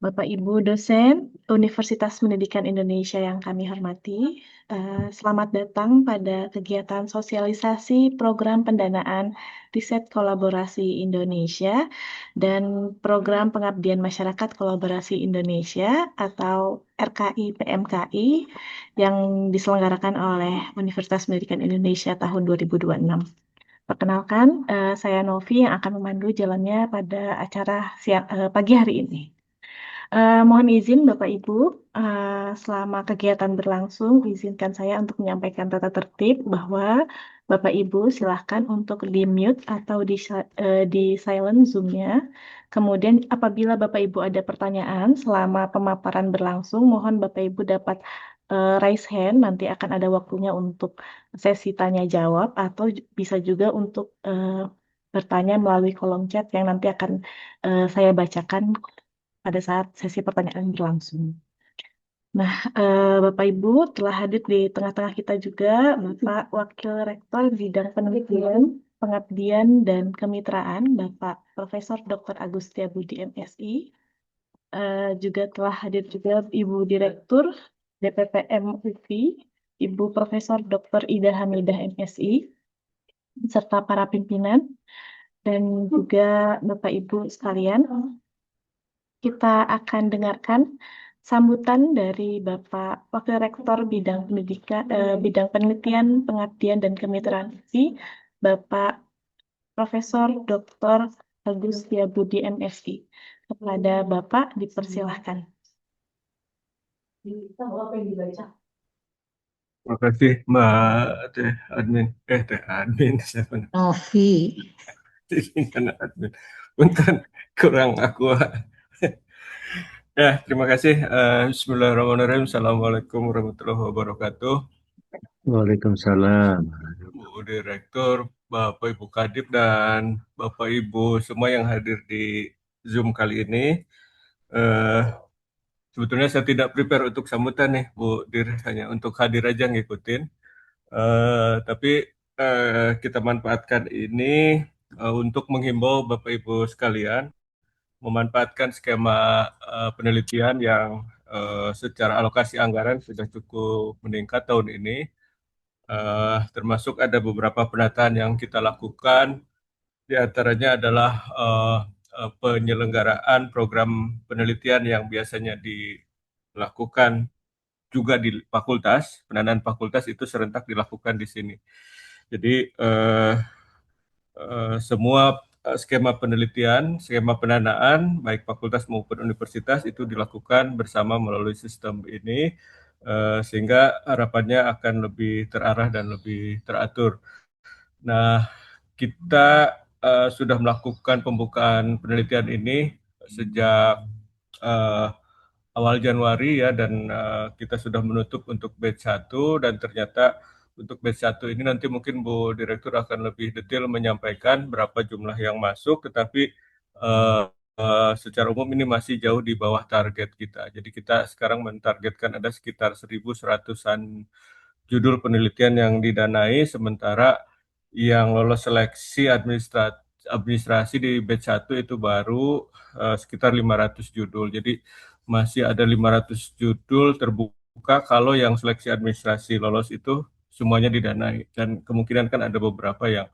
Bapak Ibu dosen Universitas Pendidikan Indonesia yang kami hormati, selamat datang pada kegiatan sosialisasi program pendanaan riset kolaborasi Indonesia dan program pengabdian masyarakat kolaborasi Indonesia atau RKI PMKI yang diselenggarakan oleh Universitas Pendidikan Indonesia tahun 2026. Perkenalkan, saya Novi yang akan memandu jalannya pada acara pagi hari ini. Mohon izin Bapak Ibu, selama kegiatan berlangsung, izinkan saya untuk menyampaikan tata tertib bahwa Bapak Ibu silahkan untuk di-mute atau di silent Zoom-nya. Kemudian apabila Bapak Ibu ada pertanyaan selama pemaparan berlangsung, mohon Bapak Ibu dapat raise hand, nanti akan ada waktunya untuk sesi tanya jawab atau bisa juga untuk bertanya melalui kolom chat yang nanti akan saya bacakan pada saat sesi pertanyaan berlangsung. Nah, Bapak Ibu telah hadir di tengah-tengah kita juga Bapak Wakil Rektor Bidang Penelitian, Pengabdian, dan Kemitraan, Bapak Profesor Dr. Agustia Budi MSI. Juga telah hadir juga Ibu Direktur DPPM UPI, Ibu Profesor Dr. Ida Hamidah MSI, serta para pimpinan, dan juga Bapak Ibu sekalian. Kita akan dengarkan sambutan dari Bapak Wakil Rektor Bidang Pendidikan, Bidang Penelitian, Pengabdian, dan Kemitraan UPI, Bapak Profesor Dr. Agustia Budi MSI. Kepada Bapak dipersilahkan. Terima kasih Mbak Teh Admin. Teh Admin siapa nih? Novi. Kan admin. Punten kurang aku. Ya, terima kasih. Bismillahirrahmanirrahim. Assalamualaikum warahmatullahi wabarakatuh. Waalaikumsalam. Bu Direktur, Bapak Ibu Kadip dan Bapak Ibu semua yang hadir di Zoom kali ini. Eh, Sebetulnya saya tidak prepare untuk sambutan nih, Bu Dir, hanya untuk hadir aja ngikutin. Tapi kita manfaatkan ini untuk menghimbau Bapak Ibu sekalian memanfaatkan skema penelitian yang secara alokasi anggaran sudah cukup meningkat tahun ini. Termasuk ada beberapa penataan yang kita lakukan, di antaranya adalah penyelenggaraan program penelitian yang biasanya dilakukan juga di fakultas, pendanaan fakultas itu serentak dilakukan di sini. Jadi semua skema penelitian, skema pendanaan, baik fakultas maupun universitas itu dilakukan bersama melalui sistem ini, sehingga harapannya akan lebih terarah dan lebih teratur. Nah, kita sudah melakukan pembukaan penelitian ini sejak uh, awal Januari ya, dan kita sudah menutup untuk batch 1, dan ternyata untuk batch 1 ini nanti mungkin Bu Direktur akan lebih detail menyampaikan berapa jumlah yang masuk, tetapi secara umum ini masih jauh di bawah target kita. Jadi kita sekarang mentargetkan ada sekitar 1.100-an judul penelitian yang didanai, sementara yang lolos seleksi administrasi di batch 1 itu baru sekitar 500 judul. Jadi masih ada 500 judul terbuka kalau yang seleksi administrasi lolos itu semuanya didanai, dan kemungkinan kan ada beberapa yang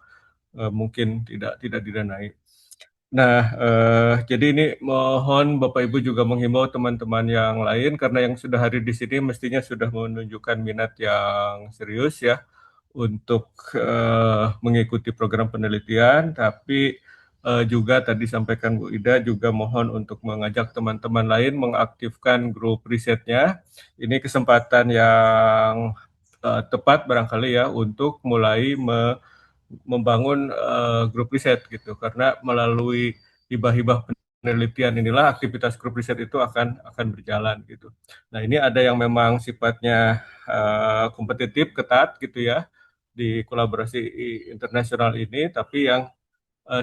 mungkin tidak didanai. Nah, jadi ini mohon Bapak Ibu juga menghimbau teman-teman yang lain, karena yang sudah hadir di sini mestinya sudah menunjukkan minat yang serius ya untuk mengikuti program penelitian, tapi juga tadi sampaikan Bu Ida juga mohon untuk mengajak teman-teman lain mengaktifkan grup risetnya. Ini kesempatan yang tepat barangkali ya untuk mulai membangun grup riset gitu, karena melalui hibah-hibah penelitian inilah aktivitas grup riset itu akan berjalan gitu. Nah, ini ada yang memang sifatnya kompetitif ketat gitu ya di kolaborasi internasional ini, tapi yang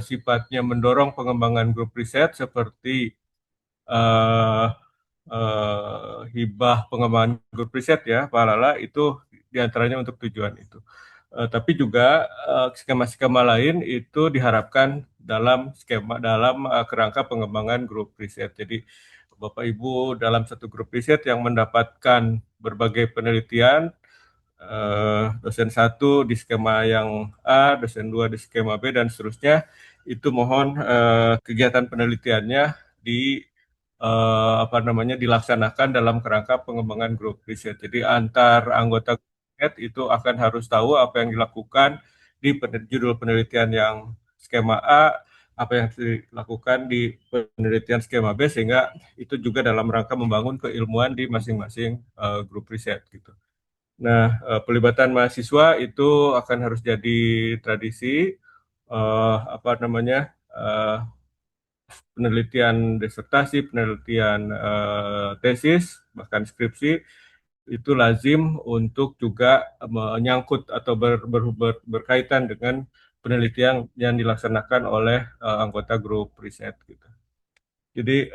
sifatnya mendorong pengembangan grup riset seperti uh, hibah pengembangan grup riset ya, Pak Lala, itu diantaranya untuk tujuan itu. Tapi juga skema-skema lain itu diharapkan dalam kerangka pengembangan grup riset. Jadi Bapak Ibu dalam satu grup riset yang mendapatkan berbagai penelitian, dosen 1 di skema yang A, dosen 2 di skema B, dan seterusnya, itu mohon kegiatan penelitiannya dilaksanakan dalam kerangka pengembangan grup riset. Jadi antar anggota riset itu akan harus tahu apa yang dilakukan di judul penelitian yang skema A, apa yang dilakukan di penelitian skema B, sehingga itu juga dalam rangka membangun keilmuan di masing-masing grup riset gitu. Nah, pelibatan mahasiswa itu akan harus jadi tradisi, penelitian disertasi, penelitian tesis, bahkan skripsi, itu lazim untuk juga menyangkut atau berkaitan dengan penelitian yang dilaksanakan oleh anggota grup riset gitu. Jadi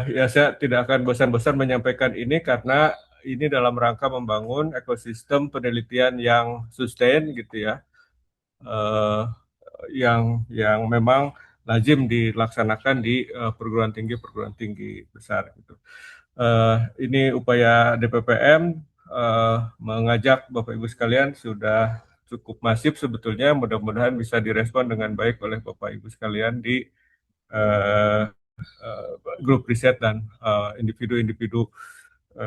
ya saya tidak akan bosan-bosan menyampaikan ini karena ini dalam rangka membangun ekosistem penelitian yang sustain gitu ya, eh, yang memang lazim dilaksanakan di perguruan tinggi besar gitu. Ini upaya DPPM mengajak Bapak Ibu sekalian sudah cukup masif sebetulnya, mudah-mudahan bisa direspon dengan baik oleh Bapak Ibu sekalian di eh, grup riset dan individu-individu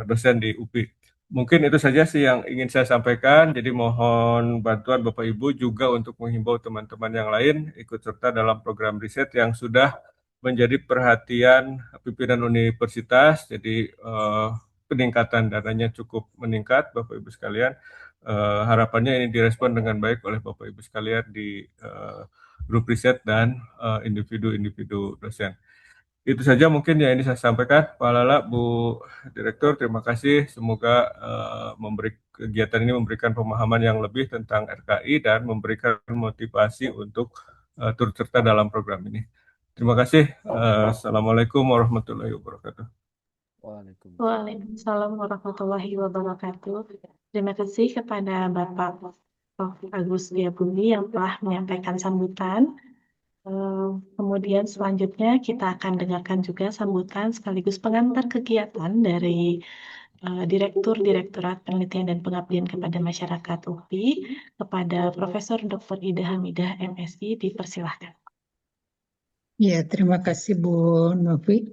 dosen di UPI. Mungkin itu saja sih yang ingin saya sampaikan. Jadi mohon bantuan Bapak Ibu juga untuk menghimbau teman-teman yang lain ikut serta dalam program riset yang sudah menjadi perhatian pimpinan universitas. Jadi peningkatan dananya cukup meningkat, Bapak Ibu sekalian. Harapannya ini direspon dengan baik oleh Bapak Ibu sekalian di grup riset dan individu-individu dosen. Itu saja mungkin yang ini saya sampaikan. Pak Lala, Bu Direktur, terima kasih. Semoga kegiatan ini memberikan pemahaman yang lebih tentang RKI dan memberikan motivasi untuk turut serta dalam program ini. Terima kasih. Assalamualaikum warahmatullahi wabarakatuh. Waalaikumsalam warahmatullahi wabarakatuh. Terima kasih kepada Bapak Prof. Agus Setiabudi yang telah menyampaikan sambutan. Kemudian selanjutnya kita akan dengarkan juga sambutan sekaligus pengantar kegiatan dari Direktur Direktorat Penelitian dan Pengabdian kepada Masyarakat UPI kepada Profesor Dr. Ida Hamidah MSI. Dipersilahkan. Ya, terima kasih Bu Novi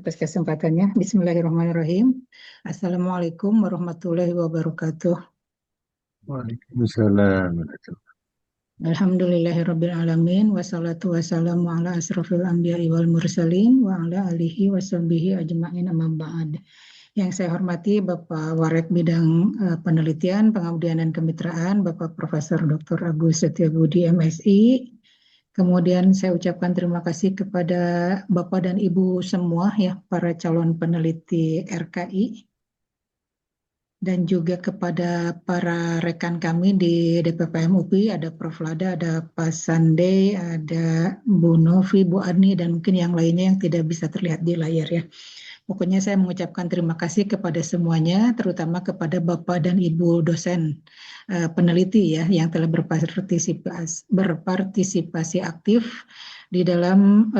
atas kesempatannya. Bismillahirrahmanirrahim. Assalamualaikum warahmatullahi wabarakatuh. Waalaikumsalam. Alhamdulillahirrabbilalamin. Wassalatu wassalamu ala asrofil anbiya'i wal mursalin wa ala alihi wassabihi ajma'in amma ba'd. Yang saya hormati Bapak Warek Bidang Penelitian, Pengabdian dan Kemitraan, Bapak Profesor Dr. Agus Setiabudi MSI. Kemudian saya ucapkan terima kasih kepada Bapak dan Ibu semua ya, para calon peneliti RKI. Dan juga kepada para rekan kami di DPPM UPI, ada Prof. Lada, ada Pak Sande, ada Bu Novi, Bu Arni, dan mungkin yang lainnya yang tidak bisa terlihat di layar ya. Pokoknya saya mengucapkan terima kasih kepada semuanya, terutama kepada Bapak dan Ibu dosen peneliti ya yang telah berpartisipasi aktif di dalam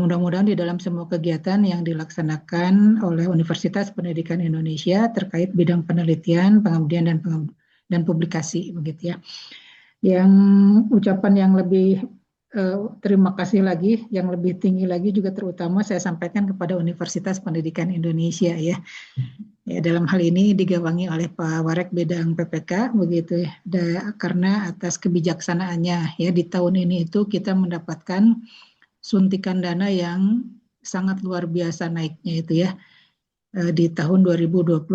mudah-mudahan di dalam semua kegiatan yang dilaksanakan oleh Universitas Pendidikan Indonesia terkait bidang penelitian, pengabdian dan publikasi begitu ya. Yang ucapan yang lebih terima kasih lagi, yang lebih tinggi lagi juga terutama saya sampaikan kepada Universitas Pendidikan Indonesia ya. Ya, dalam hal ini digawangi oleh Pak Warek Bidang PPK begitu ya. Karena atas kebijaksanaannya ya di tahun ini itu kita mendapatkan suntikan dana yang sangat luar biasa naiknya itu ya di tahun 2026.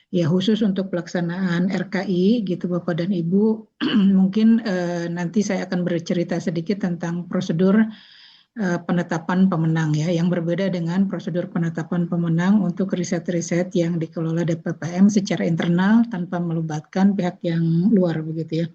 Ya khusus untuk pelaksanaan RKI gitu Bapak dan Ibu, mungkin nanti saya akan bercerita sedikit tentang prosedur penetapan pemenang ya, yang berbeda dengan prosedur penetapan pemenang untuk riset-riset yang dikelola DPPM secara internal tanpa melibatkan pihak yang luar begitu ya.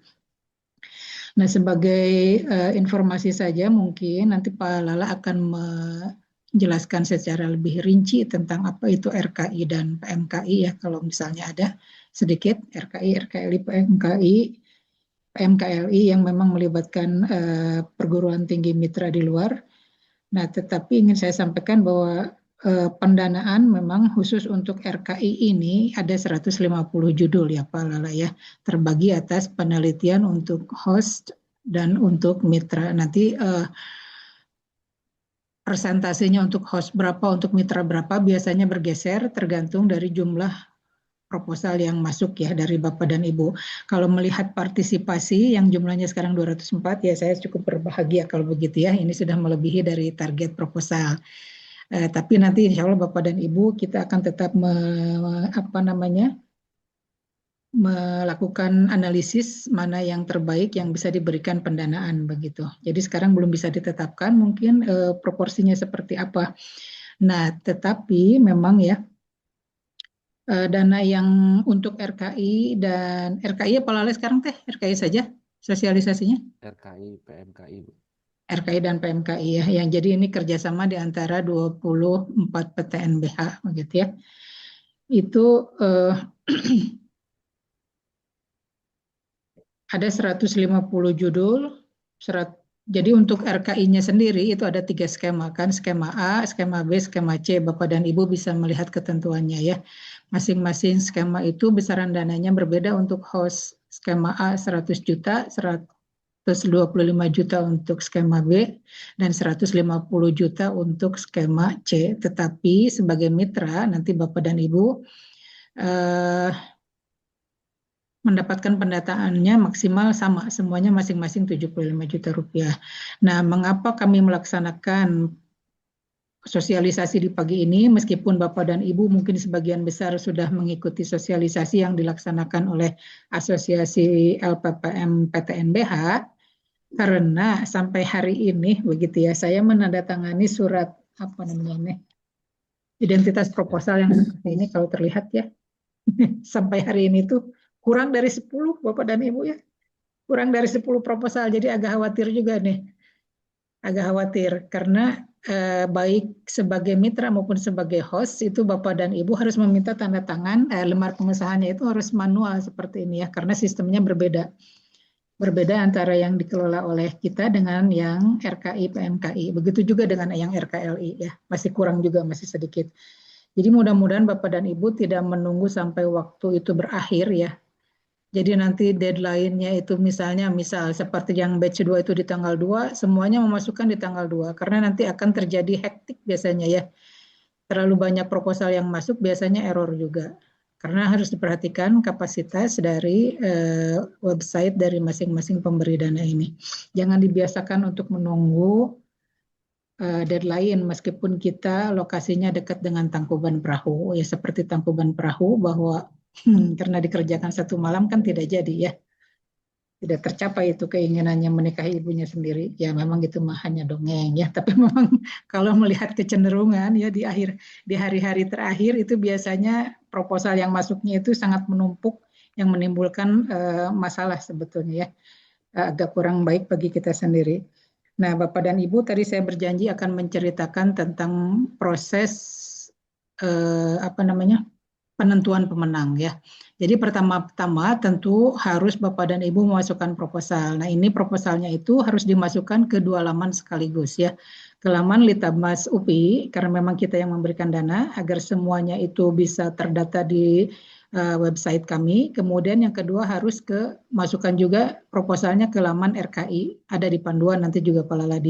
Nah sebagai informasi saja mungkin nanti Pak Lala akan menjelaskan secara lebih rinci tentang apa itu RKI dan PMKI ya, kalau misalnya ada sedikit RKI, RKLI, PMKLI yang memang melibatkan perguruan tinggi mitra di luar. Nah tetapi ingin saya sampaikan bahwa pendanaan memang khusus untuk RKI ini ada 150 judul ya Pak Lala ya, terbagi atas penelitian untuk host dan untuk mitra. Nanti persentasenya untuk host berapa, untuk mitra berapa biasanya bergeser tergantung dari jumlah proposal yang masuk ya dari Bapak dan Ibu. Kalau melihat partisipasi yang jumlahnya sekarang 204 ya saya cukup berbahagia kalau begitu ya. Ini sudah melebihi dari target proposal. Tapi nanti insya Allah Bapak dan Ibu kita akan tetap melakukan analisis mana yang terbaik yang bisa diberikan pendanaan begitu. Jadi sekarang belum bisa ditetapkan mungkin proporsinya seperti apa. Nah, tetapi memang ya dana yang untuk RKI dan RKI apa Lale sekarang teh? RKI saja sosialisasinya? RKI, PMKI, Bu. RKI dan PMKI ya, yang jadi ini kerjasama di antara 24 PTNBH begitu ya. Itu ada 150 judul, jadi untuk RKI-nya sendiri itu ada 3 skema kan, skema A, skema B, skema C. Bapak dan Ibu bisa melihat ketentuannya ya. Masing-masing skema itu besaran dananya berbeda. Untuk host skema A 100 juta, 125 juta untuk skema B, dan 150 juta untuk skema C. Tetapi sebagai mitra nanti Bapak dan Ibu mendapatkan pendataannya maksimal sama, semuanya masing-masing 75 juta rupiah. Nah, mengapa kami melaksanakan sosialisasi di pagi ini, meskipun Bapak dan Ibu mungkin sebagian besar sudah mengikuti sosialisasi yang dilaksanakan oleh Asosiasi LPPM PTNBH, karena sampai hari ini, begitu ya, saya menandatangani surat, apa namanya ini, identitas proposal yang seperti ini, kalau terlihat ya, sampai hari ini tuh kurang dari 10 Bapak dan Ibu ya, kurang dari 10 proposal, jadi agak khawatir juga nih, agak khawatir karena baik sebagai mitra maupun sebagai host itu Bapak dan Ibu harus meminta tanda tangan, lembar pengesahannya itu harus manual seperti ini ya, karena sistemnya berbeda antara yang dikelola oleh kita dengan yang RKI PMKI, begitu juga dengan yang RKLI ya, masih kurang juga, masih sedikit. Jadi mudah-mudahan Bapak dan Ibu tidak menunggu sampai waktu itu berakhir ya. Jadi nanti deadline-nya itu misal seperti yang batch 2 itu di tanggal 2, semuanya memasukkan di tanggal 2. Karena nanti akan terjadi hektik biasanya ya. Terlalu banyak proposal yang masuk biasanya error juga. Karena harus diperhatikan kapasitas dari website dari masing-masing pemberi dana ini. Jangan dibiasakan untuk menunggu deadline meskipun kita lokasinya dekat dengan Tangkuban Perahu. Ya seperti Tangkuban Perahu bahwa karena dikerjakan satu malam kan tidak jadi ya, tidak tercapai itu keinginannya menikahi ibunya sendiri ya, memang itu mah hanya dongeng ya, tapi memang kalau melihat kecenderungan ya di hari-hari terakhir itu biasanya proposal yang masuknya itu sangat menumpuk yang menimbulkan masalah sebetulnya ya, agak kurang baik bagi kita sendiri. Nah Bapak dan Ibu, tadi saya berjanji akan menceritakan tentang proses penentuan pemenang ya. Jadi pertama-tama tentu harus Bapak dan Ibu memasukkan proposal. Nah ini proposalnya itu harus dimasukkan ke 2 laman sekaligus ya. Ke laman Litbang UPI karena memang kita yang memberikan dana agar semuanya itu bisa terdata di website kami. Kemudian yang kedua harus masukkan juga proposalnya ke laman RKI. Ada di panduan nanti juga Pak Lala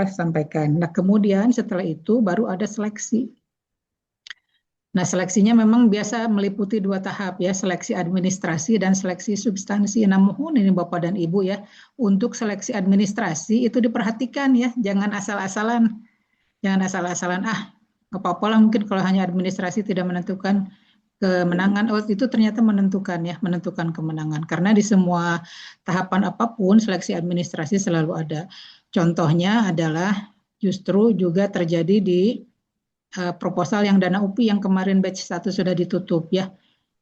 sampaikan. Nah kemudian setelah itu baru ada seleksi. Nah, seleksinya memang biasa meliputi 2 tahap ya, seleksi administrasi dan seleksi substansi. Nah, mohon ini Bapak dan Ibu ya, untuk seleksi administrasi itu diperhatikan ya, jangan asal-asalan. Jangan asal-asalan, nggak apa-apa lah mungkin kalau hanya administrasi tidak menentukan kemenangan, itu ternyata menentukan ya, menentukan kemenangan. Karena di semua tahapan apapun seleksi administrasi selalu ada. Contohnya adalah justru juga terjadi di proposal yang dana UPI yang kemarin batch 1 sudah ditutup ya.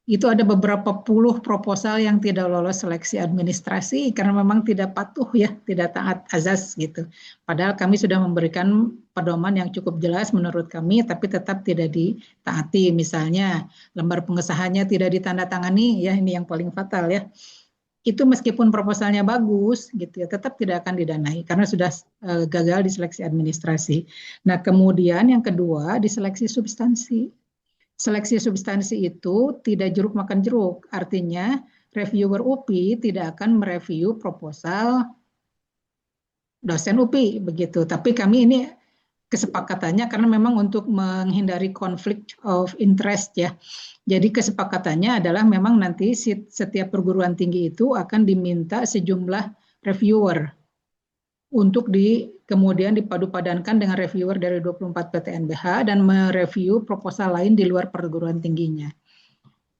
Itu ada beberapa puluh proposal yang tidak lolos seleksi administrasi karena memang tidak patuh ya, tidak taat azas gitu. Padahal kami sudah memberikan pedoman yang cukup jelas menurut kami, tapi tetap tidak ditaati. Misalnya lembar pengesahannya tidak ditandatangani ya, ini yang paling fatal ya. itu meskipun proposalnya bagus gitu ya, tetap tidak akan didanai karena sudah gagal di seleksi administrasi. Nah, kemudian yang kedua di seleksi substansi. Seleksi substansi itu tidak jeruk makan jeruk, artinya reviewer UPI tidak akan mereview proposal dosen UPI begitu. Tapi kami ini kesepakatannya karena memang untuk menghindari konflik of interest ya. Jadi kesepakatannya adalah memang nanti setiap perguruan tinggi itu akan diminta sejumlah reviewer untuk kemudian dipadu-padankan dengan reviewer dari 24 PTNBH dan mereview proposal lain di luar perguruan tingginya.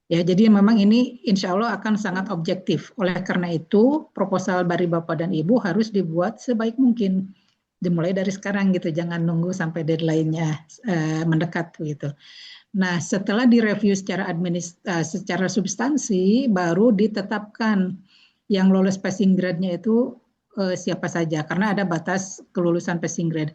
Ya, jadi memang ini insya Allah akan sangat objektif. Oleh karena itu, proposal dari Bapak dan Ibu harus dibuat sebaik mungkin. Dimulai dari sekarang gitu, jangan nunggu sampai deadline-nya mendekat gitu. Nah, setelah direview secara substansi, baru ditetapkan yang lolos passing grade-nya itu siapa saja, karena ada batas kelulusan passing grade.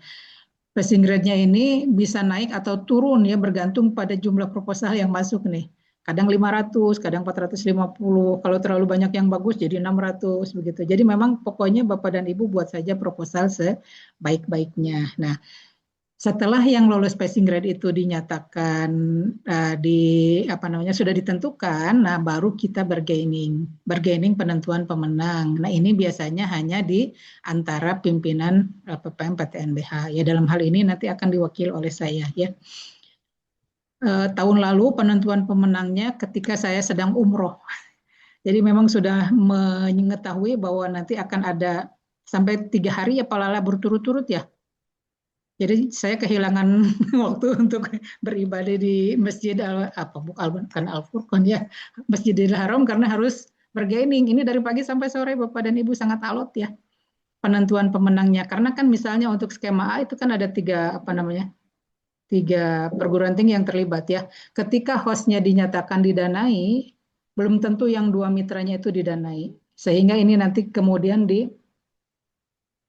Passing grade-nya ini bisa naik atau turun ya, bergantung pada jumlah proposal yang masuk nih. Kadang 500, kadang 450, kalau terlalu banyak yang bagus jadi 600 begitu. Jadi memang pokoknya Bapak dan Ibu buat saja proposal sebaik-baiknya. Nah, setelah yang lolos passing grade itu dinyatakan sudah ditentukan, nah baru kita bargaining penentuan pemenang. Nah ini biasanya hanya di antara pimpinan PPM PTNBH. Ya dalam hal ini nanti akan diwakili oleh saya ya. Tahun lalu penentuan pemenangnya ketika saya sedang umroh. Jadi memang sudah mengetahui bahwa nanti akan ada sampai 3 hari ya Pak Lala berturut-turut ya. Jadi saya kehilangan waktu untuk beribadah di Masjid bukan Al-Furqan ya, Masjidil Haram karena harus bargaining. Ini dari pagi sampai sore Bapak dan Ibu sangat alot ya penentuan pemenangnya. Karena kan misalnya untuk skema A itu kan ada 3 perguruan tinggi yang terlibat ya. Ketika hostnya dinyatakan didanai, belum tentu yang 2 mitranya itu didanai. Sehingga ini nanti kemudian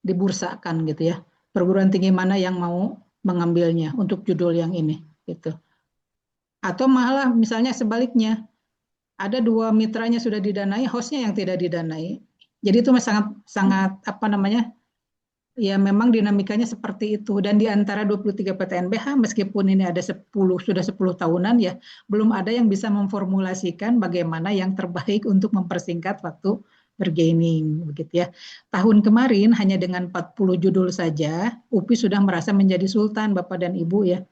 dibursakan gitu ya. Perguruan tinggi mana yang mau mengambilnya untuk judul yang ini gitu. Atau malah misalnya sebaliknya, ada 2 mitranya sudah didanai, hostnya yang tidak didanai. Jadi itu sangat ya memang dinamikanya seperti itu. Dan di antara 23 PTNBH, meskipun ini ada sudah 10 tahunan ya, belum ada yang bisa memformulasikan bagaimana yang terbaik untuk mempersingkat waktu bargaining begitu ya. Tahun kemarin hanya dengan 40 judul saja, UPI sudah merasa menjadi sultan Bapak dan Ibu ya.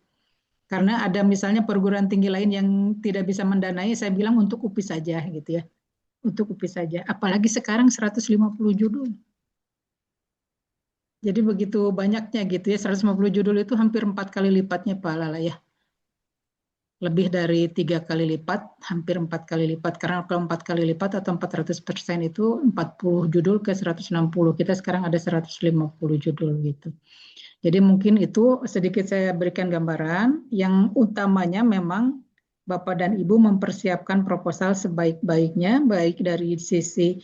Karena ada misalnya perguruan tinggi lain yang tidak bisa mendanai, saya bilang untuk UPI saja gitu ya. Untuk UPI saja. Apalagi sekarang 150 judul. Jadi begitu banyaknya gitu ya, 150 judul itu hampir 4 kali lipatnya Pak Lala ya. Lebih dari 3 kali lipat, hampir 4 kali lipat. Karena kalau 4 kali lipat atau 400% itu 40 judul ke 160. Kita sekarang ada 150 judul gitu. Jadi mungkin itu sedikit saya berikan gambaran. Yang utamanya memang Bapak dan Ibu mempersiapkan proposal sebaik-baiknya, baik dari sisi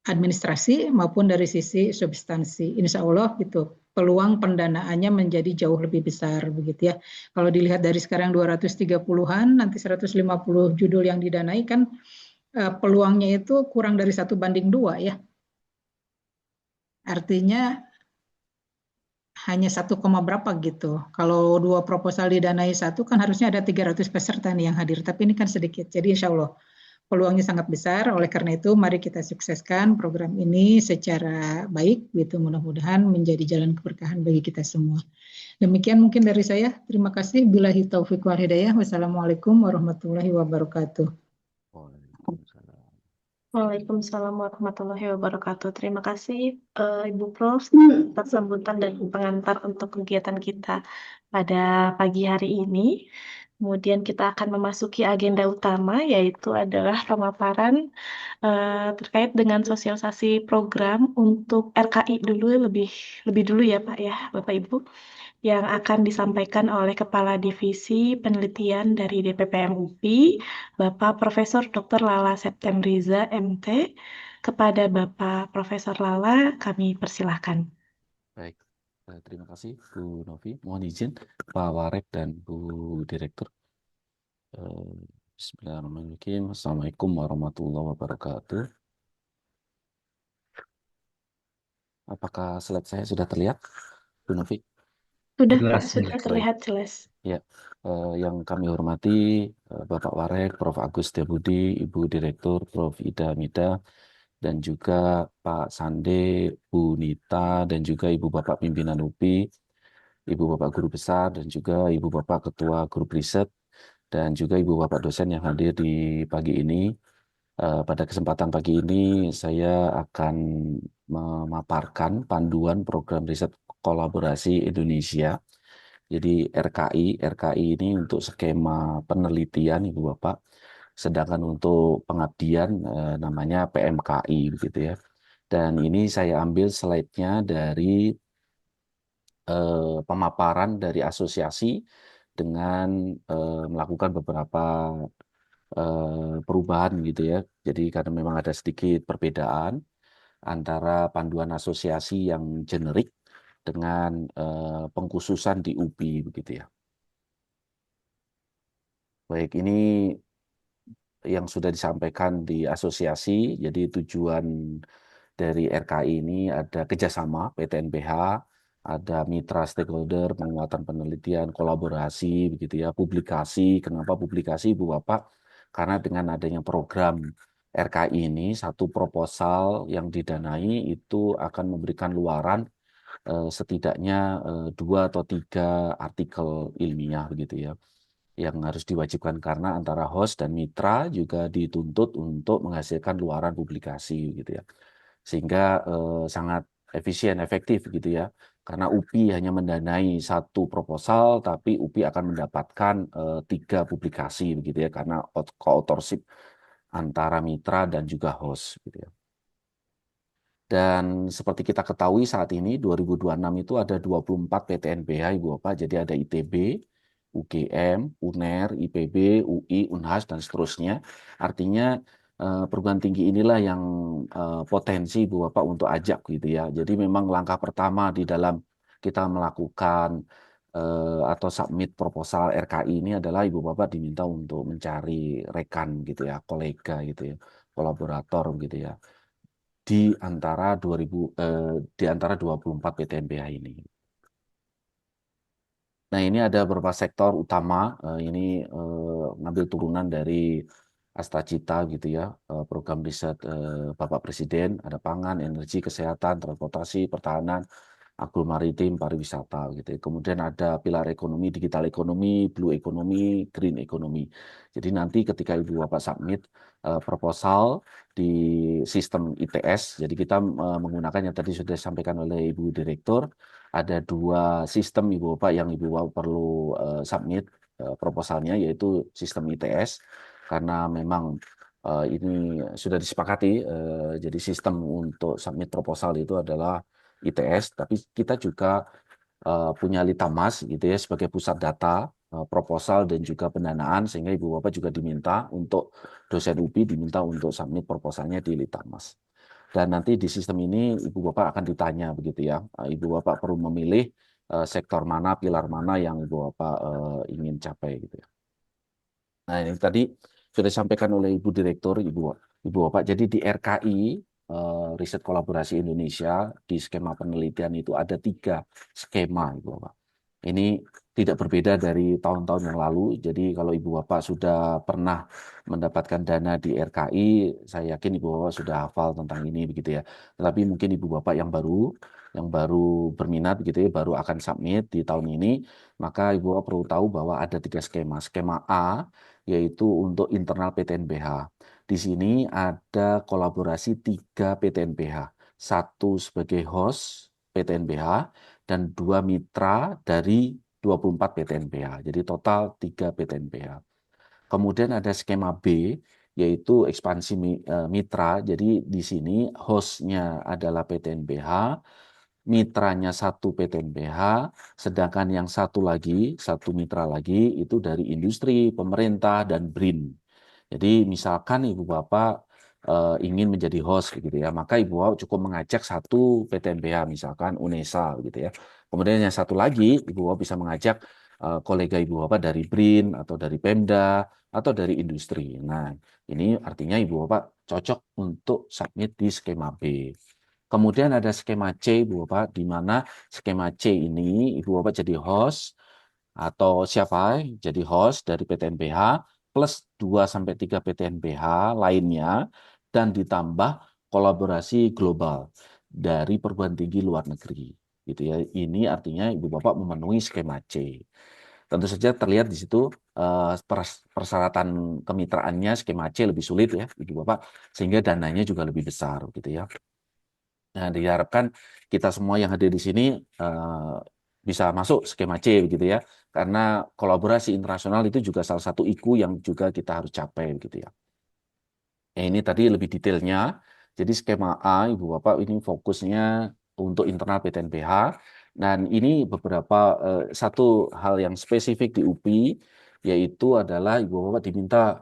administrasi maupun dari sisi substansi. Insya Allah gitu peluang pendanaannya menjadi jauh lebih besar begitu ya. Kalau dilihat dari sekarang 230-an, nanti 150 judul yang didanai kan peluangnya itu kurang dari 1:2 ya. Artinya hanya 1, berapa gitu. Kalau 2 proposal didanai 1 kan harusnya ada 300 peserta nih yang hadir, tapi ini kan sedikit. Jadi insya Allah peluangnya sangat besar. Oleh karena itu mari kita sukseskan program ini secara baik gitu, mudah-mudahan menjadi jalan keberkahan bagi kita semua. Demikian mungkin dari saya. Terima kasih. Billahi taufiq wal hidayah. Wassalamualaikum warahmatullahi wabarakatuh. Waalaikumsalam. Waalaikumsalam warahmatullahi wabarakatuh. Terima kasih Ibu Prof atas sambutan dan pengantar untuk kegiatan kita pada pagi hari ini. Kemudian kita akan memasuki agenda utama, yaitu adalah pemaparan terkait dengan sosialisasi program untuk RKI lebih dulu ya Pak ya, Bapak Ibu, yang akan disampaikan oleh Kepala Divisi Penelitian dari DPPM UPI, Bapak Profesor Dr. Lala Septemriza, MT. Kepada Bapak Profesor Lala, kami persilahkan. Baik, terima kasih Bu Novi. Mohon izin Pak Warek dan Bu Direktur. Bismillahirrahmanirrahim. Assalamualaikum warahmatullahi wabarakatuh. Apakah slide saya sudah terlihat, Bu Novi? Sudah, Jelas, Pak, sudah jelas. terlihat jelas. Ya, yang kami hormati Bapak Warek, Prof. Agus Setiabudi, Ibu Direktur, Prof. Ida Mida, dan juga Pak Sande, Bu Nita, dan juga Ibu Bapak Pimpinan UPI, Ibu Bapak Guru Besar, dan juga Ibu Bapak Ketua Grup Riset, dan juga Ibu Bapak dosen yang hadir di pagi ini. Pada kesempatan pagi ini saya akan memaparkan panduan program riset kolaborasi Indonesia. Jadi RKI ini untuk skema penelitian Ibu Bapak. Sedangkan untuk pengabdian namanya PMKI begitu ya. Dan ini saya ambil slide-nya dari pemaparan dari asosiasi dengan melakukan beberapa perubahan gitu ya. Jadi karena memang ada sedikit perbedaan antara panduan asosiasi yang generik dengan pengkhususan di UPI begitu ya. Baik, ini yang sudah disampaikan di asosiasi. Jadi tujuan dari RKI ini ada kerjasama PTNBH, ada mitra stakeholder, penguatan penelitian, kolaborasi, begitu ya, publikasi. Kenapa publikasi, Bu Bapak? Karena dengan adanya program RKI ini, satu proposal yang didanai itu akan memberikan luaran setidaknya 2 atau 3 artikel ilmiah, begitu ya, yang harus diwajibkan karena antara host dan mitra juga dituntut untuk menghasilkan luaran publikasi gitu ya. Sehingga sangat efisien, efektif gitu ya. Karena UPI hanya mendanai satu proposal, tapi UPI akan mendapatkan 3 publikasi begitu ya, karena co-authorship antara mitra dan juga host gitu ya. Dan seperti kita ketahui saat ini 2026 itu ada 24 PTNBH Ibu Bapak, jadi ada ITB, UGM, UNER, IPB, UI, UNHAS, dan seterusnya. Artinya perguruan tinggi inilah yang potensi Ibu Bapak untuk ajak gitu ya. Jadi memang langkah pertama di dalam kita melakukan atau submit proposal RKI ini adalah Ibu Bapak diminta untuk mencari rekan gitu ya, kolega gitu ya, kolaborator gitu ya di antara 24 PTNBH ini. Nah, ini ada beberapa sektor utama. Ini ngambil turunan dari Astacita gitu ya, program riset Bapak Presiden, ada pangan, energi, kesehatan, transportasi, pertahanan, agromaritim, pariwisata gitu ya. Kemudian ada pilar ekonomi, digital ekonomi, blue ekonomi, green ekonomi. Jadi nanti ketika Ibu Bapak submit proposal di sistem ITS, jadi kita menggunakan yang tadi sudah disampaikan oleh Ibu Direktur, ada 2 sistem Ibu Bapak yang Ibu Bapak perlu submit proposalnya, yaitu sistem ITS, karena memang ini sudah disepakati, jadi sistem untuk submit proposal itu adalah ITS, tapi kita juga punya Litamas gitu ya sebagai pusat data proposal dan juga pendanaan, sehingga Ibu Bapak juga diminta untuk dosen UPI diminta untuk submit proposalnya di Litamas. Dan nanti di sistem ini Ibu Bapak akan ditanya begitu ya, Ibu Bapak perlu memilih sektor mana, pilar mana yang Ibu Bapak ingin capai gitu ya. Nah, ini tadi sudah disampaikan oleh Ibu Direktur, Ibu Bapak. Jadi di RKI, Riset Kolaborasi Indonesia, di skema penelitian itu ada 3 skema, Ibu Bapak. Ini tidak berbeda dari tahun-tahun yang lalu. Jadi kalau Ibu Bapak sudah pernah mendapatkan dana di RKI, saya yakin Ibu Bapak sudah hafal tentang ini begitu ya. Tetapi mungkin Ibu Bapak yang baru berminat gitu ya, baru akan submit di tahun ini, maka Ibu Bapak perlu tahu bahwa ada 3 skema. Skema A yaitu untuk internal PTNBH. Di sini ada kolaborasi 3 PTNBH. 1 sebagai host PTNBH dan 2 mitra dari 24 PTNBH. Jadi total 3 PTNBH. Kemudian ada skema B, yaitu ekspansi mitra. Jadi di sini hostnya adalah PTNBH, mitranya 1 PTNBH, sedangkan yang satu mitra lagi itu dari industri, pemerintah, dan BRIN. Jadi misalkan Ibu Bapak ingin menjadi host gitu ya, maka Ibu Bapak cukup mengajak 1 PTNBH, misalkan UNESA gitu ya. Kemudian yang satu lagi Ibu Bapak bisa mengajak kolega Ibu Bapak dari BRIN atau dari Pemda atau dari industri. Nah, ini artinya Ibu Bapak cocok untuk submit di skema B. Kemudian ada skema C, Ibu Bapak, di mana skema C ini Ibu Bapak jadi host atau siapa jadi host dari PTNBH plus 2-3 PTNBH lainnya dan ditambah kolaborasi global dari perguruan tinggi luar negeri. Gitu ya. Ini artinya Ibu Bapak memenuhi skema C. Tentu saja terlihat di situ persyaratan kemitraannya skema C lebih sulit ya, Ibu Bapak, sehingga dananya juga lebih besar gitu ya. Nah, diharapkan kita semua yang hadir di sini bisa masuk skema C begitu ya. Karena kolaborasi internasional itu juga salah satu IKU yang juga kita harus capai gitu ya. Ini tadi lebih detailnya. Jadi skema A, Ibu Bapak, ini fokusnya untuk internal PTNBH. Dan ini beberapa satu hal yang spesifik di UPI, yaitu adalah Ibu Bapak diminta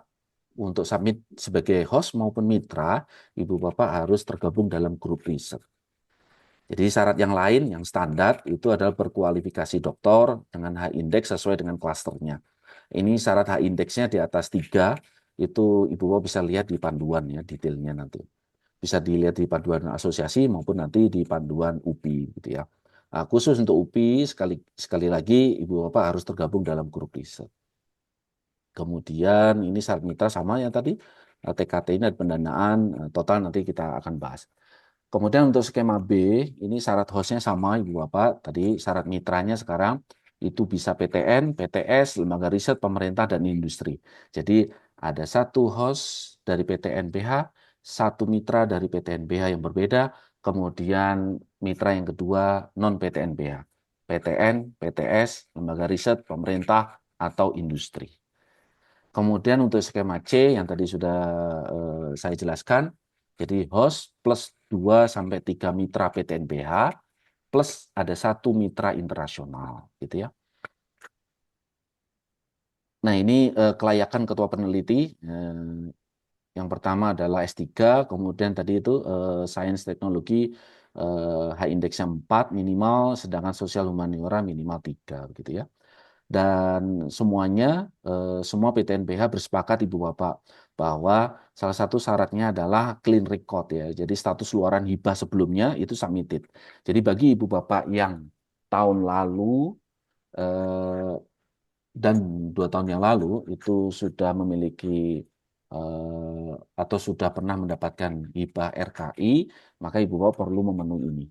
untuk submit sebagai host maupun mitra, Ibu Bapak harus tergabung dalam grup riset. Jadi syarat yang lain, yang standar, itu adalah berkualifikasi doktor dengan H-index sesuai dengan klasternya. Ini syarat H-indexnya di atas 3, itu Ibu Bapak bisa lihat di panduan ya, detailnya nanti. Bisa dilihat di panduan asosiasi maupun nanti di panduan UPI gitu ya. Nah, khusus untuk UPI, sekali lagi Ibu Bapak harus tergabung dalam grup riset. Kemudian ini syarat mitra sama yang tadi, TKT ini ada pendanaan, total nanti kita akan bahas. Kemudian untuk skema B, ini syarat hostnya sama Ibu Bapak. Tadi syarat mitranya sekarang itu bisa PTN, PTS, lembaga riset, pemerintah, dan industri. Jadi ada satu host dari PTNBH, satu mitra dari PTNBH yang berbeda, kemudian mitra yang kedua non-PTNBH. PTN, PTS, lembaga riset, pemerintah, atau industri. Kemudian untuk skema C yang tadi sudah saya jelaskan, jadi host plus 2-3 mitra PTNBH plus ada 1 mitra internasional gitu ya. Nah, ini kelayakan ketua peneliti. Yang pertama adalah S3, kemudian tadi itu sains teknologi H-indeksnya 4 minimal, sedangkan sosial humaniora minimal 3 gitu ya. Dan semuanya, semua PTNBH bersepakat Ibu Bapak bahwa salah satu syaratnya adalah clean record ya. Jadi status luaran hibah sebelumnya itu submitted. Jadi bagi Ibu Bapak yang tahun lalu dan 2 tahun yang lalu itu sudah memiliki atau sudah pernah mendapatkan hibah RKI, maka Ibu Bapak perlu memenuhi ini.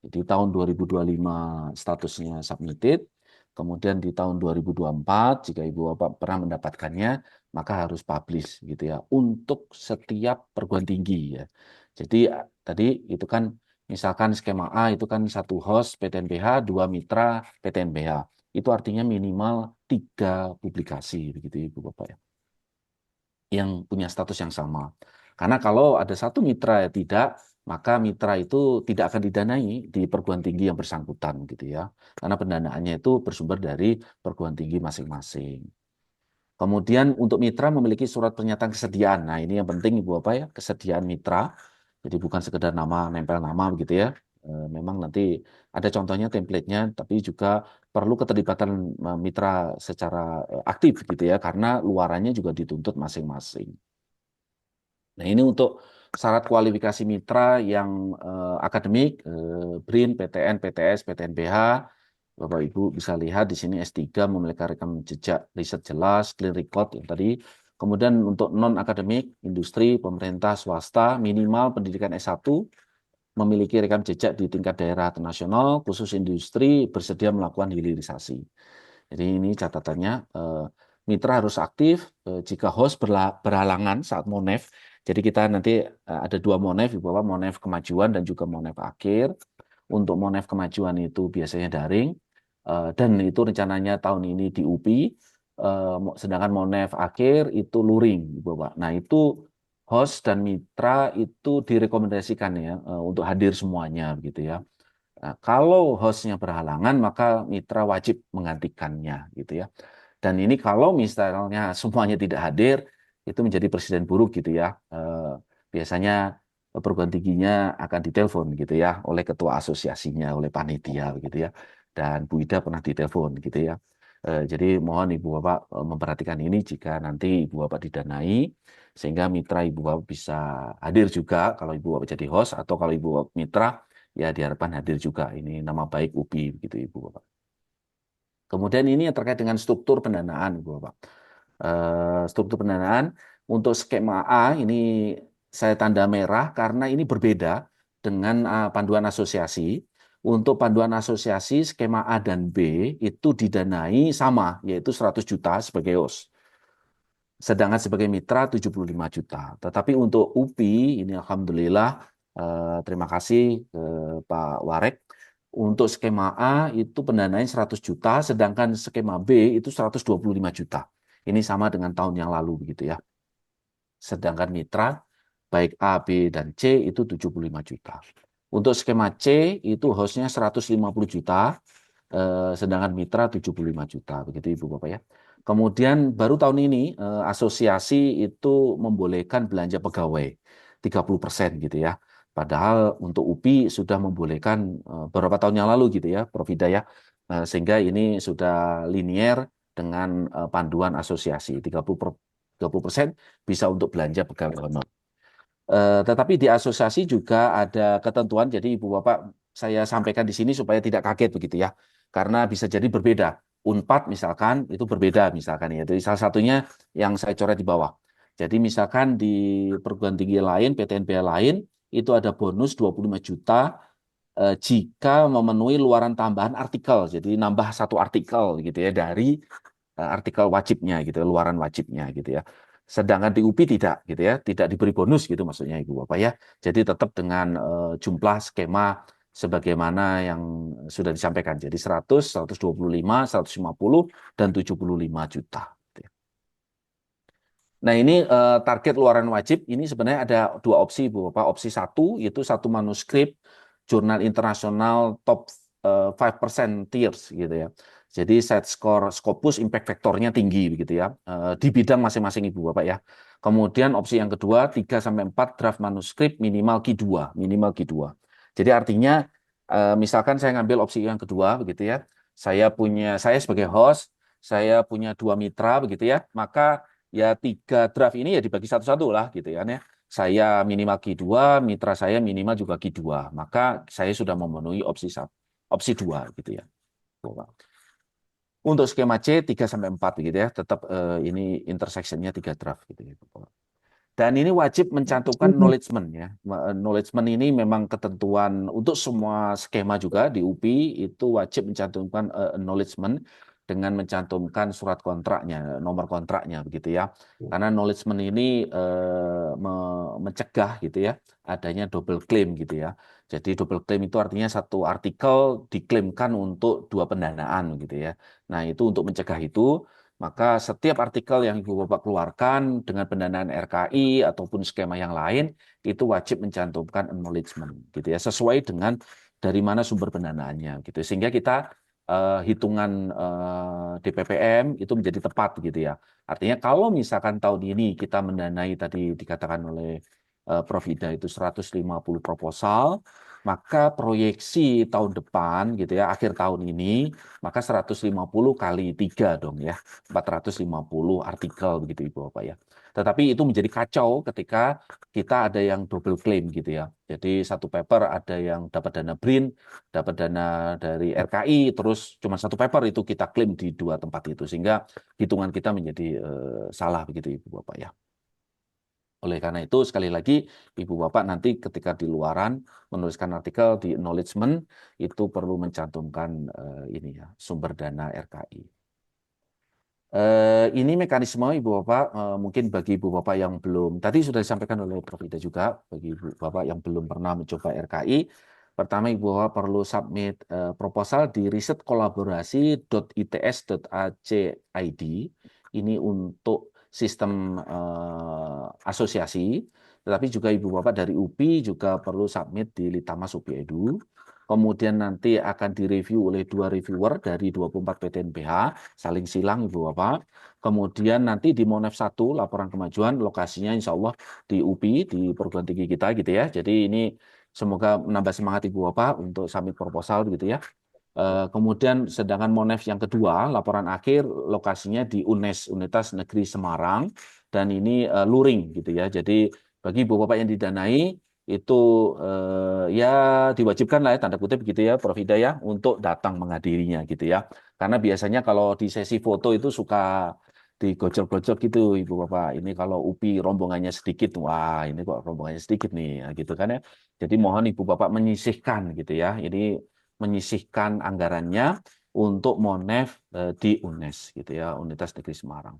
Jadi tahun 2025 statusnya submitted. Kemudian di tahun 2024, jika Ibu Bapak pernah mendapatkannya, maka harus publish gitu ya, untuk setiap perguruan tinggi ya. Jadi tadi itu kan misalkan skema A itu kan 1 host PTNBH, 2 mitra PTNBH. Itu artinya minimal 3 publikasi begitu Ibu Bapak ya, yang punya status yang sama. Karena kalau ada 1 mitra ya tidak, maka mitra itu tidak akan didanai di perguruan tinggi yang bersangkutan gitu ya. Karena pendanaannya itu bersumber dari perguruan tinggi masing-masing. Kemudian untuk mitra memiliki surat pernyataan kesediaan. Nah, ini yang penting Ibu Bapak ya, kesediaan mitra. Jadi bukan sekedar nama, nempel nama begitu ya. Memang nanti ada contohnya template-nya, tapi juga perlu keterlibatan mitra secara aktif gitu ya, karena luarannya juga dituntut masing-masing. Nah, ini untuk syarat kualifikasi mitra yang akademik, BRIN, PTN, PTS, PTNBH. Bapak Ibu bisa lihat di sini S3 memiliki rekam jejak riset jelas, clean record yang tadi. Kemudian untuk non-akademik, industri, pemerintah, swasta, minimal pendidikan S1, memiliki rekam jejak di tingkat daerah atau nasional, khusus industri, bersedia melakukan hilirisasi. Jadi ini catatannya, mitra harus aktif jika host berhalangan saat monef. Jadi kita nanti ada 2 monef, Ibu Bapak, monef kemajuan dan juga monef akhir. Untuk monef kemajuan itu biasanya daring, dan itu rencananya tahun ini di UPI, sedangkan monef akhir itu luring, Ibu Bapak. Nah, itu host dan mitra itu direkomendasikan ya untuk hadir semuanya begitu ya. Nah, kalau hostnya berhalangan maka mitra wajib menggantikannya gitu ya. Dan ini kalau misalnya semuanya tidak hadir itu menjadi presiden buruk gitu ya. Biasanya perguruan tingginya akan ditelepon gitu ya oleh ketua asosiasinya, oleh panitia gitu ya. Dan Bu Ida pernah ditelepon gitu ya. Jadi mohon Ibu Bapak memperhatikan ini jika nanti Ibu Bapak didanai, sehingga mitra Ibu Bapak bisa hadir juga kalau Ibu Bapak jadi host, atau kalau Ibu Bapak mitra ya diharapkan hadir juga. Ini nama baik UPI begitu Ibu Bapak. Kemudian ini yang terkait dengan struktur pendanaan Ibu Bapak. Struktur pendanaan untuk skema A ini saya tanda merah karena ini berbeda dengan panduan asosiasi. Untuk panduan asosiasi skema A dan B itu didanai sama, yaitu 100 juta sebagai host. Sedangkan sebagai mitra 75 juta. Tetapi untuk UPI ini alhamdulillah terima kasih Pak Warek. Untuk skema A itu pendanaan 100 juta, sedangkan skema B itu 125 juta. Ini sama dengan tahun yang lalu begitu ya. Sedangkan mitra baik A, B, dan C itu 75 juta. Untuk skema C itu hostnya 150 juta, sedangkan mitra 75 juta, begitu Ibu Bapak ya. Kemudian baru tahun ini asosiasi itu membolehkan belanja pegawai 30% gitu ya. Padahal untuk UPI sudah membolehkan beberapa tahun yang lalu gitu ya, Prof. Hidayah. Sehingga ini sudah linier dengan panduan asosiasi 30% bisa untuk belanja pegawai honor. Tetapi di asosiasi juga ada ketentuan, jadi Ibu Bapak saya sampaikan di sini supaya tidak kaget begitu ya, karena bisa jadi berbeda. Unpad misalkan itu berbeda misalkan ya. Jadi salah satunya yang saya coret di bawah. Jadi misalkan di perguruan tinggi lain, PTNBH lain itu ada bonus 25 juta jika memenuhi luaran tambahan artikel. Jadi nambah satu artikel gitu ya dari artikel wajibnya gitu, luaran wajibnya gitu ya. Sedangkan di UPI tidak gitu ya, tidak diberi bonus gitu maksudnya Ibu Bapak ya. Jadi tetap dengan jumlah skema sebagaimana yang sudah disampaikan. Jadi 100, 125, 150 dan 75 juta. Nah, ini target luaran wajib ini sebenarnya ada dua opsi Ibu Bapak. Opsi satu itu satu manuskrip jurnal internasional top 5% tiers gitu ya. Jadi set score Scopus impact factornya tinggi begitu ya, di bidang masing-masing Ibu Bapak ya. Kemudian opsi yang kedua 3-4 draft manuskrip minimal Q2, minimal Q2. Jadi artinya misalkan saya ngambil opsi yang kedua begitu ya. Saya sebagai host, saya punya 2 mitra begitu ya, maka ya 3 draft ini ya dibagi satu-satu lah gitu ya. Saya minimal Q2, mitra saya minimal juga Q2. Maka saya sudah memenuhi opsi 2 gitu ya. Untuk skema C 3-4 gitu ya, tetap ini intersectionnya 3 draft gitu ya. Dan ini wajib mencantumkan acknowledgement ya. Acknowledgement ini memang ketentuan untuk semua skema juga di UPI itu wajib mencantumkan acknowledgement dengan mencantumkan surat kontraknya, nomor kontraknya begitu ya. Karena acknowledgement ini mencegah gitu ya adanya double claim gitu ya. Jadi double claim itu artinya satu artikel diklaimkan untuk 2 pendanaan gitu ya. Nah, itu untuk mencegah itu, maka setiap artikel yang Ibu Bapak keluarkan dengan pendanaan RKI ataupun skema yang lain itu wajib mencantumkan acknowledgement gitu ya, sesuai dengan dari mana sumber pendanaannya gitu. Sehingga kita hitungan DPPM itu menjadi tepat gitu ya. Artinya kalau misalkan tahun ini kita mendanai tadi dikatakan oleh Prof. Ida itu 150 proposal, maka proyeksi tahun depan gitu ya, akhir tahun ini, maka 150 kali 3 dong ya, 450 artikel begitu Ibu Bapak ya. Tetapi itu menjadi kacau ketika kita ada yang double claim gitu ya. Jadi satu paper ada yang dapat dana BRIN, dapat dana dari RKI, terus cuma satu paper itu kita klaim di 2 tempat itu, sehingga hitungan kita menjadi salah begitu Ibu Bapak ya. Oleh karena itu, sekali lagi, Ibu Bapak nanti ketika di luaran menuliskan artikel di acknowledgement, itu perlu mencantumkan ini ya, sumber dana RKI. Ini mekanisme Ibu Bapak, mungkin bagi Ibu Bapak yang belum, tadi sudah disampaikan oleh Prof. Ida juga, bagi Ibu Bapak yang belum pernah mencoba RKI, pertama Ibu Bapak perlu submit proposal di risetkolaborasi.its.ac.id, ini untuk sistem asosiasi, tetapi juga Ibu Bapak dari UPI juga perlu submit di Litama UPI Edu. Kemudian nanti akan direview oleh 2 reviewer dari 24 PTNBH, saling silang Ibu Bapak. Kemudian nanti di Monef 1, laporan kemajuan, lokasinya insya Allah di UPI, di perguruan tinggi kita gitu ya. Jadi ini semoga menambah semangat Ibu Bapak untuk submit proposal gitu ya. Kemudian sedangkan Monef yang kedua, laporan akhir lokasinya di UNES, Universitas Negeri Semarang, dan ini luring gitu ya. Jadi bagi ibu bapak yang didanai itu ya diwajibkan lah ya tanda kutip gitu ya, Prof. Hidayah untuk datang menghadirinya gitu ya. Karena biasanya kalau di sesi foto itu suka digojok-gojok gitu ibu bapak. Ini kalau UPI rombongannya sedikit, wah ini kok rombongannya sedikit nih, nah, gitu kan ya. Jadi mohon ibu bapak menyisihkan gitu ya. Ini menyisihkan anggarannya untuk Monef di UNES gitu ya, Universitas Negeri Semarang.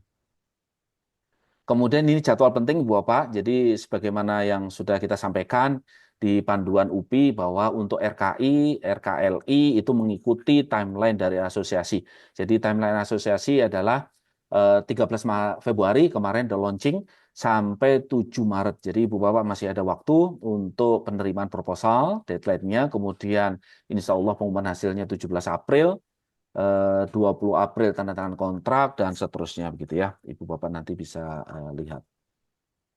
Kemudian ini jadwal penting Bu Bapak. Jadi sebagaimana yang sudah kita sampaikan di panduan UPI bahwa untuk RKI, RKLI itu mengikuti timeline dari asosiasi. Jadi timeline asosiasi adalah 13 Februari kemarin the launching sampai 7 Maret. Jadi Ibu Bapak masih ada waktu untuk penerimaan proposal, deadline-nya, kemudian insya Allah pengumuman hasilnya 17 April, 20 April tanda tangan kontrak, dan seterusnya begitu ya. Ibu Bapak nanti bisa lihat.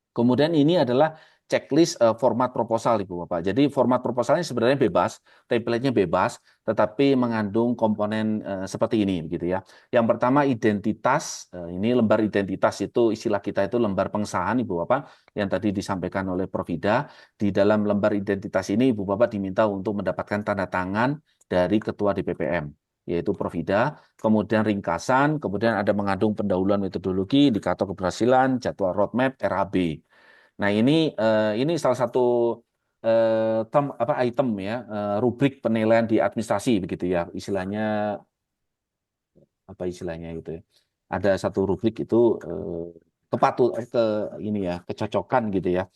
Kemudian ini adalah checklist format proposal Ibu Bapak. Jadi format proposalnya sebenarnya bebas, template-nya bebas, tetapi mengandung komponen seperti ini gitu ya. Yang pertama identitas, ini lembar identitas itu istilah kita itu lembar pengesahan Ibu Bapak yang tadi disampaikan oleh Prof. Ida. Di dalam lembar identitas ini Ibu Bapak diminta untuk mendapatkan tanda tangan dari Ketua DPPM, yaitu Prof. Ida, kemudian ringkasan, kemudian ada mengandung pendahuluan metodologi, indikator keberhasilan, jadwal roadmap, RAB. Nah ini salah satu item ya, rubrik penilaian di administrasi begitu ya, istilahnya apa istilahnya itu ya. Ada satu rubrik itu ini ya kecocokan gitu ya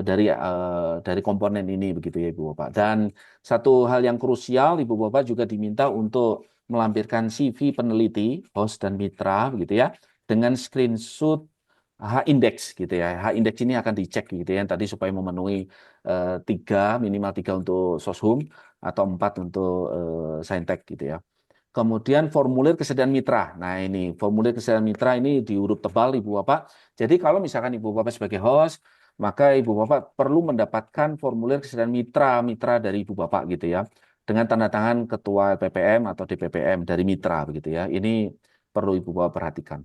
dari komponen ini begitu ya Ibu Bapak. Dan satu hal yang krusial Ibu Bapak juga diminta untuk melampirkan CV peneliti, host dan mitra begitu ya dengan screenshot H-index gitu ya. H-index ini akan dicek gitu ya tadi supaya memenuhi minimal 3 untuk Soshum atau 4 untuk Saintek gitu ya. Kemudian formulir kesediaan mitra. Nah ini formulir kesediaan mitra ini di huruf tebal Ibu Bapak. Jadi kalau misalkan Ibu Bapak sebagai host, maka Ibu Bapak perlu mendapatkan formulir kesediaan mitra dari Ibu Bapak gitu ya. Dengan tanda tangan Ketua PPM atau DPPM dari mitra begitu ya. Ini perlu Ibu Bapak perhatikan.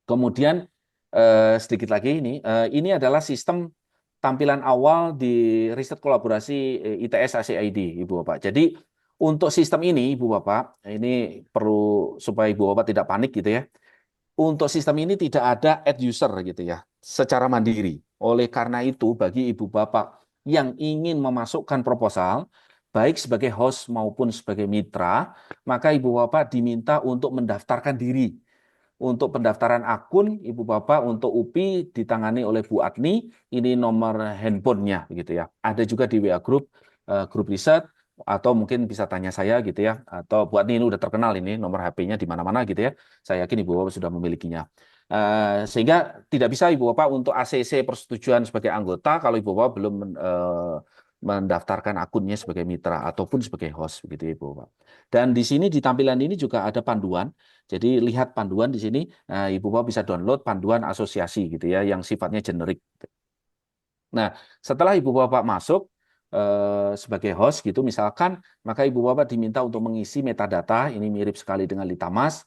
Kemudian sedikit lagi ini adalah sistem tampilan awal di riset kolaborasi ITS ACID Ibu Bapak. Jadi untuk sistem ini, Ibu Bapak, ini perlu supaya Ibu Bapak tidak panik gitu ya. Untuk sistem ini tidak ada add user gitu ya, secara mandiri. Oleh karena itu, bagi Ibu Bapak yang ingin memasukkan proposal, baik sebagai host maupun sebagai mitra, maka Ibu Bapak diminta untuk mendaftarkan diri. Untuk pendaftaran akun, Ibu Bapak untuk UPI ditangani oleh Bu Adni, ini nomor handphonenya gitu ya. Ada juga di WA grup riset, atau mungkin bisa tanya saya gitu ya, atau Bu Adni ini udah terkenal ini nomor HP-nya di mana-mana gitu ya. Saya yakin Ibu Bapak sudah memilikinya. Sehingga tidak bisa Ibu Bapak untuk ACC persetujuan sebagai anggota kalau Ibu Bapak belum mendaftarkan akunnya sebagai mitra ataupun sebagai host begitu ya Ibu Bapak. Dan di sini di tampilan ini juga ada panduan. Jadi lihat panduan di sini, Ibu Bapak bisa download panduan asosiasi gitu ya, yang sifatnya generik. Nah, setelah Ibu Bapak masuk sebagai host gitu, misalkan, maka Ibu Bapak diminta untuk mengisi metadata, ini mirip sekali dengan Litamas,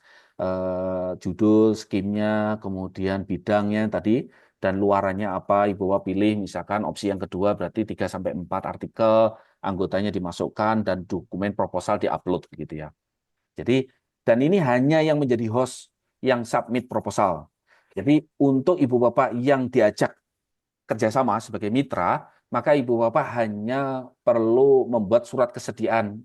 judul, skimnya, kemudian bidangnya tadi, dan luarannya apa, Ibu Bapak pilih, misalkan opsi yang kedua berarti 3-4 artikel, anggotanya dimasukkan, dan dokumen proposal diupload gitu ya. Jadi dan ini hanya yang menjadi host yang submit proposal. Jadi untuk Ibu Bapak yang diajak kerjasama sebagai mitra, maka Ibu Bapak hanya perlu membuat surat kesediaan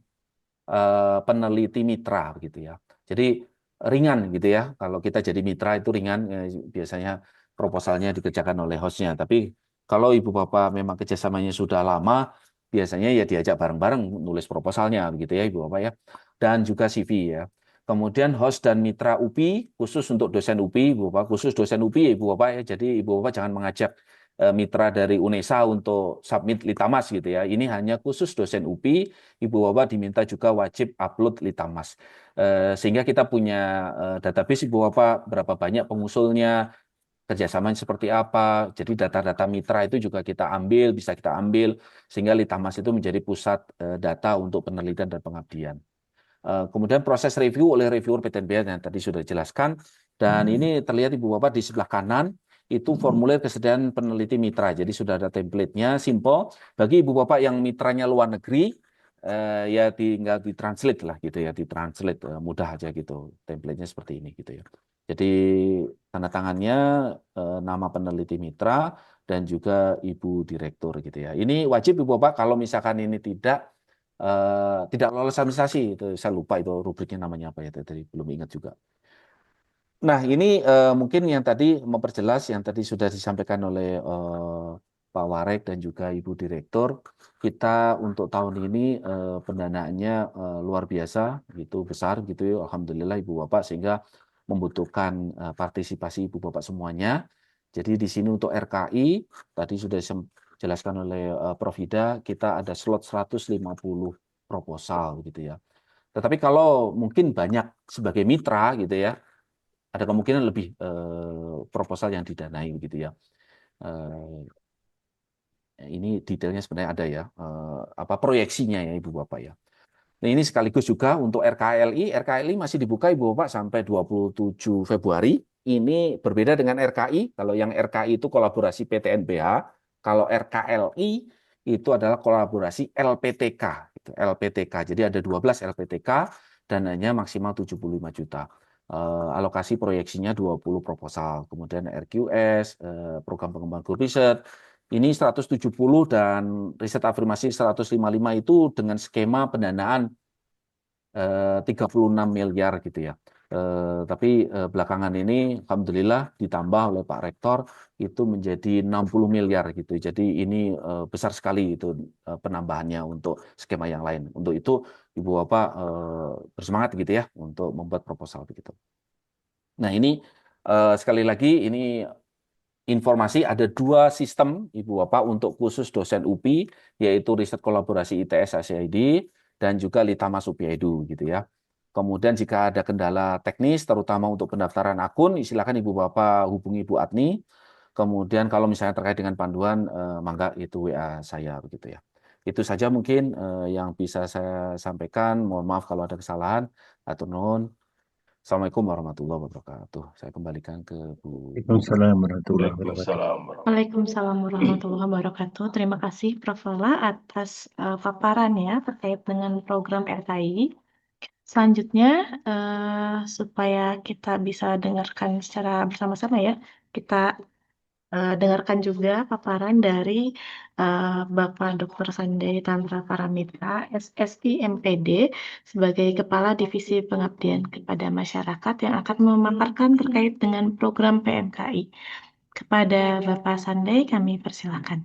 peneliti mitra begitu ya. Jadi ringan gitu ya. Kalau kita jadi mitra itu ringan, biasanya proposalnya dikerjakan oleh hostnya. Tapi kalau Ibu Bapak memang kerjasamanya sudah lama, biasanya ya diajak bareng-bareng nulis proposalnya begitu ya Ibu Bapak ya. Dan juga CV ya. Kemudian host dan mitra UPI, khusus untuk dosen UPI, Ibu Bapak, khusus dosen UPI Ibu Bapak ya. Jadi Ibu Bapak jangan mengajak mitra dari UNESA untuk submit Litamas gitu ya. Ini hanya khusus dosen UPI, Ibu Bapak diminta juga wajib upload Litamas. Sehingga kita punya database Ibu Bapak, berapa banyak pengusulnya, kerjasamanya seperti apa. Jadi data-data mitra itu juga kita ambil, bisa kita ambil, sehingga Litamas itu menjadi pusat data untuk penelitian dan pengabdian. Kemudian proses review oleh reviewer PTNBH yang tadi sudah dijelaskan. Dan ini terlihat Ibu Bapak di sebelah kanan itu formulir kesediaan peneliti mitra. Jadi sudah ada template-nya, simple. Bagi Ibu Bapak yang mitranya luar negeri, ya tinggal ditranslate lah gitu ya, ditranslate mudah aja gitu. Template-nya seperti ini gitu ya. Jadi tanda tangannya nama peneliti mitra dan juga Ibu Direktur gitu ya. Ini wajib Ibu Bapak kalau misalkan ini tidak lolos administrasi, itu saya lupa itu rubriknya namanya apa ya, tadi belum ingat juga. Nah, ini mungkin yang tadi memperjelas yang tadi sudah disampaikan oleh Pak Warek dan juga Ibu Direktur. Kita untuk tahun ini pendanaannya luar biasa, gitu besar gitu ya. Alhamdulillah Ibu Bapak, sehingga membutuhkan partisipasi Ibu Bapak semuanya. Jadi di sini untuk RKI tadi sudah dijelaskan oleh Prof. Hida, kita ada slot 150 proposal gitu ya. Tetapi kalau mungkin banyak sebagai mitra gitu ya, ada kemungkinan lebih proposal yang didanai begitu ya. Ini detailnya sebenarnya ada ya, apa proyeksinya ya Ibu Bapak ya. Nah, ini sekaligus juga untuk RKLI. RKLI masih dibuka Ibu Bapak sampai 27 Februari. Ini berbeda dengan RKI. Kalau yang RKI itu kolaborasi PTNBH, kalau RKLI itu adalah kolaborasi LPTK, gitu, LPTK. Jadi ada 12 LPTK, dananya maksimal 75 juta. Alokasi proyeksinya 20 proposal. Kemudian RQS, program pengembangan guru riset, ini 170 dan riset afirmasi 155 itu dengan skema pendanaan 36 miliar gitu ya. Tapi belakangan ini alhamdulillah ditambah oleh Pak Rektor itu menjadi 60 miliar gitu. Jadi ini besar sekali itu penambahannya untuk skema yang lain. Untuk itu Ibu Bapak bersemangat gitu ya untuk membuat proposal begitu. Nah, ini sekali lagi ini informasi ada 2 sistem Ibu Bapak untuk khusus dosen UPI, yaitu riset kolaborasi ITS ACID dan juga Litamas UPI-Edu gitu ya. Kemudian jika ada kendala teknis terutama untuk pendaftaran akun, silakan Ibu Bapak hubungi Bu Adni. Kemudian kalau misalnya terkait dengan panduan, mangga itu WA saya begitu ya. Itu saja mungkin yang bisa saya sampaikan. Mohon maaf kalau ada kesalahan. Atur nuhun. Assalamualaikum warahmatullahi wabarakatuh. Saya kembalikan ke Bu. Waalaikumsalam warahmatullahi wabarakatuh. Waalaikumsalam. Waalaikumsalam warahmatullahi wabarakatuh. Terima kasih Prof. Lala atas paparan ya terkait dengan program RKI. Selanjutnya, supaya kita bisa dengarkan secara bersama-sama ya, kita dengarkan juga paparan dari Bapak Dr. Sandai Tantra Paramita, SSI MPD, sebagai Kepala Divisi Pengabdian kepada Masyarakat yang akan memaparkan terkait dengan program PMKI. Kepada Bapak Sandai, kami persilakan.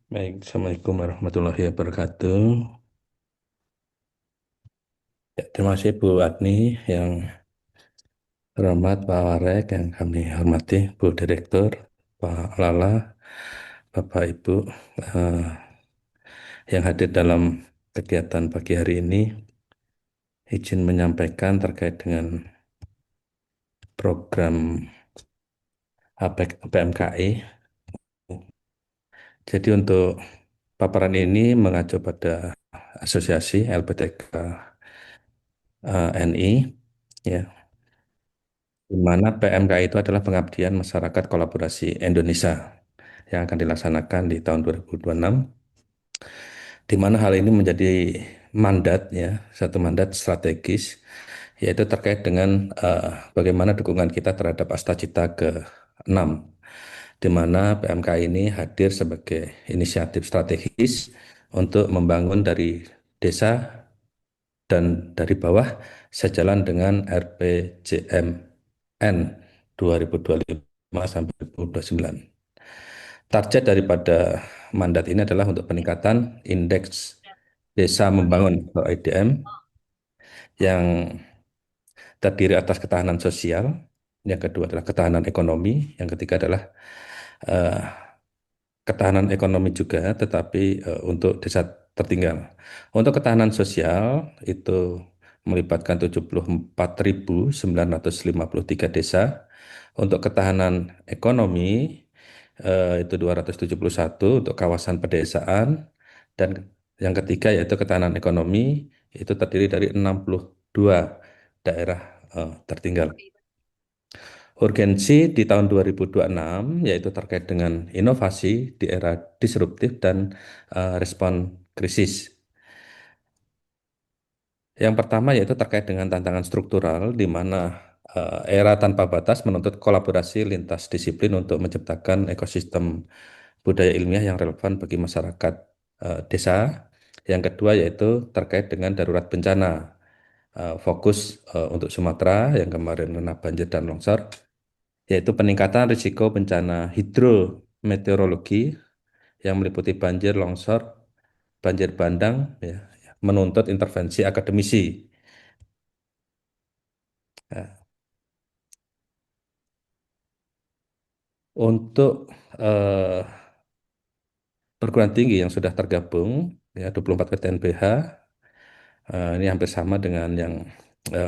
Baik, Assalamualaikum warahmatullahi wabarakatuh. Ya, terima kasih Bu Adni yang terhormat Pak Warek yang kami hormati, Bu Direktur, Pak Lala, Bapak Ibu yang hadir dalam kegiatan pagi hari ini. Izin menyampaikan terkait dengan program PMKI. Jadi untuk paparan ini mengacu pada asosiasi LPTK NI, ya, di mana PMKI itu adalah pengabdian masyarakat kolaborasi Indonesia yang akan dilaksanakan di tahun 2026, di mana hal ini menjadi mandat ya, satu mandat strategis, yaitu terkait dengan bagaimana dukungan kita terhadap Astacita ke-6, di mana PMKI ini hadir sebagai inisiatif strategis untuk membangun dari desa dan dari bawah sejalan dengan RPJMN 2025 sampai 2029. Target daripada mandat ini adalah untuk peningkatan indeks desa membangun atau IDM yang terdiri atas ketahanan sosial, yang kedua adalah ketahanan ekonomi, yang ketiga adalah ketahanan ekonomi juga, tetapi untuk desa tertinggal. Untuk ketahanan sosial itu melibatkan 74.953 desa. Untuk ketahanan ekonomi itu 271 untuk kawasan pedesaan, dan Yang ketiga yaitu ketahanan ekonomi, itu terdiri dari 62 daerah tertinggal. Urgensi di tahun 2026 yaitu terkait dengan inovasi di era disruptif dan respon krisis. Yang pertama yaitu terkait dengan tantangan struktural di mana era tanpa batas menuntut kolaborasi lintas disiplin untuk menciptakan ekosistem budaya ilmiah yang relevan bagi masyarakat desa. Yang kedua yaitu terkait dengan darurat bencana. Fokus untuk Sumatera yang kemarin kena banjir dan longsor, yaitu peningkatan risiko bencana hidrometeorologi yang meliputi banjir, longsor, banjir bandang, ya, menuntut intervensi akademisi. Nah, untuk eh, perguruan tinggi yang sudah tergabung, ya 24 PTNBH, ini hampir sama dengan yang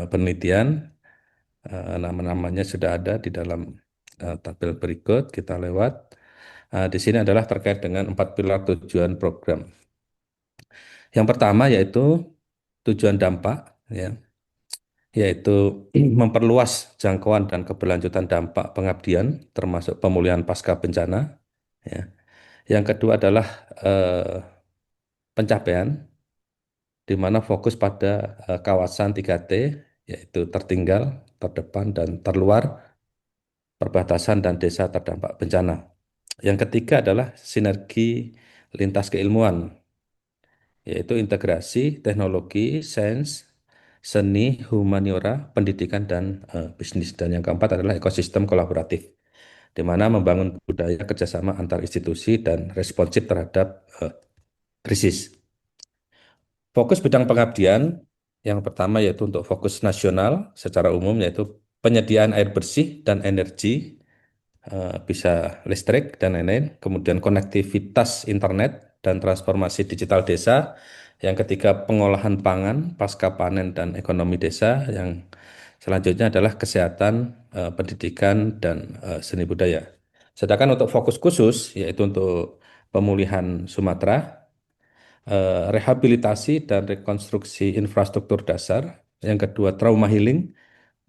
penelitian. Nama-namanya sudah ada di dalam tabel berikut, kita lewat. Di sini adalah terkait dengan 4 pilar tujuan program. Yang pertama yaitu tujuan dampak, ya, yaitu memperluas jangkauan dan keberlanjutan dampak pengabdian, termasuk pemulihan pasca bencana. Ya. Yang kedua adalah pencapaian, di mana fokus pada kawasan 3T, yaitu tertinggal, terdepan, dan terluar, perbatasan dan desa terdampak bencana. Yang ketiga adalah sinergi lintas keilmuan, yaitu integrasi teknologi, sains, seni, humaniora, pendidikan, dan bisnis. Dan yang keempat adalah ekosistem kolaboratif, di mana membangun budaya kerjasama antar institusi dan responsif terhadap krisis. Fokus bidang pengabdian yang pertama yaitu untuk fokus nasional secara umum, yaitu penyediaan air bersih dan energi, bisa listrik dan lain-lain, kemudian konektivitas internet dan transformasi digital desa. Yang ketiga pengolahan pangan pasca panen dan ekonomi desa. Yang selanjutnya adalah kesehatan, pendidikan, dan seni budaya. Sedangkan untuk fokus khusus yaitu untuk pemulihan Sumatera, rehabilitasi dan rekonstruksi infrastruktur dasar. Yang kedua trauma healing,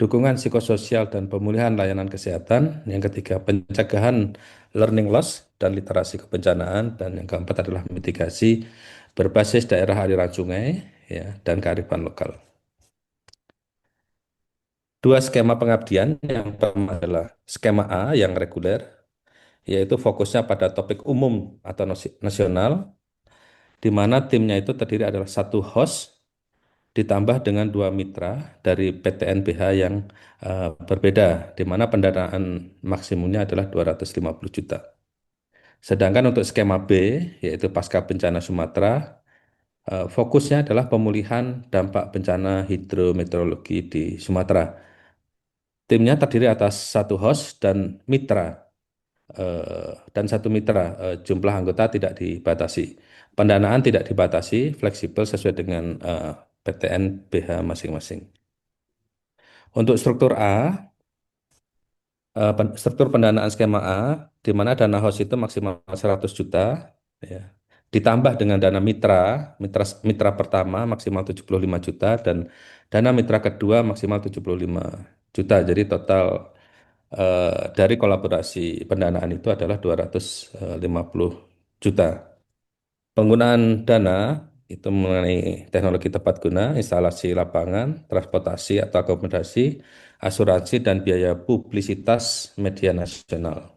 dukungan psikososial dan pemulihan layanan kesehatan. Yang ketiga, pencegahan learning loss dan literasi kebencanaan. Dan yang keempat adalah mitigasi berbasis daerah aliran sungai, ya, dan kearifan lokal. Dua skema pengabdian, yang pertama adalah skema A yang reguler, yaitu fokusnya pada topik umum atau nasional, di mana timnya itu terdiri adalah satu host ditambah dengan 2 mitra dari PTNBH yang berbeda, di mana pendanaan maksimumnya adalah 250 juta. Sedangkan untuk skema B, yaitu pasca bencana Sumatera, fokusnya adalah pemulihan dampak bencana hidrometeorologi di Sumatera. Timnya terdiri atas satu host dan mitra, jumlah anggota tidak dibatasi. Pendanaan tidak dibatasi, fleksibel sesuai dengan PTN BH masing-masing. Untuk struktur A, struktur pendanaan skema A, di mana dana host itu maksimal 100 juta, ya, ditambah dengan dana mitra pertama maksimal 75 juta, dan dana mitra kedua maksimal 75 juta. Jadi total dari kolaborasi pendanaan itu adalah 250 juta. Penggunaan dana itu mengenai teknologi tepat guna, instalasi lapangan, transportasi atau akomodasi, asuransi, dan biaya publisitas media nasional.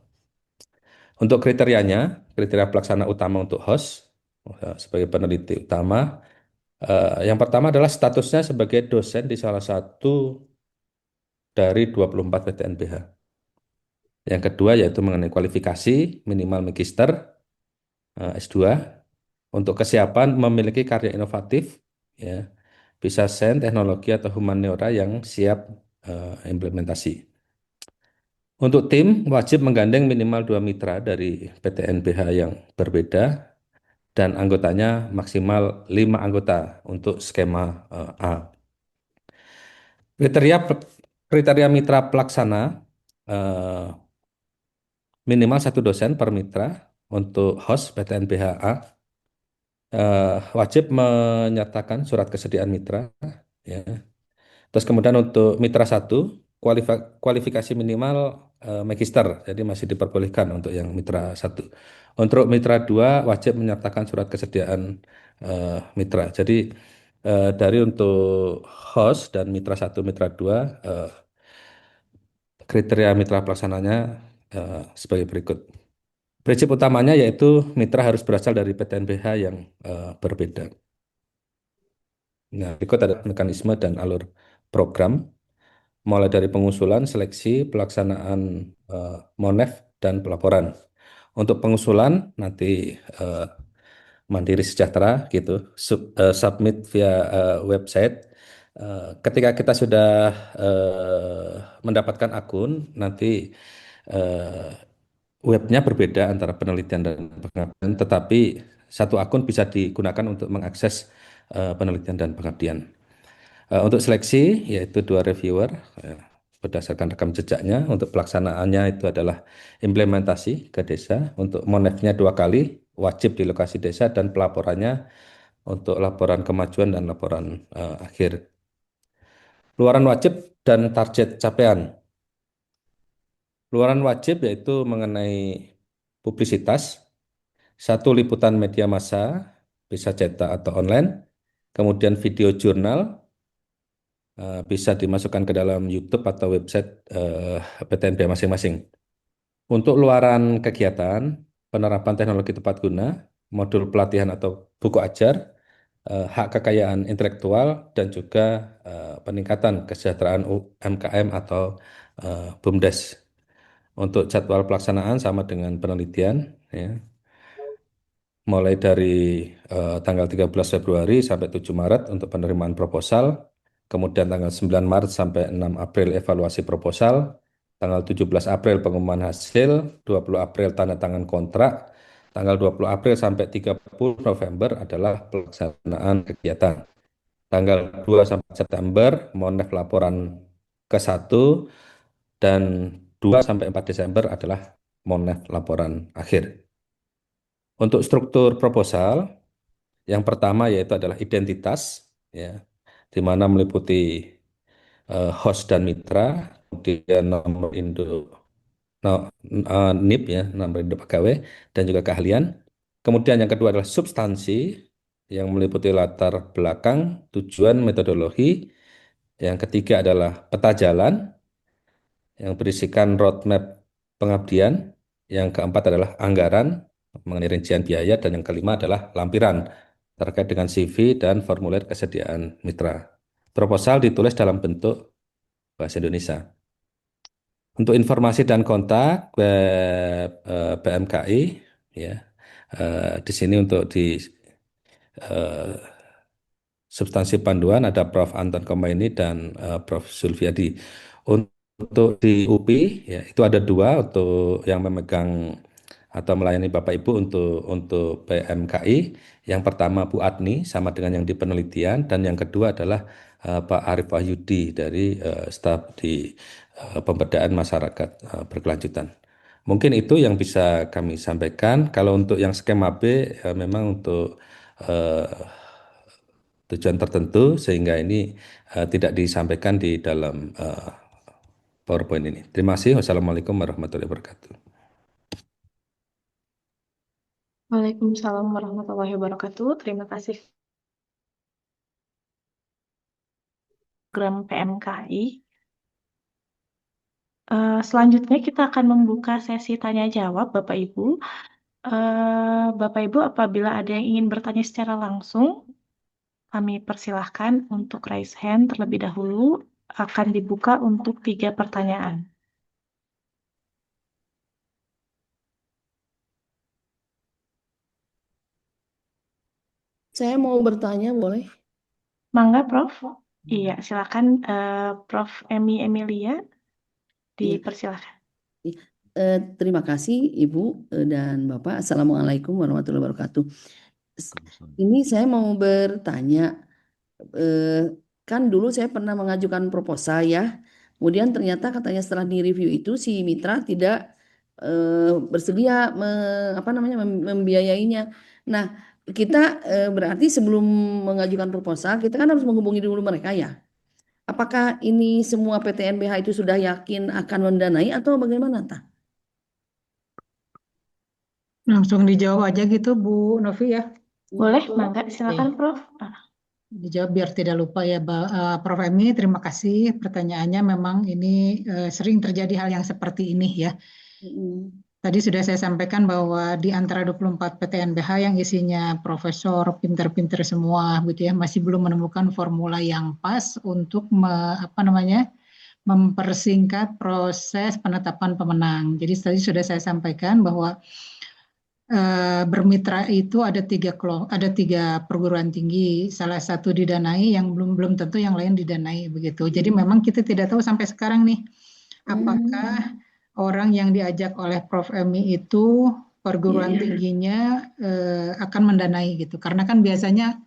Untuk kriterianya, kriteria pelaksana utama untuk host sebagai peneliti utama, yang pertama adalah statusnya sebagai dosen di salah satu dari 24 PTNBH. Yang kedua yaitu mengenai kualifikasi minimal magister, S2, untuk kesiapan memiliki karya inovatif, ya, bisa sains, teknologi, atau humaniora yang siap implementasi. Untuk tim wajib menggandeng minimal 2 mitra dari PTNBH yang berbeda dan anggotanya maksimal 5 anggota untuk skema A. Kriteria mitra pelaksana, minimal 1 dosen per mitra untuk host PTNBH A. wajib menyertakan surat kesediaan mitra, ya. Terus kemudian untuk mitra 1 kualifikasi minimal magister, jadi masih diperbolehkan untuk yang mitra 1. Untuk mitra 2 wajib menyertakan surat kesediaan mitra. Jadi dari untuk host dan mitra 1, mitra 2 kriteria mitra pelaksananya sebagai berikut. Prinsip utamanya yaitu mitra harus berasal dari PTNBH yang berbeda. Nah, berikut ada mekanisme dan alur program, mulai dari pengusulan, seleksi, pelaksanaan MONEF, dan pelaporan. Untuk pengusulan nanti Mandiri Sejahtera gitu, submit via website. Ketika kita sudah mendapatkan akun, nanti eh, webnya berbeda antara penelitian dan pengabdian, tetapi satu akun bisa digunakan untuk mengakses penelitian dan pengabdian. Untuk seleksi, yaitu 2 reviewer, berdasarkan rekam jejaknya. Untuk pelaksanaannya itu adalah implementasi ke desa. Untuk monefnya 2 kali, wajib di lokasi desa, dan pelaporannya untuk laporan kemajuan dan laporan akhir. Luaran wajib dan target capaian. Luaran wajib yaitu mengenai publisitas, 1 liputan media massa, bisa cetak atau online, kemudian video jurnal, bisa dimasukkan ke dalam YouTube atau website PTNB masing-masing. Untuk luaran kegiatan, penerapan teknologi tepat guna, modul pelatihan atau buku ajar, hak kekayaan intelektual, dan juga peningkatan kesejahteraan UMKM atau BUMDes. Untuk jadwal pelaksanaan sama dengan penelitian, ya. Mulai dari tanggal 13 Februari sampai 7 Maret untuk penerimaan proposal, kemudian tanggal 9 Maret sampai 6 April evaluasi proposal, tanggal 17 April pengumuman hasil, 20 April tanda tangan kontrak, tanggal 20 April sampai 30 November adalah pelaksanaan kegiatan. Tanggal 2 sampai September monef laporan ke-1, dan 2 sampai 4 Desember adalah monef laporan akhir. Untuk struktur proposal, yang pertama yaitu adalah identitas, ya, di mana meliputi host dan mitra, kemudian nomor induk, NIP, ya, nomor induk pegawai, dan juga keahlian. Kemudian yang kedua adalah substansi, yang meliputi latar belakang, tujuan, metodologi. Yang ketiga adalah peta jalan, yang berisikan roadmap pengabdian. Yang keempat adalah anggaran mengenai rincian biaya, dan yang kelima adalah lampiran terkait dengan CV dan formulir kesediaan mitra. Proposal ditulis dalam bentuk bahasa Indonesia. Untuk informasi dan kontak web PMKI, ya, di sini untuk di substansi panduan ada Prof. Anton Komaini dan Prof. Zulfiadi. Untuk di UPI, ya, itu ada 2 untuk yang memegang atau melayani Bapak Ibu untuk PMKI. Yang pertama Bu Adni sama dengan yang di penelitian, dan yang kedua adalah Pak Arif Wahyudi dari staf di pemberdayaan masyarakat berkelanjutan. Mungkin itu yang bisa kami sampaikan. Kalau untuk yang skema B, memang untuk tujuan tertentu, sehingga ini tidak disampaikan di dalam PowerPoint ini. Terima kasih. Wassalamualaikum warahmatullahi wabarakatuh. Waalaikumsalam warahmatullahi wabarakatuh. Terima kasih program PMKI. Selanjutnya kita akan membuka sesi tanya jawab Bapak Ibu. Bapak Ibu, apabila ada yang ingin bertanya secara langsung, kami persilahkan untuk raise hand terlebih dahulu. Akan dibuka untuk 3 pertanyaan. Saya mau bertanya, boleh? Mangga, Prof. Iya, silakan Prof. Emilia, dipersilakan. Terima kasih Ibu dan Bapak. Assalamualaikum warahmatullahi wabarakatuh. Ini saya mau bertanya, kan dulu saya pernah mengajukan proposal, ya. Kemudian ternyata katanya setelah di-review itu si mitra tidak bersedia membiayainya. Nah, kita berarti sebelum mengajukan proposal kita kan harus menghubungi dulu mereka ya. Apakah ini semua PTNBH itu sudah yakin akan mendanai atau bagaimana, Tah? Langsung dijawab aja gitu Bu Novi ya. Boleh, Mangga, silakan Prof. Dijawab biar tidak lupa ya, Prof. Emi. Terima kasih pertanyaannya. Memang ini sering terjadi hal yang seperti ini ya. Tadi sudah saya sampaikan bahwa di antara 24 PTNBH yang isinya profesor, pinter-pinter semua gitu ya, masih belum menemukan formula yang pas untuk mempersingkat proses penetapan pemenang. Jadi tadi sudah saya sampaikan bahwa bermitra itu ada tiga perguruan tinggi, salah satu didanai, yang belum tentu yang lain didanai begitu. Jadi memang kita tidak tahu sampai sekarang nih apakah orang yang diajak oleh Prof. Emi itu perguruan tingginya akan mendanai gitu. Karena kan biasanya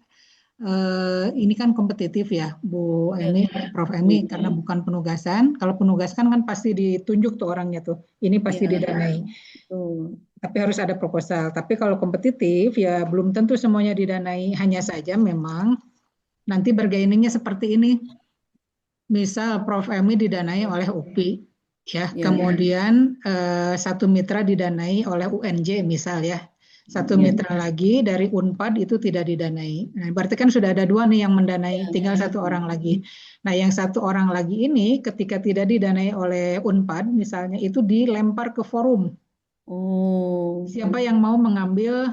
ini kan kompetitif ya Bu Emi, Prof. Emi, karena bukan penugasan. Kalau penugasan kan pasti ditunjuk tuh orangnya tuh. Ini pasti didanai. Tapi harus ada proposal. Tapi kalau kompetitif ya belum tentu semuanya didanai. Hanya saja memang nanti bargainingnya seperti ini. Misal Prof. Emi didanai oleh UPI, ya. Kemudian satu mitra didanai oleh UNJ misal ya. Satu mitra lagi dari Unpad itu tidak didanai. Nah, berarti kan sudah ada dua nih yang mendanai, tinggal satu orang lagi. Nah, yang satu orang lagi ini ketika tidak didanai oleh Unpad misalnya itu dilempar ke forum. Siapa yang mau mengambil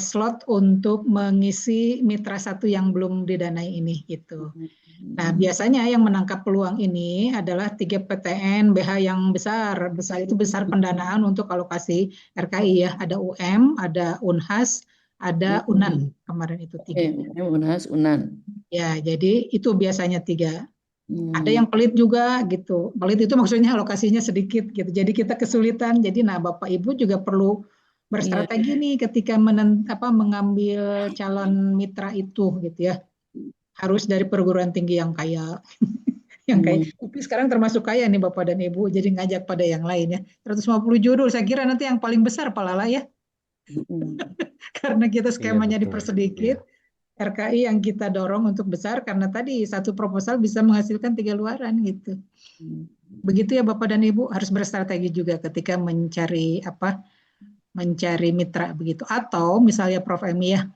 slot untuk mengisi mitra satu yang belum didanai ini gitu. Nah, biasanya yang menangkap peluang ini adalah 3 PTN BH yang besar. Besar itu besar pendanaan untuk alokasi RKI ya. Ada UM, ada Unhas, ada Unan. Kemarin itu 3. Unhas, Unan. Ya, jadi itu biasanya 3. Ada yang pelit juga gitu. Pelit itu maksudnya alokasinya sedikit gitu. Jadi kita kesulitan. Jadi Bapak Ibu juga perlu berstrategi nih ketika mengambil calon mitra itu gitu ya. Harus dari perguruan tinggi yang kaya. Yang kaya. UPI sekarang termasuk kaya nih Bapak dan Ibu. Jadi ngajak pada yang lain ya. 150 judul. Saya kira nanti yang paling besar Pak Lala ya. Karena kita skemanya dipersedikit. RKI yang kita dorong untuk besar karena tadi satu proposal bisa menghasilkan 3 luaran gitu. Begitu ya Bapak dan Ibu, harus berstrategi juga ketika mencari mitra begitu. Atau misalnya Prof. Emi ya.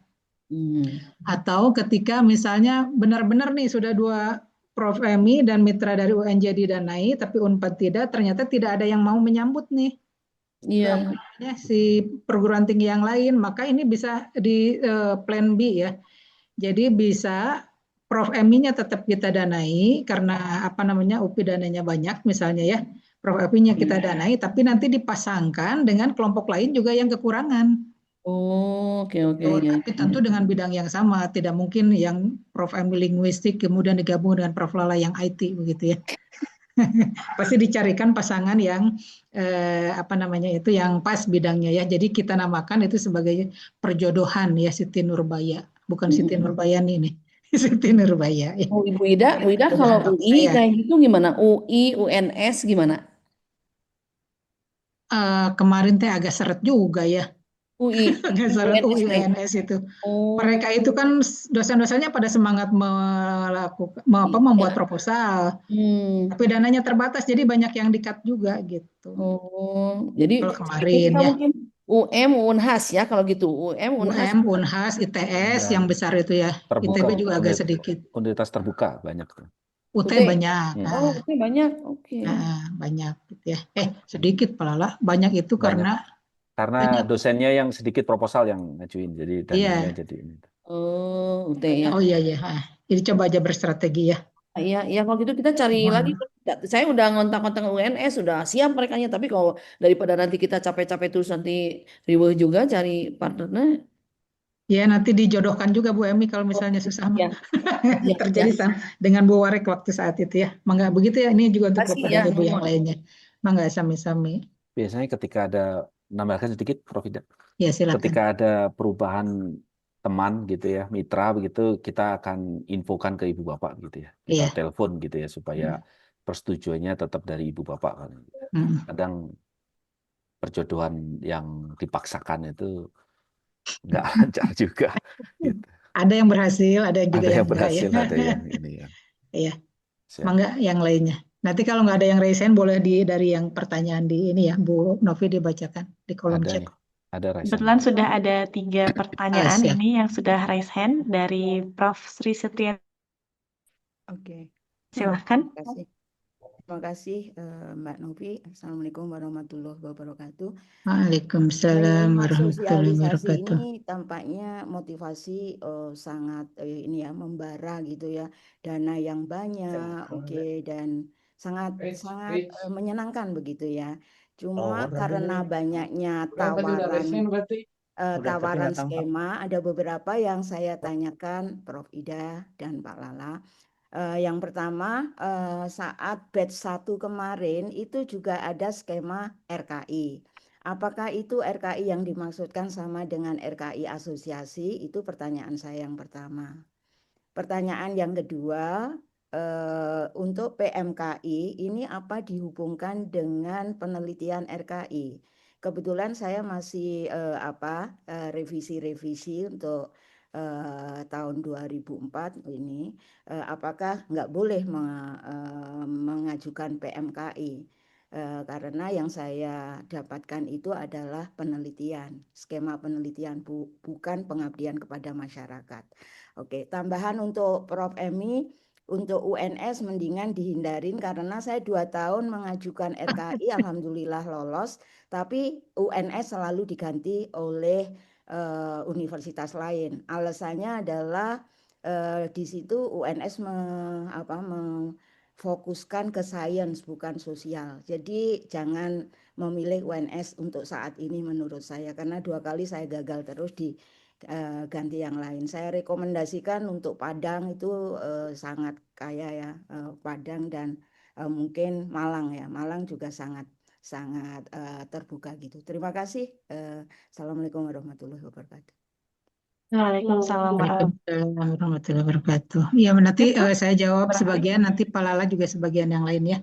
Atau ketika misalnya benar-benar nih sudah 2 Prof. Emi dan mitra dari UNJ didanai tapi Unpad tidak, ternyata tidak ada yang mau menyambut nih. Si perguruan tinggi yang lain, maka ini bisa di plan B ya. Jadi bisa Prof. Emi-nya tetap kita danai karena UPI dananya banyak misalnya ya. Prof. Emi-nya kita danai tapi nanti dipasangkan dengan kelompok lain juga yang kekurangan. Oke. Tapi tentu dengan bidang yang sama, tidak mungkin yang Prof. Emi linguistik kemudian digabung dengan Prof. Lala yang IT begitu ya. Pasti dicarikan pasangan yang yang pas bidangnya ya. Jadi kita namakan itu sebagai perjodohan ya, Siti Nurbaya. Bukan Siti Nurbayani nih. Siti Nurbaya. Ya. Ibu Ida kalau UI kayak gitu gimana? UI, UNS gimana? Kemarin agak seret juga ya. UI, agak seret UI, UNS itu. Mereka itu kan dosen-dosennya pada semangat membuat proposal. Tapi dananya terbatas, jadi banyak yang di-cut juga gitu. Jadi kalau kemarin ya. Mungkin UM, Unhas ya kalau gitu. UM, Unhas, ITS yang besar itu ya. Terbuka, ITB juga agak sedikit. Universitas terbuka banyak tuh. UT banyak. UT banyak. Oke. Banyak gitu ya. Sedikit Pak Lala. Banyak itu karena dosennya yang sedikit proposal yang ngajuin. Jadi dananya jadi ini. UT ya. Oh iya. Jadi coba aja berstrategi ya. Iya, kalau gitu kita cari lagi. Saya udah ngontak-ngontak UNS, sudah siap merekanya. Tapi kalau daripada nanti kita capek-capek terus nanti riweuh juga cari partnernya. Ya nanti dijodohkan juga Bu Emi kalau misalnya susah terjadi dengan Bu Warek waktu saat itu ya. Mangga begitu ya. Ini juga untuk Bapak Ibu yang lainnya. Mangga sami-sami. Biasanya ketika ada, nambahkan sedikit Prof. Ida. Ya silakan. Ketika ada perubahan teman gitu ya, mitra begitu, kita akan infokan ke ibu bapak gitu ya. Kita telepon gitu ya supaya persetujuannya tetap dari ibu bapak. Kadang perjodohan yang dipaksakan itu nggak lancar juga. Gitu. Ada yang berhasil, ada juga Ada yang yang enggak ya. berhasil, ada yang ini ya. Iya, Siap. mangga yang lainnya. Nanti kalau nggak ada yang raise hand, boleh dari yang pertanyaan di ini ya, Bu Novi dibacakan di kolom Ada chat. nih, ada raisan. Kebetulan sudah ada 3 pertanyaan siap. ini yang sudah raise hand dari Prof. Sri Setia. Oke, Silahkan. terima kasih Mbak Novi. Assalamualaikum warahmatullahi wabarakatuh. Waalaikumsalam Menerima warahmatullahi sosialisasi wabarakatuh. ini tampaknya motivasi sangat ini ya membara gitu ya, dana yang banyak, oke, dan sangat menyenangkan begitu ya. Cuma karena banyaknya tawaran skema, ada beberapa yang saya tanyakan Prof. Ida dan Pak Lala. Yang pertama, saat batch 1 kemarin itu juga ada skema RKI. Apakah itu RKI yang dimaksudkan sama dengan RKI asosiasi? Itu pertanyaan saya yang pertama. Pertanyaan yang kedua, untuk PMKI ini apa dihubungkan dengan penelitian RKI? Kebetulan saya masih revisi-revisi untuk tahun 2004 ini, apakah nggak boleh mengajukan PMKI? Karena yang saya dapatkan itu adalah penelitian, skema penelitian, bukan pengabdian kepada masyarakat. Oke, tambahan untuk Prof. Emi, untuk UNS mendingan dihindarin karena saya 2 tahun mengajukan RKI, alhamdulillah lolos, tapi UNS selalu diganti oleh universitas lain. Alasannya adalah di situ UNS fokuskan ke sains bukan sosial. Jadi jangan memilih UNS untuk saat ini menurut saya, karena 2 kali saya gagal terus di ganti yang lain. Saya rekomendasikan untuk Padang itu sangat kaya ya, Padang dan mungkin Malang ya. Malang juga sangat terbuka gitu. Terima kasih. Assalamualaikum warahmatullahi wabarakatuh. Waalaikumsalam warahmatullahi wabarakatuh. Ya, nanti saya jawab sebagian, nanti Pak Lala juga sebagian yang lain ya.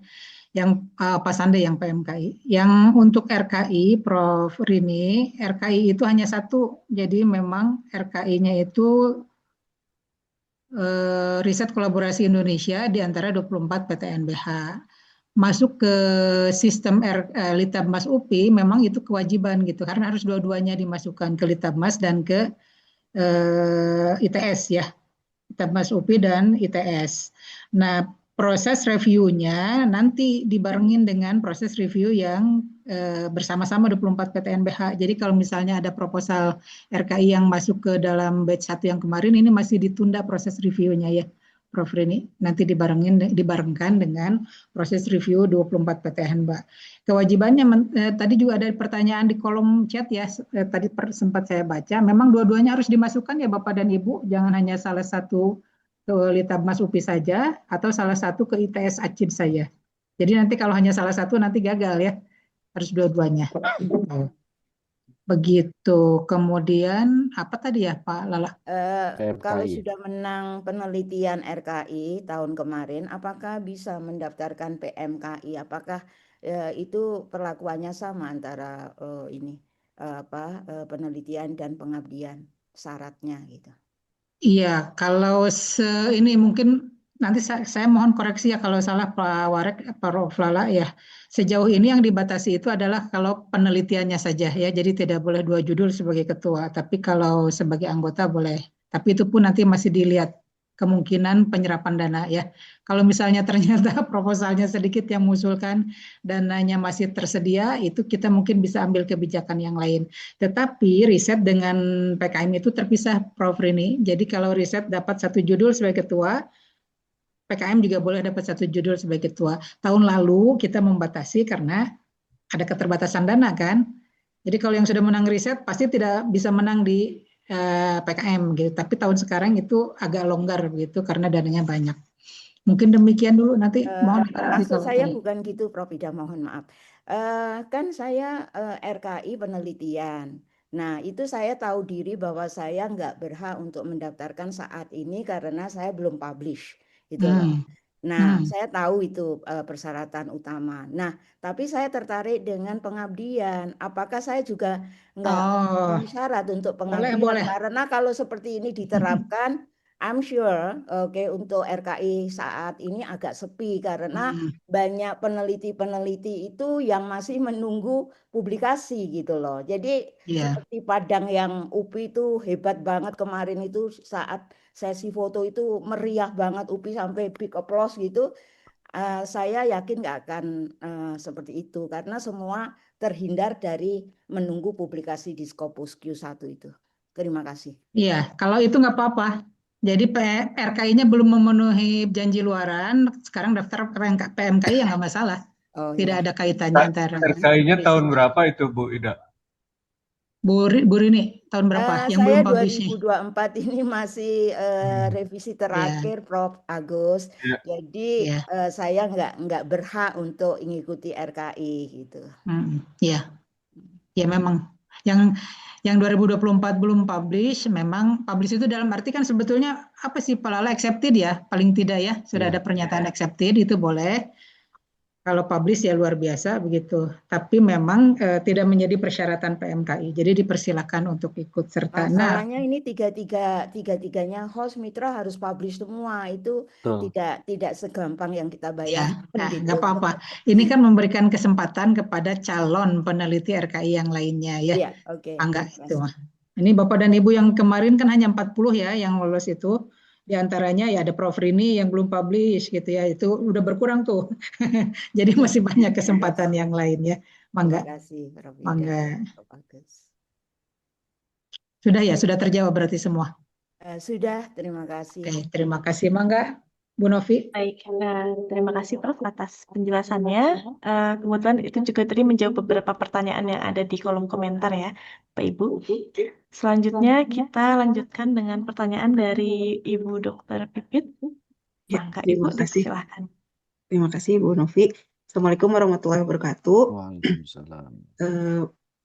Yang Pak Sande yang PMKI. Yang untuk RKI, Prof. Rini, RKI itu hanya satu. Jadi memang RKI-nya itu riset kolaborasi Indonesia di antara 24 PTNBH. Masuk ke sistem Litbangmas UPI memang itu kewajiban gitu, karena harus dua-duanya dimasukkan ke Litbangmas dan ke ITS ya, Litbangmas UPI dan ITS. Nah, proses reviewnya nanti dibarengin dengan proses review yang bersama-sama 24 PTNBH. Jadi kalau misalnya ada proposal RKI yang masuk ke dalam batch 1 yang kemarin, ini masih ditunda proses reviewnya ya, Prof. Rini. Nanti dibarengkan dengan proses review 24 PTN, Mbak. Kewajibannya, tadi juga ada pertanyaan di kolom chat ya, tadi sempat saya baca, memang dua-duanya harus dimasukkan ya Bapak dan Ibu, jangan hanya salah satu ke Litbangmas UPI saja atau salah satu ke ITS ACID saja. Jadi nanti kalau hanya salah satu nanti gagal ya, harus dua-duanya. Begitu. Kemudian apa tadi ya Pak Lala? Kalau sudah menang penelitian RKI tahun kemarin, apakah bisa mendaftarkan PMKI? Apakah itu perlakuannya sama antara penelitian dan pengabdian, syaratnya gitu? Iya, kalau ini mungkin nanti saya mohon koreksi ya kalau salah Pak Warek, Pak Lala ya. Sejauh ini yang dibatasi itu adalah kalau penelitiannya saja ya, jadi tidak boleh 2 judul sebagai ketua, tapi kalau sebagai anggota boleh. Tapi itu pun nanti masih dilihat kemungkinan penyerapan dana ya. Kalau misalnya ternyata proposalnya sedikit yang mengusulkan dananya masih tersedia, itu kita mungkin bisa ambil kebijakan yang lain. Tetapi riset dengan PKM itu terpisah, Prof. Rini. Jadi kalau riset dapat 1 judul sebagai ketua, PKM juga boleh dapat 1 judul sebagai ketua. Tahun lalu kita membatasi karena ada keterbatasan dana kan. Jadi kalau yang sudah menang riset pasti tidak bisa menang di PKM gitu. Tapi tahun sekarang itu agak longgar begitu karena dananya banyak. Mungkin demikian dulu, nanti mohon maksud saya bukan gitu Prof. Ida, mohon maaf. Kan saya RKI penelitian. Nah, itu saya tahu diri bahwa saya nggak berhak untuk mendaftarkan saat ini karena saya belum publish gitu loh. Nah, saya tahu itu persyaratan utama. Nah, tapi saya tertarik dengan pengabdian. Apakah saya juga nggak Oh, memenuhi syarat untuk boleh, pengabdian? boleh. Karena kalau seperti ini diterapkan, I'm sure, oke, untuk RKI saat ini agak sepi karena banyak peneliti-peneliti itu yang masih menunggu publikasi gitu loh. Jadi Iya. seperti Padang yang UPI itu hebat banget kemarin itu saat sesi foto itu meriah banget UPI sampai big applause gitu. Saya yakin nggak akan seperti itu karena semua terhindar dari menunggu publikasi di Scopus Q1 itu. Terima kasih. Iya, kalau itu nggak apa-apa. Jadi RKI-nya belum memenuhi janji luaran, sekarang daftar PMKI ya nggak masalah. Oh Tidak ya, ada kaitannya antara RKI-nya tahun riset. berapa itu Bu Ida? Bu Rini, tahun berapa? Yang saya belum publish nih? 2024 ini masih revisi Ya, terakhir Prof. Agus. Ya. Jadi ya, saya nggak berhak untuk mengikuti RKI gitu. ya, ya memang. Yang 2024 belum publish, memang publish itu dalam arti kan sebetulnya apa sih Pak Lala, accepted ya, paling tidak ya, sudah Iya. ada pernyataan accepted, itu boleh. Kalau publish ya luar biasa begitu. Tapi memang tidak menjadi persyaratan PMKI. Jadi dipersilakan untuk ikut serta. Nah, Masalahnya ini tiga-tiganya host mitra harus publish semua. Itu Betul. tidak segampang yang kita ya, bayangkan nah, gitu. nggak apa-apa. Ini kan memberikan kesempatan kepada calon peneliti RKI yang lainnya ya. Iya, oke. Enggak Terima itu kasih. mah. Ini Bapak dan Ibu yang kemarin kan hanya 40 ya yang lolos itu. Di antaranya ya ada Prof Rini yang belum publish gitu ya. Itu udah berkurang tuh. Jadi masih banyak kesempatan yang lain ya. Terima Mangga, kasih, Prof. Ida. mangga. Prof. Agus. Sudah ya, sudah terjawab berarti semua. Sudah, terima kasih. Oke, terima kasih Mangga. Bu Novi. Baik, terima kasih Prof atas penjelasannya. Kebetulan itu juga tadi menjawab beberapa pertanyaan yang ada di kolom komentar ya, Pak Ibu. Selanjutnya kita lanjutkan dengan pertanyaan dari Ibu Dr. Pipit. Ya, Mangga terima Ibu, kasih. silakan. Terima kasih Bu Novi. Assalamualaikum warahmatullahi wabarakatuh. Waalaikumsalam.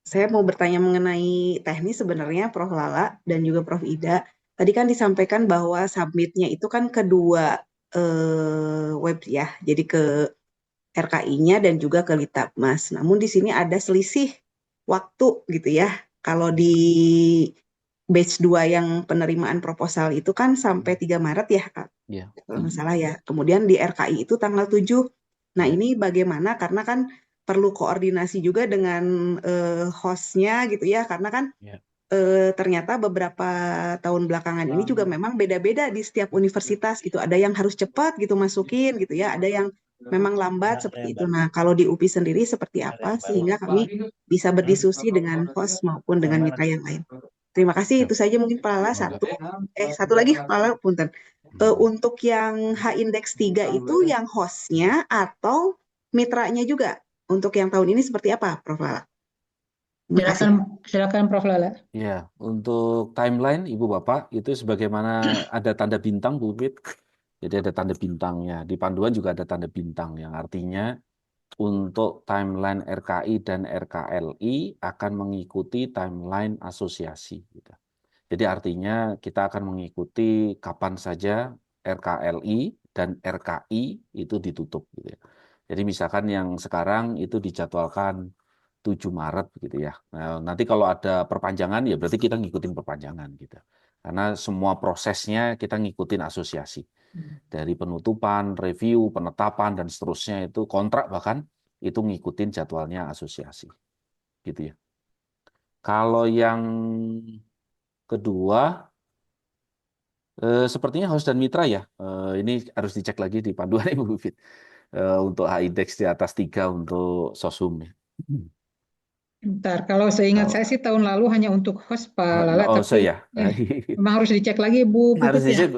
Saya mau bertanya mengenai teknis sebenarnya Prof Lala dan juga Prof Ida. Tadi kan disampaikan bahwa submitnya itu kan kedua web ya, jadi ke RKI-nya dan juga ke Litbangmas. Namun di sini ada selisih waktu gitu ya. Kalau di batch 2 yang penerimaan proposal itu kan sampai 3 Maret ya, Iya. kalau nggak salah ya. Kemudian di RKI itu tanggal 7. Nah, ini bagaimana? Karena kan perlu koordinasi juga dengan host-nya gitu ya. Karena kan ternyata beberapa tahun belakangan ini juga memang beda-beda di setiap universitas gitu. Ada yang harus cepat gitu masukin gitu ya. Ada yang memang lambat seperti itu. Nah, kalau di UPI sendiri seperti apa sehingga kami bisa berdiskusi dengan host maupun dengan mitra yang lain. Terima kasih, itu saja mungkin Pak Lala. Satu lagi Pak Lala, punten. Untuk yang H-Index 3 itu yang host-nya atau mitranya juga? Untuk yang tahun ini seperti apa, Prof Lala? Silakan Prof Lala. Ya, untuk timeline Ibu Bapak itu sebagaimana ada tanda bintang Bu Pit. Jadi ada tanda bintangnya. Di panduan juga ada tanda bintang yang artinya untuk timeline RKI dan RKLI akan mengikuti timeline asosiasi. Gitu. Jadi artinya kita akan mengikuti kapan saja RKLI dan RKI itu ditutup. Gitu ya. Jadi misalkan yang sekarang itu dijadwalkan 7 Maret gitu ya. Nah, nanti kalau ada perpanjangan ya berarti kita ngikutin perpanjangan gitu. Karena semua prosesnya kita ngikutin asosiasi. Dari penutupan, review, penetapan dan seterusnya itu kontrak bahkan itu ngikutin jadwalnya asosiasi. Gitu ya. Kalau yang kedua sepertinya host dan mitra ya. Ini harus dicek lagi di panduan Ibu Bivit. Untuk H-Index di atas 3 untuk SOSUM ya. Bentar, kalau seingat saya sih tahun lalu hanya untuk host Pak Lala, tapi memang harus dicek lagi Bu Pipit ya.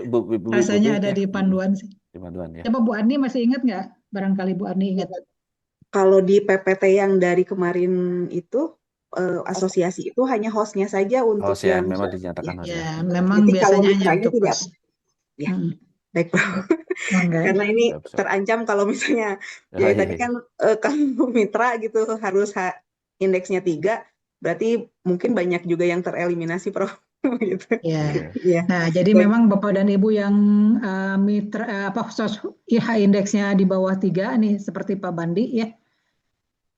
Rasanya ada di panduan sih. Di panduan ya. Coba Bu Arni masih ingat nggak? Barangkali Bu Arni ingat. Kalau di PPT yang dari kemarin itu asosiasi itu hanya hostnya saja untuk host yang memang dinyatakan host ya. Memang jadi biasanya hanya untuk tidak. host. Ya, baik Prof. Karena ini terancam kalau misalnya ya tadi kan kalau mitra gitu harus indeksnya 3, berarti mungkin banyak juga yang tereliminasi Prof. Gitu. Ya. Iya. Nah, jadi Baik. memang Bapak dan Ibu yang mitra IH indeksnya di bawah 3 nih seperti Pak Bandi ya.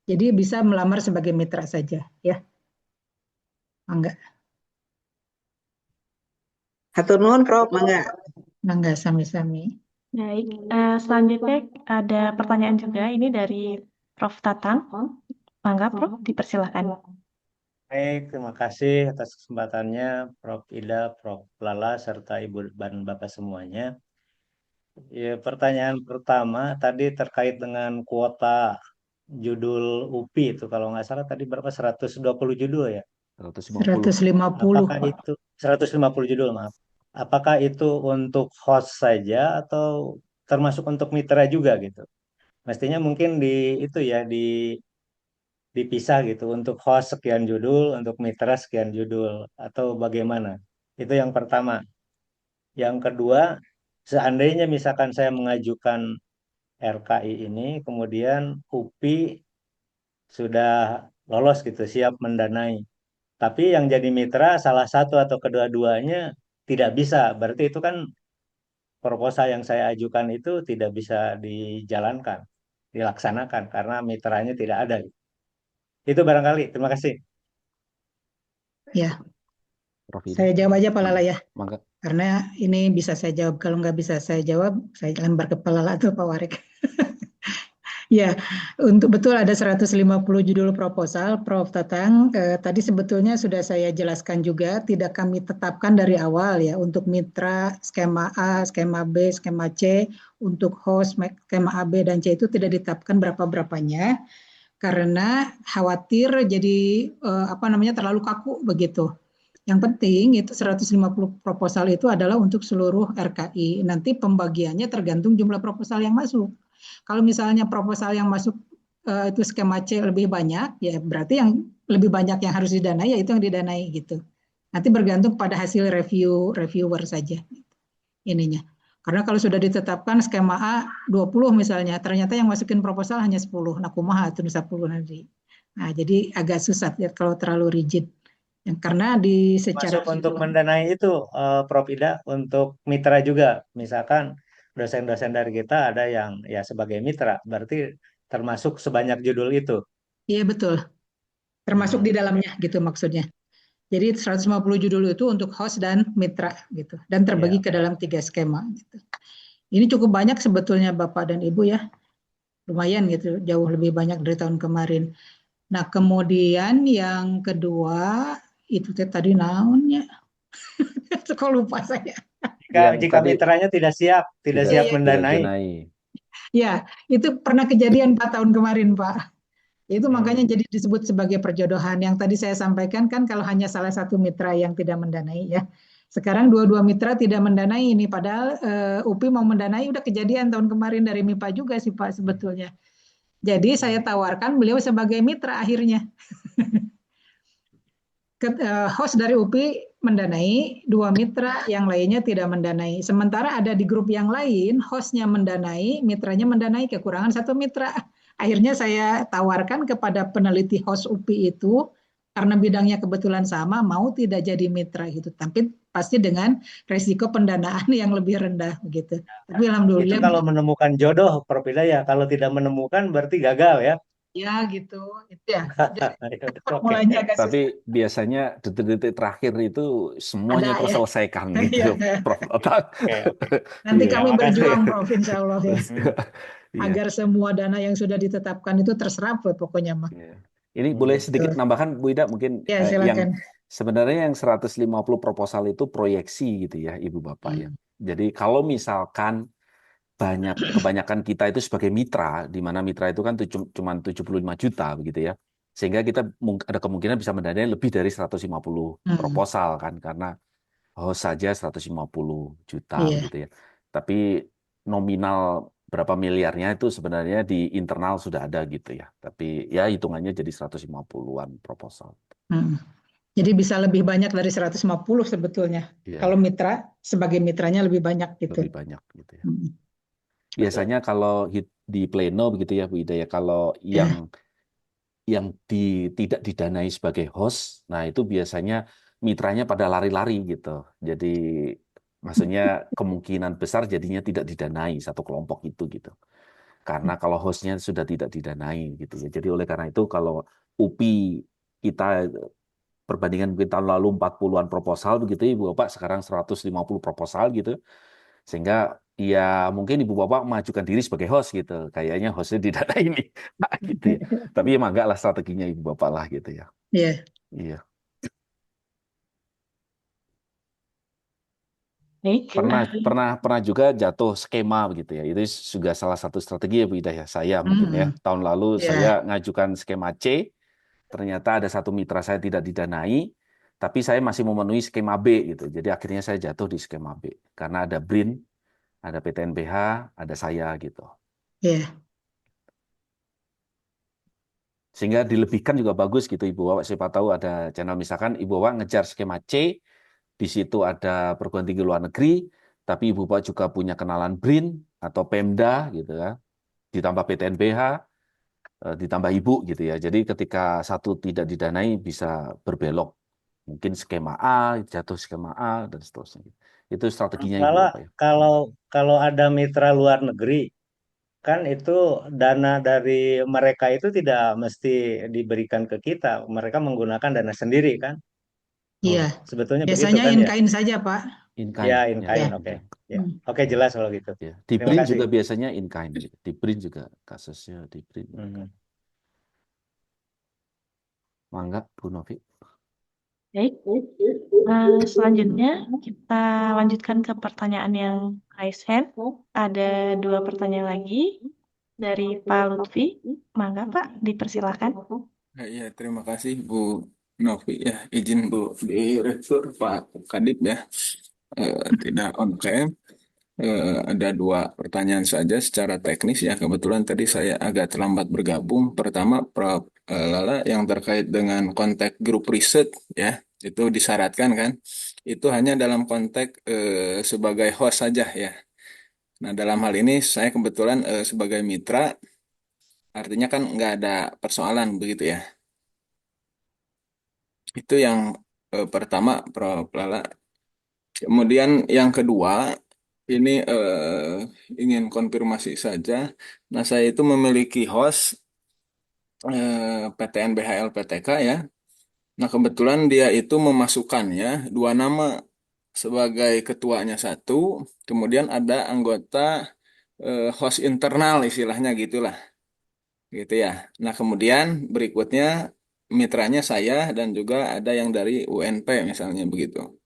Jadi bisa melamar sebagai mitra saja ya. Enggak. Hatur nuhun Prof, mangga. Enggak sami-sami. Baik, selanjutnya ada pertanyaan juga ini dari Prof. Tatang. Mangga Prof, dipersilakan. Baik, terima kasih atas kesempatannya Prof. Ida, Prof. Lala, serta Ibu dan Bapak semuanya. Ya, pertanyaan pertama tadi terkait dengan kuota judul UPI itu, kalau nggak salah tadi berapa, 120 judul ya? 150. 150. Apakah itu 150 judul, maaf. Apakah itu untuk host saja atau termasuk untuk mitra juga gitu? Mestinya mungkin itu ya dipisah gitu, untuk host sekian judul, untuk mitra sekian judul, atau bagaimana? Itu yang pertama. Yang kedua, seandainya misalkan saya mengajukan RKI ini, kemudian UPI sudah lolos gitu, siap mendanai. Tapi yang jadi mitra salah satu atau kedua-duanya tidak bisa. Berarti itu kan proposal yang saya ajukan itu tidak bisa dijalankan, dilaksanakan karena mitranya tidak ada. Itu barangkali. Terima kasih. Ya, Prof. Ida. saya jawab aja Pak Lala ya. Mangga. Karena ini bisa saya jawab. Kalau nggak bisa saya jawab, saya lempar ke Pak Lala atau Pak Warik. Ya, untuk betul ada 150 judul proposal, Prof. Tatang. Tadi sebetulnya sudah saya jelaskan juga, tidak kami tetapkan dari awal ya, untuk mitra skema A, skema B, skema C, untuk host skema A, B, dan C itu tidak ditetapkan berapa-berapanya, karena khawatir jadi terlalu kaku begitu. Yang penting itu 150 proposal itu adalah untuk seluruh RKI. Nanti pembagiannya tergantung jumlah proposal yang masuk. Kalau misalnya proposal yang masuk itu skema C lebih banyak, ya berarti yang lebih banyak yang harus didanai, ya itu yang didanai gitu. Nanti bergantung pada hasil reviewer saja ininya. Karena kalau sudah ditetapkan skema A 20 misalnya, ternyata yang masukin proposal hanya 10. Nah, kumaha itu 10 nanti. Nah, jadi agak susah ya kalau terlalu rigid. Karena secara Masuk untuk mendanai itu, Prof. Ida, untuk mitra juga. Misalkan dosen-dosen dari kita ada yang ya sebagai mitra, berarti termasuk sebanyak judul itu. Iya betul, termasuk di dalamnya gitu maksudnya. Jadi 150 judul itu untuk host dan mitra gitu, dan terbagi ke dalam 3 skema. Gitu. Ini cukup banyak sebetulnya Bapak dan Ibu ya, lumayan gitu, jauh lebih banyak dari tahun kemarin. Nah kemudian yang kedua itu tadi naonnya, kok lupa saya. Jika mitranya tidak siap mendanai. Ya, itu pernah kejadian 4 tahun kemarin Pak. Itu makanya jadi disebut sebagai perjodohan. Yang tadi saya sampaikan kan kalau hanya salah satu mitra yang tidak mendanai ya. Sekarang dua-dua mitra tidak mendanai ini. Padahal UPI mau mendanai udah kejadian tahun kemarin dari MIPA juga sih Pak sebetulnya. Jadi saya tawarkan beliau sebagai mitra akhirnya. Host dari UPI mendanai, 2 mitra yang lainnya tidak mendanai. Sementara ada di grup yang lain, hostnya mendanai, mitranya mendanai, kekurangan 1 mitra. Akhirnya saya tawarkan kepada peneliti host UPI itu, karena bidangnya kebetulan sama, mau tidak jadi mitra gitu. Tapi pasti dengan resiko pendanaan yang lebih rendah begitu. Tapi alhamdulillah. Itu kalau menemukan jodoh, Prof. Ida ya. Kalau tidak menemukan berarti gagal ya. Ya gitu, itu ya. Formulanya agak susah. Tapi biasanya detik-detik terakhir itu semuanya Ada, terselesaikan ya? gitu, Prof. Nanti kami berjuang, Prof. Insya Allah ya. Iya. Agar semua dana yang sudah ditetapkan itu terserap pokoknya mah. Ini boleh sedikit nambahkan Bu Ida mungkin Ya, silakan. yang sebenarnya yang 150 proposal itu proyeksi gitu ya Ibu Bapak ya. Jadi kalau misalkan kebanyakan kita itu sebagai mitra, di mana mitra itu kan cuma 75 juta begitu ya. Sehingga kita ada kemungkinan bisa mendanai lebih dari 150 proposal kan, karena host saja 150 juta begitu ya. Tapi nominal berapa miliarnya itu sebenarnya di internal sudah ada gitu ya. Tapi ya hitungannya jadi 150-an proposal. Jadi bisa lebih banyak dari 150 sebetulnya. Kalau mitra, sebagai mitranya lebih banyak gitu. Lebih banyak gitu ya. Biasanya kalau di pleno begitu ya Bu Ida ya, kalau yang tidak didanai sebagai host, nah itu biasanya mitranya pada lari-lari gitu. Jadi maksudnya kemungkinan besar jadinya tidak didanai satu kelompok itu gitu. Karena kalau hostnya sudah tidak didanai gitu ya. Jadi oleh karena itu kalau UPI kita perbandingan mungkin tahun lalu 40-an proposal begitu Ibu Bapak, sekarang 150 proposal gitu. Sehingga ya mungkin Ibu Bapak mengajukan diri sebagai host gitu. Kayaknya hostnya didanai ini gitu ya. Tapi emang enggak lah strateginya Ibu Bapak lah gitu ya. Iya. Iya. Baik, Pernah juga jatuh skema begitu ya. Itu juga salah satu strategi ya Bu Ida ya. Saya mungkin ya tahun lalu saya ngajukan skema C, ternyata ada satu mitra saya tidak didanai, tapi saya masih memenuhi skema B gitu. Jadi akhirnya saya jatuh di skema B karena ada BRIN, ada PTNBH, ada saya gitu. Iya. Sehingga dilebihkan juga bagus gitu Ibu Bapak. Siapa tahu ada channel misalkan Ibu Bapak ngejar skema C, di situ ada perguruan tinggi luar negeri, tapi Ibu Bapak juga punya kenalan BRIN atau Pemda gitu ya, ditambah PTNBH, ditambah Ibu gitu ya. Jadi ketika satu tidak didanai bisa berbelok. Mungkin skema A, jatuh skema A, dan seterusnya. Itu strateginya Ibu Bapak ya. Kalau ada mitra luar negeri, kan itu dana dari mereka itu tidak mesti diberikan ke kita. Mereka menggunakan dana sendiri kan? Iya. Sebetulnya Biasanya begitu kan in-kind saja, Pak. In-kind. Ya, in-kind, oke. Ya. Oke, jelas kalau gitu. Ya. Di Terima BRIN kasih. juga biasanya in-kind. Di BRIN juga kasusnya di BRIN. Mangga, Bu Novi. Baik, selanjutnya kita lanjutkan ke pertanyaan yang raise hand. Ada 2 pertanyaan lagi dari Pak Lutfi. Mangga Pak, dipersilakan. Ya, terima kasih Bu Novi ya, izin Bu Direktur Pak Kadip ya, tidak on cam. Ada 2 pertanyaan saja secara teknis ya, kebetulan tadi saya agak terlambat bergabung. Pertama, Prof. Lala, yang terkait dengan konteks grup riset ya, itu disyaratkan kan, itu hanya dalam konteks sebagai host saja ya. Nah, dalam hal ini saya kebetulan sebagai mitra, artinya kan nggak ada persoalan begitu ya. Itu yang pertama, Prof. Lala. Kemudian yang kedua, ini ingin konfirmasi saja. Nah, saya itu memiliki host PTN BHL PTK ya. Nah, kebetulan dia itu memasukkannya 2 nama sebagai ketuanya 1, kemudian ada anggota host internal istilahnya gitulah. Gitu ya. Nah, kemudian berikutnya mitranya saya dan juga ada yang dari UNP misalnya begitu.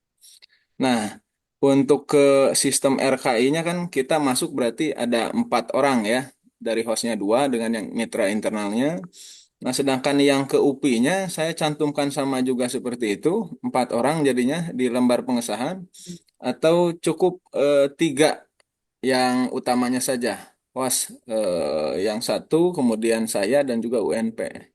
Nah, untuk ke sistem RKI-nya kan kita masuk berarti ada 4 orang ya. Dari hostnya 2 dengan yang mitra internalnya. Nah, sedangkan yang ke UPI-nya saya cantumkan sama juga seperti itu. 4 orang jadinya di lembar pengesahan. Atau cukup 3 yang utamanya saja. Host yang 1, kemudian saya dan juga UNP.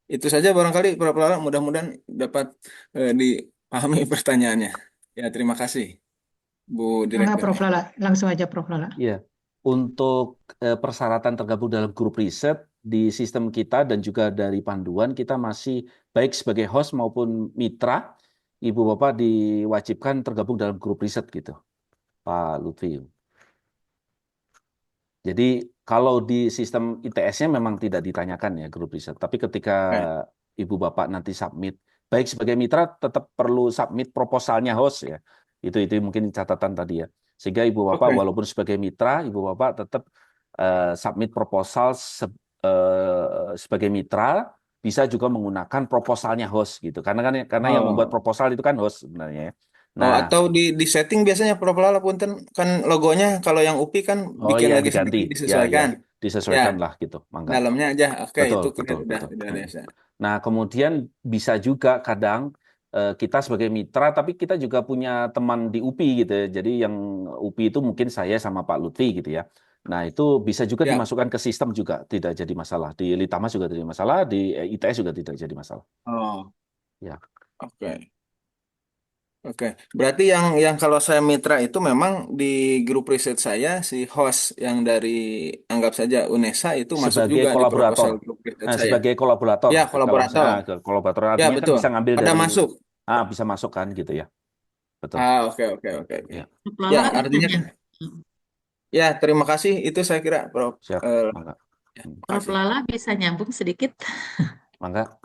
Itu saja barangkali Prof. Lala, mudah-mudahan dapat dipahami pertanyaannya. Ya, terima kasih, Bu Enggak, Direktur. Prof. Lala. Langsung aja, Prof. Lala. Iya, untuk persyaratan tergabung dalam grup riset di sistem kita dan juga dari panduan kita masih baik sebagai host maupun mitra, Ibu Bapak diwajibkan tergabung dalam grup riset gitu, Pak Lutfi. Jadi kalau di sistem ITS-nya memang tidak ditanyakan ya grup riset, tapi ketika Ibu Bapak nanti submit, baik sebagai mitra tetap perlu submit proposalnya host ya. Itu mungkin catatan tadi ya. Sehingga Ibu Bapak walaupun sebagai mitra, Ibu Bapak tetap submit proposal sebagai mitra, bisa juga menggunakan proposalnya host gitu. Karena yang membuat proposal itu kan host sebenarnya ya. Nah, atau di setting biasanya Prof. Lala punten kan logonya kalau yang UPI kan bikin iya, lagi diganti. sedikit disesuaikan. Ya, disesuaikan Ya, lah gitu. Mangga. dalamnya aja. Oke, Betul, itu betul. udah biasa. Nah, kemudian bisa juga kadang kita sebagai mitra, tapi kita juga punya teman di UPI gitu ya. Jadi yang UPI itu mungkin saya sama Pak Lutfi gitu ya. Nah, itu bisa juga Ya. dimasukkan ke sistem juga, tidak jadi masalah. Di Litama juga tidak masalah, di ITS juga tidak jadi masalah. Oh, Ya. oke. Oke, berarti yang kalau saya mitra itu memang di grup riset saya si host yang dari anggap saja UNESA itu masuk Sebagai juga di proposal kolaborator. grup riset Nah, saya. sebagai kolaborator. Ya, Kalau kolaborator. kolaborator Ya, artinya kan betul. bisa ngambil Pada dari masuk. bisa masuk kan gitu ya. Betul. Oke. Ya, Prof. Ya, Lala artinya kan, ya terima kasih itu saya kira Prof. siap, mangga. Terima Prof. kasih. Lala bisa nyambung sedikit. Mangga.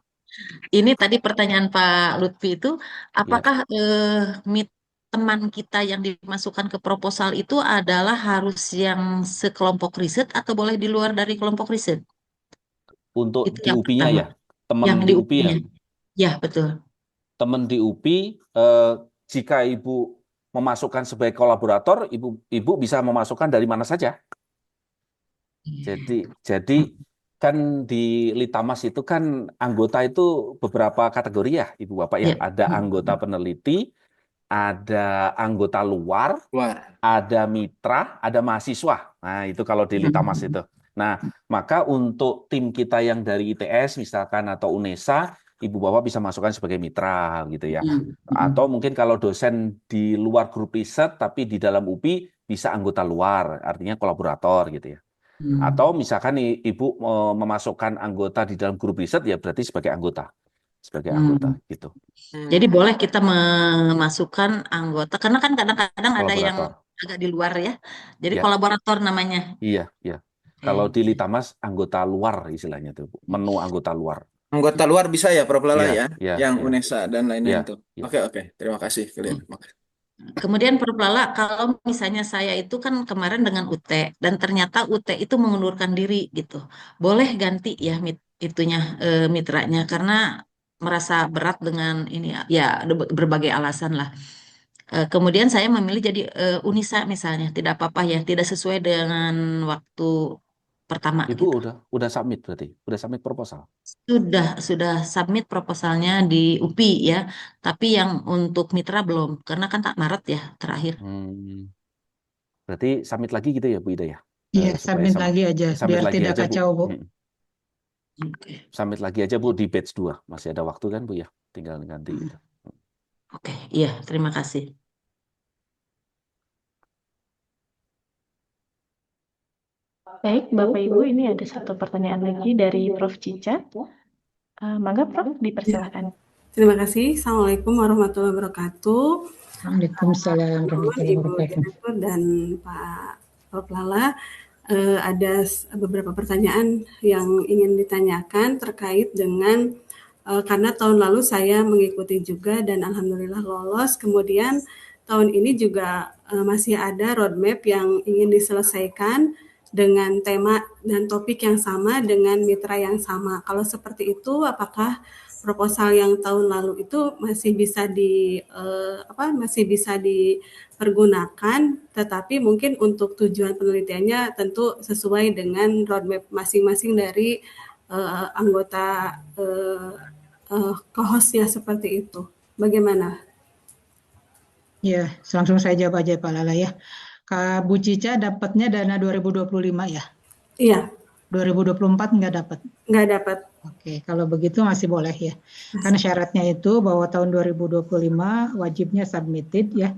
Ini tadi pertanyaan Pak Lutfi itu, Ya, apakah teman kita yang dimasukkan ke proposal itu adalah harus yang sekelompok riset atau boleh di luar dari kelompok riset? untuk Itu di yang UPI-nya pertama. ya, teman Yang di di UPI ya. UPI-nya. Ya, betul. Teman di UPI, jika Ibu memasukkan sebagai kolaborator, Ibu bisa memasukkan dari mana saja. Jadi kan di Litamas itu kan anggota itu beberapa kategori ya, Ibu Bapak ya. Ya. Ada anggota peneliti, ada anggota luar, Wah, ada mitra, ada mahasiswa. Nah, itu kalau di Litamas itu. Nah, maka untuk tim kita yang dari ITS misalkan atau UNESA, Ibu Bapak bisa masukkan sebagai mitra gitu ya. Atau mungkin kalau dosen di luar grup riset tapi di dalam UPI bisa anggota luar, artinya kolaborator gitu ya. Atau misalkan Ibu memasukkan anggota di dalam grup riset ya berarti sebagai anggota gitu. Jadi boleh kita memasukkan anggota, karena kan kadang-kadang ada yang Kolaborator. agak di luar ya. Jadi Ya. kolaborator namanya. Iya. Kalau di Litamas anggota luar istilahnya tuh, Bu. Menu anggota luar. anggota luar bisa ya Prof. Lala Iya, ya, iya, yang iya. UNESA dan lain-lain Iya, tuh. iya. Oke, terima kasih kalian. Kemudian Prof. Lala, kalau misalnya saya itu kan kemarin dengan UT dan ternyata UT itu mengundurkan diri gitu, boleh ganti ya mitranya karena merasa berat dengan ini ya ada berbagai alasan lah. Kemudian saya memilih jadi Unisa misalnya, tidak apa-apa ya, tidak sesuai dengan waktu pertama Ibu gitu. udah submit berarti, udah submit proposal. Sudah submit proposalnya di UPI ya, tapi yang untuk mitra belum, karena kan tak Maret ya terakhir. Berarti submit lagi gitu ya Bu Ida ya? Iya, Supaya submit lagi aja, submit biar lagi tidak aja, Bu. kacau, Bu. Submit lagi aja Bu di batch 2. Masih ada waktu kan Bu ya? Tinggal ganti gitu. Oke, iya, terima kasih. Baik, Bapak Ibu, ini ada satu pertanyaan lagi dari Prof. Cica. Mangga Prof, dipersilakan. Terima kasih. Assalamualaikum warahmatullahi wabarakatuh. Waalaikumsalam warahmatullahi Ibu wabarakatuh. Direktur dan Pak Prof. Lala, ada beberapa pertanyaan yang ingin ditanyakan terkait dengan karena tahun lalu saya mengikuti juga dan alhamdulillah lolos. Kemudian tahun ini juga masih ada roadmap yang ingin diselesaikan dengan tema dan topik yang sama dengan mitra yang sama. Kalau seperti itu, apakah proposal yang tahun lalu itu masih bisa dipergunakan, tetapi mungkin untuk tujuan penelitiannya tentu sesuai dengan roadmap masing-masing dari anggota co-hostnya seperti itu. Bagaimana? Ya, langsung saya jawab aja Pak Lala ya. Kak Bu Cica dapatnya dana 2025 ya? Iya. 2024 nggak dapat? Nggak dapat. Oke, kalau begitu masih boleh ya. Karena syaratnya itu bahwa tahun 2025 wajibnya submitted ya.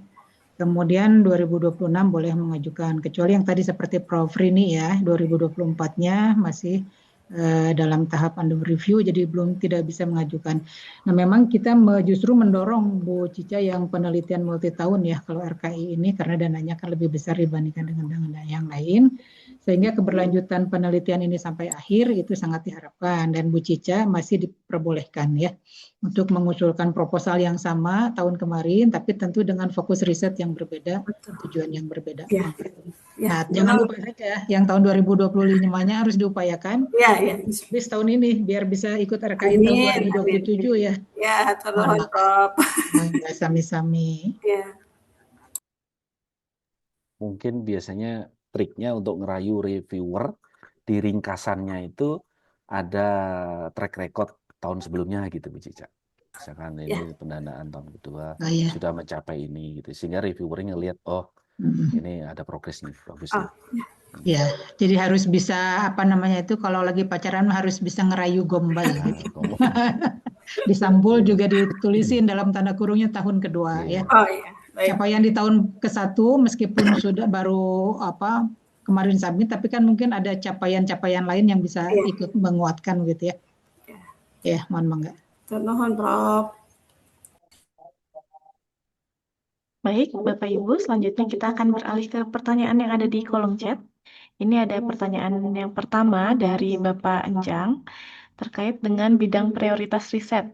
Kemudian 2026 boleh mengajukan. Kecuali yang tadi seperti Prof. Rini ya, 2024-nya masih dalam tahap under review, jadi belum tidak bisa mengajukan. Nah, memang kita justru mendorong Bu Cica yang penelitian multi tahun ya, kalau RKI ini karena dananya kan lebih besar dibandingkan dengan dana yang lain, sehingga keberlanjutan penelitian ini sampai akhir itu sangat diharapkan dan Bu Cica masih diperbolehkan ya untuk mengusulkan proposal yang sama tahun kemarin, tapi tentu dengan fokus riset yang berbeda, tujuan yang berbeda. Ya. Nah, jangan lupa saja yang tahun 2025-nya harus diupayakan. Ya. Bis tahun ini biar bisa ikut RKI tahun 2027 ya. Ya, tolong Prof. Sami-sami. Ya. Mungkin biasanya triknya untuk ngerayu reviewer di ringkasannya itu ada track record tahun sebelumnya gitu Bu Cica. Misalkan ini pendanaan tahun kedua sudah mencapai ini gitu, sehingga reviewernya ngelihat ini ada progres nih, bagus nih. Ya, jadi harus bisa kalau lagi pacaran harus bisa ngerayu gombal gitu. Di sampul juga ditulisin dalam tanda kurungnya tahun kedua ya. Oh iya. Capaian di tahun ke-1 meskipun sudah baru kemarin submit, tapi kan mungkin ada capaian-capaian lain yang bisa ikut menguatkan gitu ya. Ya, mohon mangga. Mohon Prof. Baik, Bapak Ibu, selanjutnya kita akan beralih ke pertanyaan yang ada di kolom chat. Ini ada pertanyaan yang pertama dari Bapak Enjang terkait dengan bidang prioritas riset.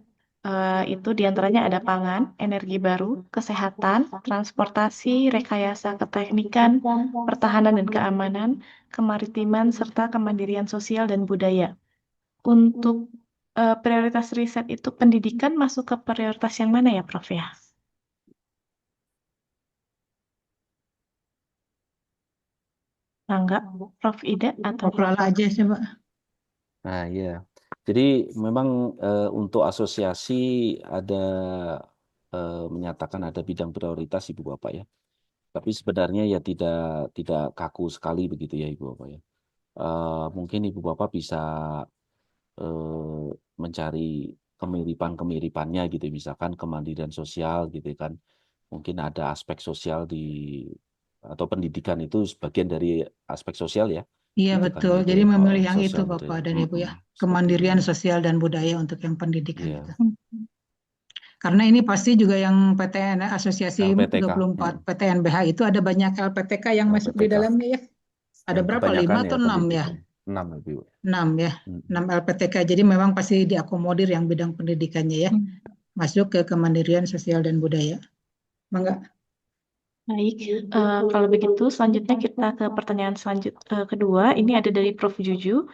Itu diantaranya ada pangan, energi baru, kesehatan, transportasi, rekayasa keteknikan, pertahanan dan keamanan, kemaritiman, serta kemandirian sosial dan budaya. Untuk prioritas riset itu pendidikan masuk ke prioritas yang mana ya, Prof ya? Enggak, Prof Ida atau Prof Lala aja coba. Nah, iya. Jadi memang untuk asosiasi ada menyatakan ada bidang prioritas Ibu Bapak ya. Tapi sebenarnya ya tidak kaku sekali begitu ya Ibu Bapak ya. Mungkin Ibu Bapak bisa mencari kemiripan-kemiripannya gitu, misalkan kemandirian sosial gitu kan. Mungkin ada aspek sosial atau pendidikan itu sebagian dari aspek sosial ya. Iya Gitu kan betul. gitu Jadi memilih yang itu sosial Bapak budaya. dan Ibu ya. Seperti Kemandirian itu. sosial dan budaya untuk yang pendidikan Iya. itu. Karena ini pasti juga yang PTN Asosiasi LPTK. 24 PTNBH itu ada banyak LPTK yang masuk di LPTK. dalamnya ya. Ada Yang berapa? kebanyakan 5 ya atau 6 ya? pendidikan. 6 Ibu. 6 ya. 6 LPTK. Jadi memang pasti diakomodir yang bidang pendidikannya ya. Masuk ke kemandirian sosial dan budaya. Mangga. Baik, kalau begitu selanjutnya kita ke pertanyaan kedua. Ini ada dari Prof Juju.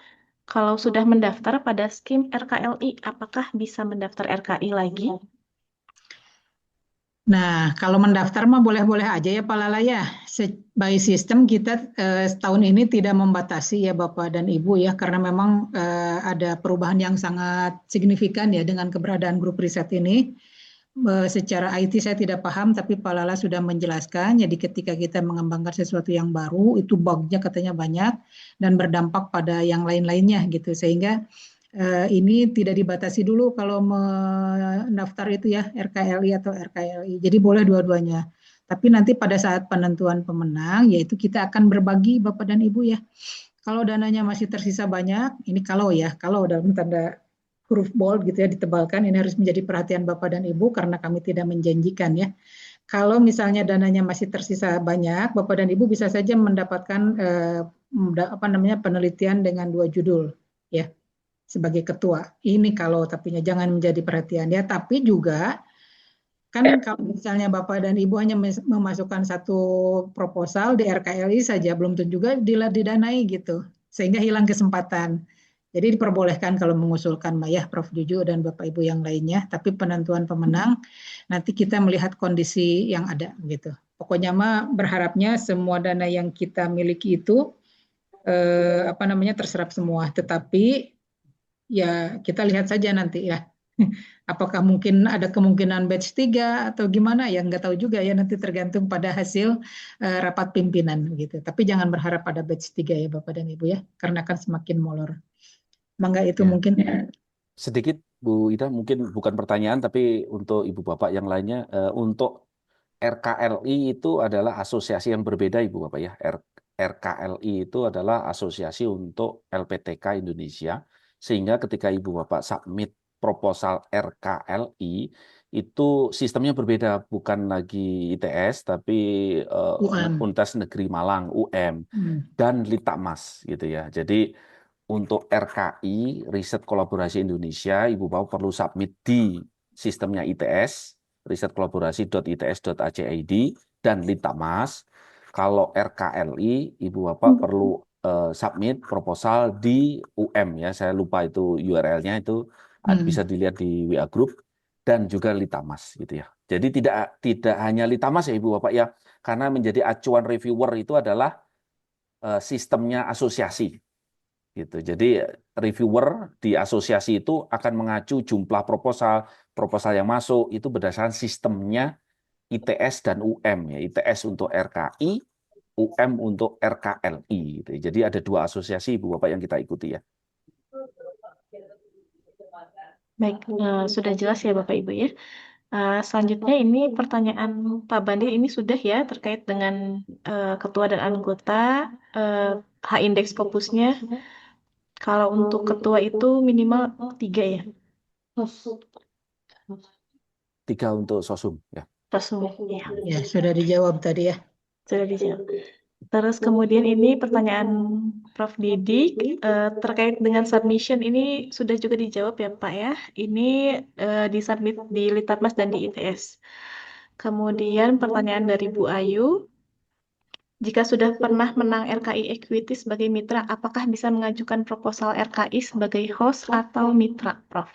Kalau sudah mendaftar pada skim RKLI, apakah bisa mendaftar RKI lagi? Nah, kalau mendaftar mah boleh-boleh aja ya Pak Lala ya. By sistem kita setahun ini tidak membatasi ya Bapak dan Ibu ya, karena memang ada perubahan yang sangat signifikan ya dengan keberadaan grup riset ini. Secara IT saya tidak paham, tapi Pak Lala sudah menjelaskan. Jadi ketika kita mengembangkan sesuatu yang baru, itu bug-nya katanya banyak dan berdampak pada yang lain-lainnya gitu. Sehingga ini tidak dibatasi dulu kalau mendaftar itu ya RKLI atau RKLI. Jadi boleh dua-duanya. Tapi nanti pada saat penentuan pemenang, yaitu kita akan berbagi Bapak dan Ibu ya. Kalau dananya masih tersisa banyak, ini kalau ya, kalau dalam tanda huruf bold gitu ya ditebalkan, ini harus menjadi perhatian Bapak dan Ibu karena kami tidak menjanjikan ya. Kalau misalnya dananya masih tersisa banyak, Bapak dan Ibu bisa saja mendapatkan penelitian dengan 2 judul ya sebagai ketua. Ini kalau tapinya jangan menjadi perhatian ya, tapi juga kan kalau misalnya Bapak dan Ibu hanya memasukkan satu proposal di RKLI saja belum tentu juga didanai gitu. Sehingga hilang kesempatan. Jadi diperbolehkan kalau mengusulkan Maya, Prof Juju dan Bapak Ibu yang lainnya, tapi penentuan pemenang nanti kita melihat kondisi yang ada gitu. Pokoknya mah berharapnya semua dana yang kita miliki itu terserap semua, tetapi ya kita lihat saja nanti ya. Apakah mungkin ada kemungkinan batch 3 atau gimana ya nggak tahu juga ya, nanti tergantung pada hasil rapat pimpinan gitu. Tapi jangan berharap pada batch 3 ya Bapak dan Ibu ya, karena kan semakin molor. Mangga itu Ya. mungkin Sedikit Bu Ida, mungkin bukan pertanyaan tapi untuk Ibu Bapak yang lainnya, untuk RKLI itu adalah asosiasi yang berbeda Ibu Bapak ya. RKLI itu adalah asosiasi untuk LPTK Indonesia, sehingga ketika Ibu Bapak submit proposal RKLI itu sistemnya berbeda, bukan lagi ITS tapi Universitas Negeri Malang UM dan Litbangmas gitu ya. Jadi untuk RKI Riset Kolaborasi Indonesia, Ibu Bapak perlu submit di sistemnya ITS risetkolaborasi.its.ac.id dan Litbangmas. Kalau RKLI, Ibu Bapak perlu submit proposal di UM ya. Saya lupa itu URL-nya, itu bisa dilihat di WA Group, dan juga Litbangmas gitu ya. Jadi tidak hanya Litbangmas ya Ibu Bapak ya, karena menjadi acuan reviewer itu adalah sistemnya asosiasi gitu. Jadi reviewer di asosiasi itu akan mengacu jumlah proposal yang masuk itu berdasarkan sistemnya ITS dan UM ya. ITS untuk RKI, UM untuk RKLI gitu. Jadi ada 2 asosiasi Ibu Bapak yang kita ikuti ya. Baik, sudah jelas ya Bapak Ibu ya. Selanjutnya ini pertanyaan Pak Bandi ini sudah ya terkait dengan ketua dan anggota, H-index Scopusnya. Kalau untuk ketua itu minimal 3 ya. 3 untuk Sosum ya. Resume. Ya, Ya, sudah dijawab tadi ya. sudah dijawab. Terus kemudian ini pertanyaan Prof. Didik terkait dengan submission ini sudah juga dijawab ya Pak ya. Ini disubmit di Litbangkes dan di ITS. Kemudian pertanyaan dari Bu Ayu, jika sudah pernah menang RKI Equity sebagai mitra, apakah bisa mengajukan proposal RKI sebagai host atau mitra, Prof?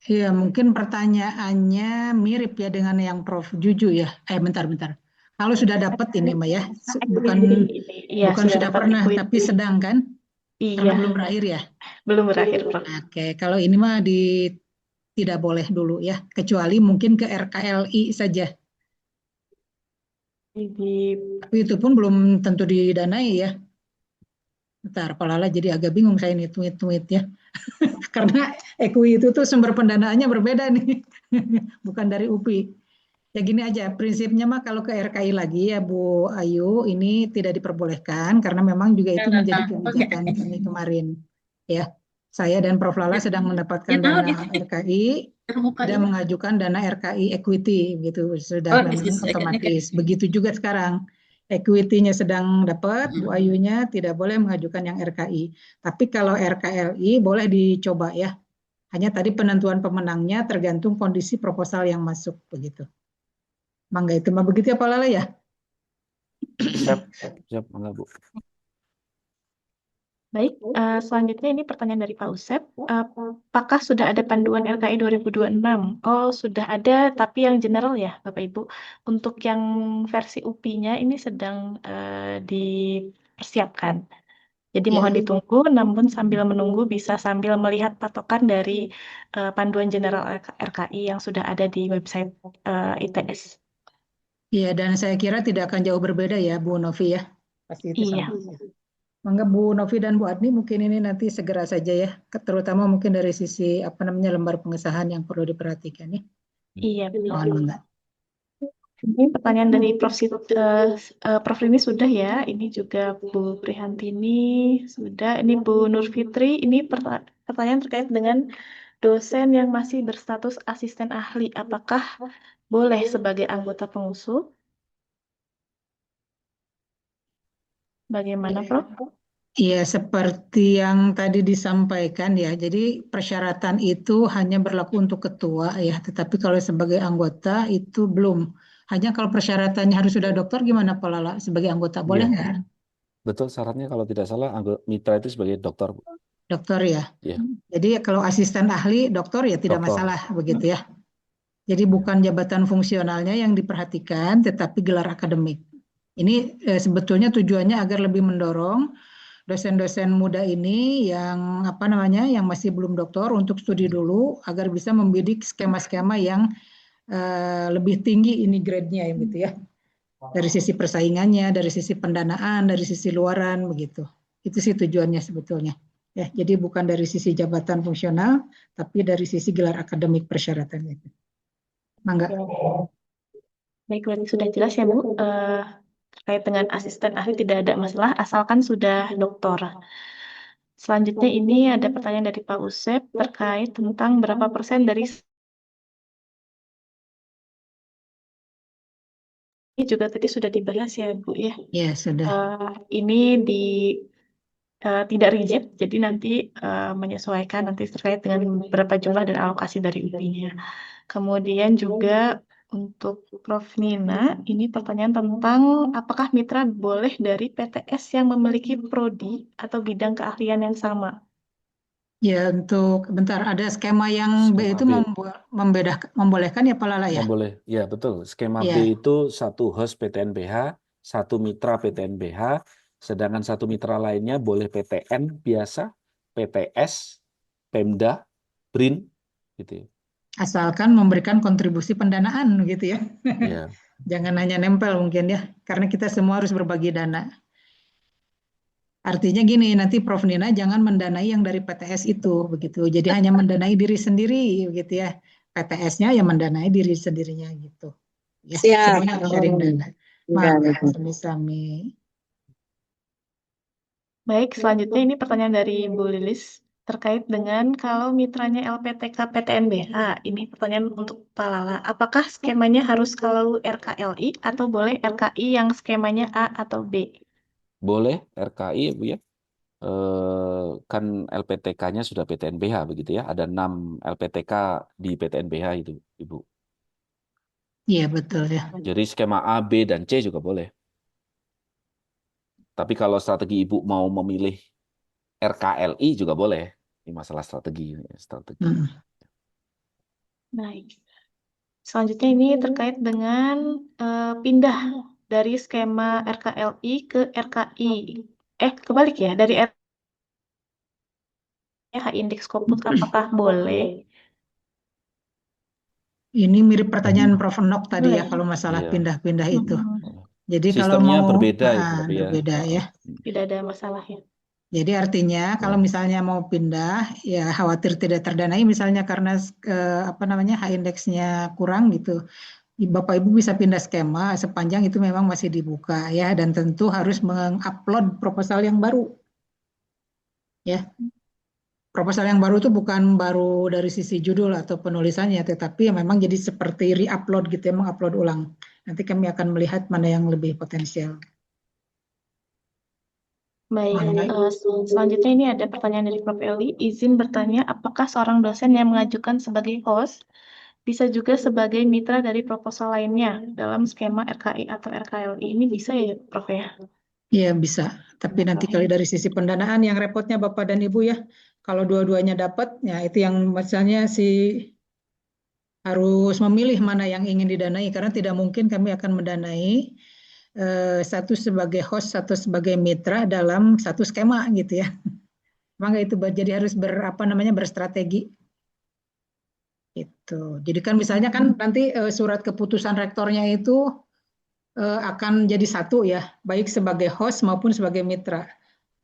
Iya, mungkin pertanyaannya mirip ya dengan yang Prof. Juju ya. Bentar. Kalau sudah dapat ini Mbak ya, Iya, bukan sudah dapat pernah, equity. tapi sedang kan? Karena Iya, belum berakhir ya. belum berakhir, Prof. Oke, kalau ini mah tidak boleh dulu ya, kecuali mungkin ke RKLI saja. Tapi itu pun belum tentu didanai ya. Bentar, Palala jadi agak bingung saya nih tweet ya. Karena EQI itu tuh sumber pendanaannya berbeda nih. Bukan dari UPI. Ya gini aja, prinsipnya mah kalau ke RKI lagi ya Bu Ayu, ini tidak diperbolehkan karena memang juga itu menjadi kebijakan kami kemarin. Ya, saya dan Prof. Lala sedang mendapatkan dana RKI dan mengajukan dana RKI equity gitu, sudah memang otomatis. Begitu juga sekarang. Equity-nya sedang dapat, Bu Ayunya tidak boleh mengajukan yang RKI. Tapi kalau RKLI boleh dicoba ya. Hanya tadi penentuan pemenangnya tergantung kondisi proposal yang masuk begitu. Mangga itu mah begitu ya Pak Lala ya? Siap, mangga Bu. Baik, selanjutnya ini pertanyaan dari Pak Usep. Apakah sudah ada panduan RKI 2026? Oh, sudah ada, tapi yang general ya, Bapak Ibu. Untuk yang versi UPI-nya ini sedang dipersiapkan. Jadi mohon ditunggu, namun sambil menunggu bisa sambil melihat patokan dari panduan general RKI yang sudah ada di website ITS. Iya, dan saya kira tidak akan jauh berbeda ya Bu Novi ya. Pasti itu Iya. sama. Mangga Bu Novi dan Bu Adni mungkin ini nanti segera saja ya, terutama mungkin dari sisi lembar pengesahan yang perlu diperhatikan ya. Iya, betul. Mangga. Ini pertanyaan dari Prof. Rini sudah ya. Ini juga Bu Prihantini sudah. Ini Bu Nur Fitri. Ini pertanyaan terkait dengan dosen yang masih berstatus asisten ahli. Apakah boleh sebagai anggota pengusul? Bagaimana, Prof? Iya, seperti yang tadi disampaikan ya. Jadi persyaratan itu hanya berlaku untuk ketua ya, tetapi kalau sebagai anggota itu belum. Hanya kalau persyaratannya harus sudah dokter, gimana Pak Lala? Sebagai anggota boleh Iya. nggak? Betul, syaratnya kalau tidak salah mitra itu sebagai dokter, Bu. Dokter ya. Iya. Jadi kalau asisten ahli dokter ya tidak Dokter. masalah begitu ya. Jadi bukan jabatan fungsionalnya yang diperhatikan, tetapi gelar akademik. Ini sebetulnya tujuannya agar lebih mendorong dosen-dosen muda ini yang yang masih belum doktor untuk studi dulu agar bisa membidik skema-skema yang lebih tinggi ini grade-nya gitu ya. Dari sisi persaingannya, dari sisi pendanaan, dari sisi luaran begitu. Itu sih tujuannya sebetulnya. Ya, jadi bukan dari sisi jabatan fungsional, tapi dari sisi gelar akademik persyaratannya. Mangga. Baik, berarti sudah jelas ya Bu. Terkait dengan asisten ahli tidak ada masalah, asalkan sudah doktor. Selanjutnya ini ada pertanyaan dari Pak Usep terkait tentang berapa persen dari ini juga tadi sudah dibahas ya Bu ya. Ya, sudah. Ini tidak rigid, jadi nanti menyesuaikan nanti terkait dengan berapa jumlah dan alokasi dari UPI-nya. Kemudian juga untuk Prof. Nina, ini pertanyaan tentang apakah mitra boleh dari PTS yang memiliki prodi atau bidang keahlian yang sama? Ya, untuk bentar ada skema yang B itu membolehkan ya Pak Lala ya? Boleh, ya betul. Skema Ya. B itu satu host PTNBH, satu mitra PTNBH, sedangkan satu mitra lainnya boleh PTN biasa, PTS, Pemda, BRIN, gitu ya. Asalkan memberikan kontribusi pendanaan gitu ya. Iya. Jangan hanya nempel mungkin ya, karena kita semua harus berbagi dana. Artinya gini, nanti Prof. Nina jangan mendanai yang dari PTS itu begitu. Jadi hanya mendanai diri sendiri gitu ya. PTS-nya yang mendanai diri sendirinya gitu. Ya, semuanya harus sharing dana. Sami-sami. Baik, selanjutnya ini pertanyaan dari Bu Lilis terkait dengan kalau mitranya LPTK PTNBH. Ini pertanyaan untuk Pak Lala. Apakah skemanya harus selalu RKLI atau boleh RKI yang skemanya A atau B? Boleh RKI, Bu ya. Kan LPTK-nya sudah PTNBH begitu ya. Ada 6 LPTK di PTNBH itu, Ibu. Iya, betul ya. Jadi skema A, B, dan C juga boleh. Tapi kalau strategi Ibu mau memilih RKLI juga boleh. Ini masalah strategi. Baik. Selanjutnya ini terkait dengan pindah dari skema RKLI ke RKI. Kebalik ya, dari H indeks Koput apakah boleh? Ini mirip pertanyaan Prof. Nok tadi ya, Boleh. kalau masalah Iya. pindah-pindah itu. Jadi kalau Sistemnya mau berbeda ya, tapi ya. berbeda ya. Tidak ada masalah ya. Jadi artinya kalau misalnya mau pindah, ya khawatir tidak terdanai, misalnya karena H indeksnya kurang gitu. Bapak Ibu bisa pindah skema sepanjang itu memang masih dibuka ya, dan tentu harus mengupload proposal yang baru. Ya. Proposal yang baru itu bukan baru dari sisi judul atau penulisannya, tetapi memang jadi seperti re-upload gitu ya, mengupload ulang. Nanti kami akan melihat mana yang lebih potensial. Baik, selanjutnya ini ada pertanyaan dari Prof. Eli. Izin bertanya, apakah seorang dosen yang mengajukan sebagai host bisa juga sebagai mitra dari proposal lainnya dalam skema RKI atau RKLI? Ini bisa ya, Prof. ya? Iya bisa, tapi nanti kali dari sisi pendanaan yang repotnya Bapak dan Ibu ya, kalau dua-duanya dapat, ya itu yang misalnya harus memilih mana yang ingin didanai, karena tidak mungkin kami akan mendanai satu sebagai host, satu sebagai mitra dalam satu skema gitu ya. Maka itu jadi harus berstrategi. Itu. Jadi kan misalnya kan nanti surat keputusan rektornya itu akan jadi satu ya, baik sebagai host maupun sebagai mitra.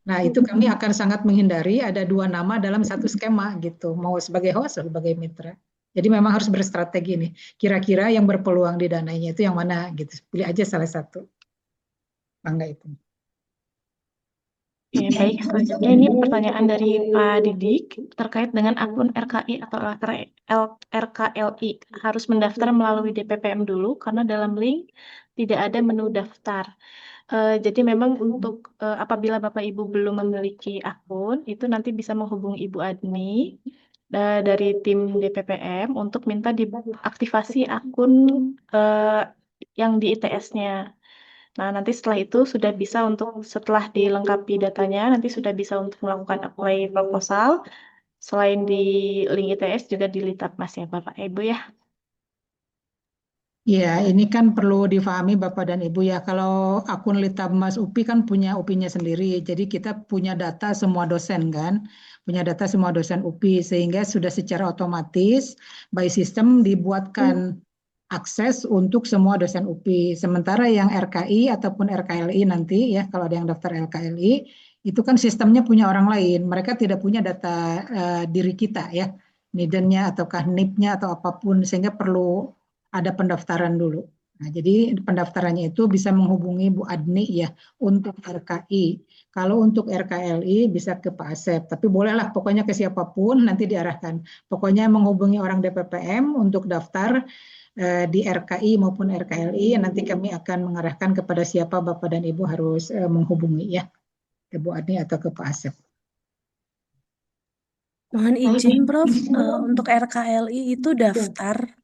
Nah, itu kami akan sangat menghindari ada dua nama dalam satu skema gitu, mau sebagai host atau sebagai mitra. Jadi memang harus berstrategi nih. Kira-kira yang berpeluang didanainya itu yang mana gitu. Pilih aja salah satu. Bangga itu. Oke, baik. Selanjutnya ini pertanyaan dari Pak Didik terkait dengan akun RKI atau RKLI. Harus mendaftar melalui DPPM dulu karena dalam link tidak ada menu daftar. Jadi memang untuk apabila Bapak Ibu belum memiliki akun, itu nanti bisa menghubungi Ibu Adni dari tim DPPM untuk minta diaktifasi akun yang di ITS-nya. Nah, nanti setelah itu sudah bisa setelah dilengkapi datanya, nanti sudah bisa untuk melakukan apply proposal. Selain di link ITS juga di Litbang ya Bapak Ibu ya. Ya, ini kan perlu difahami Bapak dan Ibu ya. Kalau akun Litbang UPI kan punya UPI-nya sendiri. Jadi kita punya data semua dosen kan. Punya data semua dosen UPI. Sehingga sudah secara otomatis by system dibuatkan akses untuk semua dosen UPI. Sementara yang RKI ataupun RKLI nanti ya, kalau ada yang daftar RKLI, itu kan sistemnya punya orang lain. Mereka tidak punya data diri kita ya. NIDN-nya ataukah NIP-nya atau apapun. Sehingga perlu ada pendaftaran dulu. Nah, jadi pendaftarannya itu bisa menghubungi Bu Adni ya untuk RKI. Kalau untuk RKLI bisa ke Pak Asep, tapi bolehlah pokoknya ke siapapun nanti diarahkan. Pokoknya menghubungi orang DPPM untuk daftar di RKI maupun RKLI, nanti kami akan mengarahkan kepada siapa Bapak dan Ibu harus menghubungi ya, ke Bu Adni atau ke Pak Asep. Mohon izin Prof, untuk RKLI itu daftar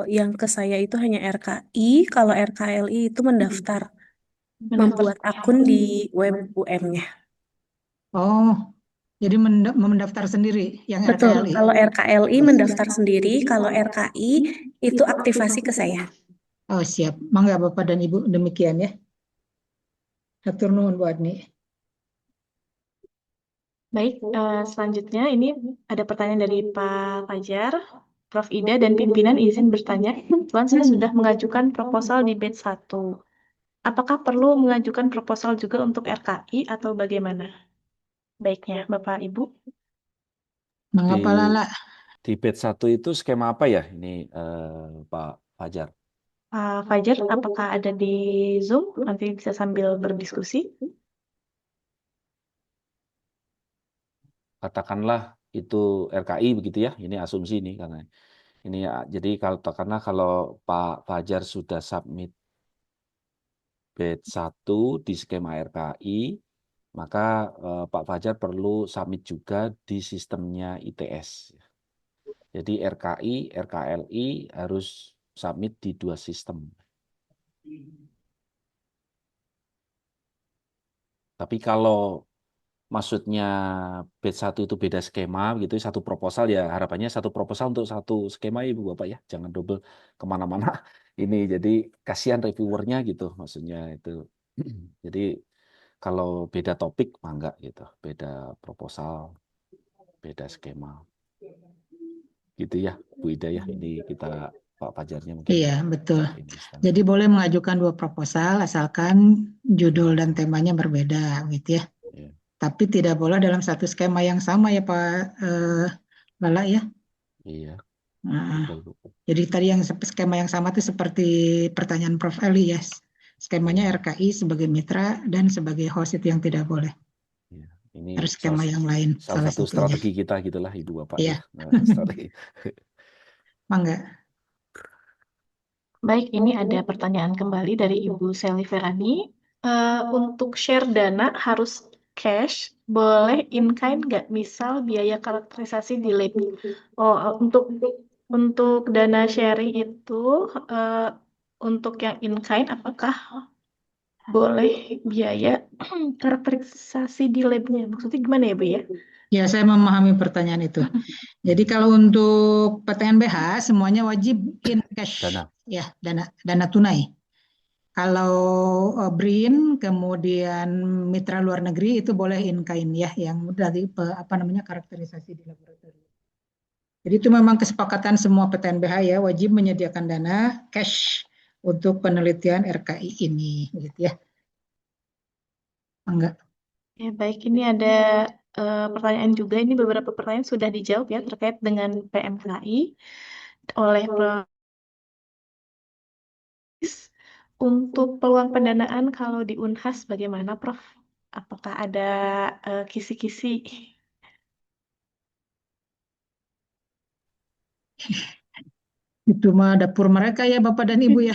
yang ke saya itu hanya RKI, kalau RKLI itu mendaftar, membuat akun di web UM-nya. Oh, jadi mendaftar sendiri yang Betul, RKLI. kalau RKLI mendaftar sendiri, kalau RKI itu aktivasi ke saya. Oh siap, mangga Bapak dan Ibu demikian ya. Hatur nuhun Bu Adni. Baik, selanjutnya ini ada pertanyaan dari Pak Fajar. Prof. Ida dan pimpinan izin bertanya, Tuan saya sudah mengajukan proposal di batch 1. Apakah perlu mengajukan proposal juga untuk RKI atau bagaimana? Baiknya, Bapak Ibu. Mengapa Lala? Di batch 1 itu skema apa ya ini Pak Fajar? Pak Fajar, apakah ada di Zoom? Nanti bisa sambil berdiskusi. Katakanlah itu RKI begitu ya, ini asumsi nih karena ini ya, jadi karena kalau Pak Fajar sudah submit batch 1 di skema RKI, maka Pak Fajar perlu submit juga di sistemnya ITS. Jadi RKI, RKLI harus submit di 2 sistem. Tapi kalau maksudnya batch 1 itu beda skema gitu, satu proposal ya harapannya satu proposal untuk satu skema Ibu Bapak ya, jangan double kemana-mana ini, jadi kasihan reviewernya gitu maksudnya itu. Jadi kalau beda topik mah enggak gitu, beda proposal, beda skema gitu ya Bu Ida ya, ini kita Pak Fajarnya mungkin Iya, betul. ini standar. Jadi boleh mengajukan 2 proposal asalkan judul dan temanya berbeda gitu ya. Iya. Tapi tidak boleh dalam satu skema yang sama ya Pak Lala ya. Iya. Nah, Betul. jadi tadi yang skema yang sama itu seperti pertanyaan Prof. Eli ya. Skemanya RKI sebagai mitra dan sebagai host itu yang tidak boleh. Iya. Ini Harus skema yang lain. salah satu satunya. strategi kita gitulah Ibu Bapak Iya. ya. Strategi. Mangga. Baik, ini ada pertanyaan kembali dari Ibu Sally Ferani. Untuk share dana harus cash, boleh in kind nggak? Misal biaya karakterisasi di lab. Oh, untuk dana sharing itu, untuk yang in kind, apakah boleh biaya karakterisasi di labnya? Maksudnya gimana ya, Bu ya? Ya, saya memahami pertanyaan itu. Jadi kalau untuk PTNBH semuanya wajib in cash, ya dana tunai. Kalau BRIN kemudian mitra luar negeri itu boleh in kind ya, yang dari karakterisasi di laboratorium. Jadi itu memang kesepakatan semua PTNBH ya, wajib menyediakan dana cash untuk penelitian RKI ini, gitu ya. Enggak. Ya, baik, ini ada pertanyaan juga. Ini beberapa pertanyaan sudah dijawab ya terkait dengan PMKI oleh Prof. Untuk peluang pendanaan kalau di Unhas bagaimana, Prof? Apakah ada kisi-kisi? Itu mah dapur mereka ya Bapak dan Ibu ya.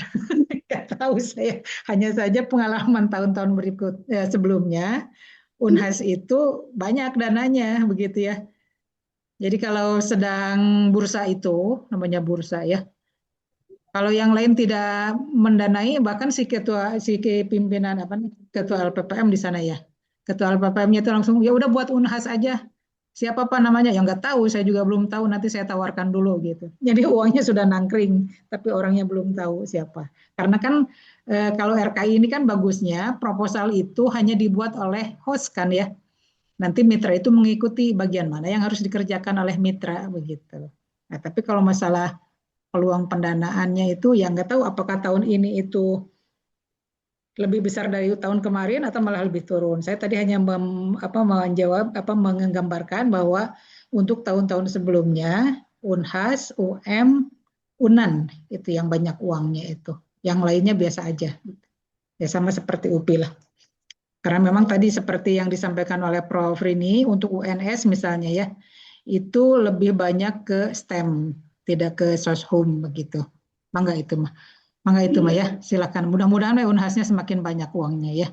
Nggak tahu saya. Hanya saja pengalaman tahun-tahun berikut sebelumnya, Unhas itu banyak dananya begitu ya. Jadi kalau sedang bursa itu, namanya bursa ya. Kalau yang lain tidak mendanai, bahkan si pimpinan ketua LPPM di sana ya. Ketua LPPM-nya itu langsung ya udah buat Unhas aja. Siapa Pak namanya? Ya nggak tahu, saya juga belum tahu. Nanti saya tawarkan dulu gitu. Jadi uangnya sudah nangkring, tapi orangnya belum tahu siapa. Karena kan kalau RKI ini kan bagusnya proposal itu hanya dibuat oleh host kan ya. Nanti mitra itu mengikuti bagian mana yang harus dikerjakan oleh mitra begitu. Nah, tapi kalau masalah peluang pendanaannya itu ya nggak tahu apakah tahun ini itu lebih besar dari tahun kemarin atau malah lebih turun. Saya tadi hanya menggambarkan bahwa untuk tahun-tahun sebelumnya Unhas, UM, Unan itu yang banyak uangnya itu. Yang lainnya biasa aja. Ya sama seperti UPI lah. Karena memang tadi seperti yang disampaikan oleh Prof. Rini untuk UNS misalnya ya, itu lebih banyak ke STEM, tidak ke soshum begitu. Mangga itu mah. Mangga itu mah ya, silakan. Mudah-mudahan Unhasnya semakin banyak uangnya ya.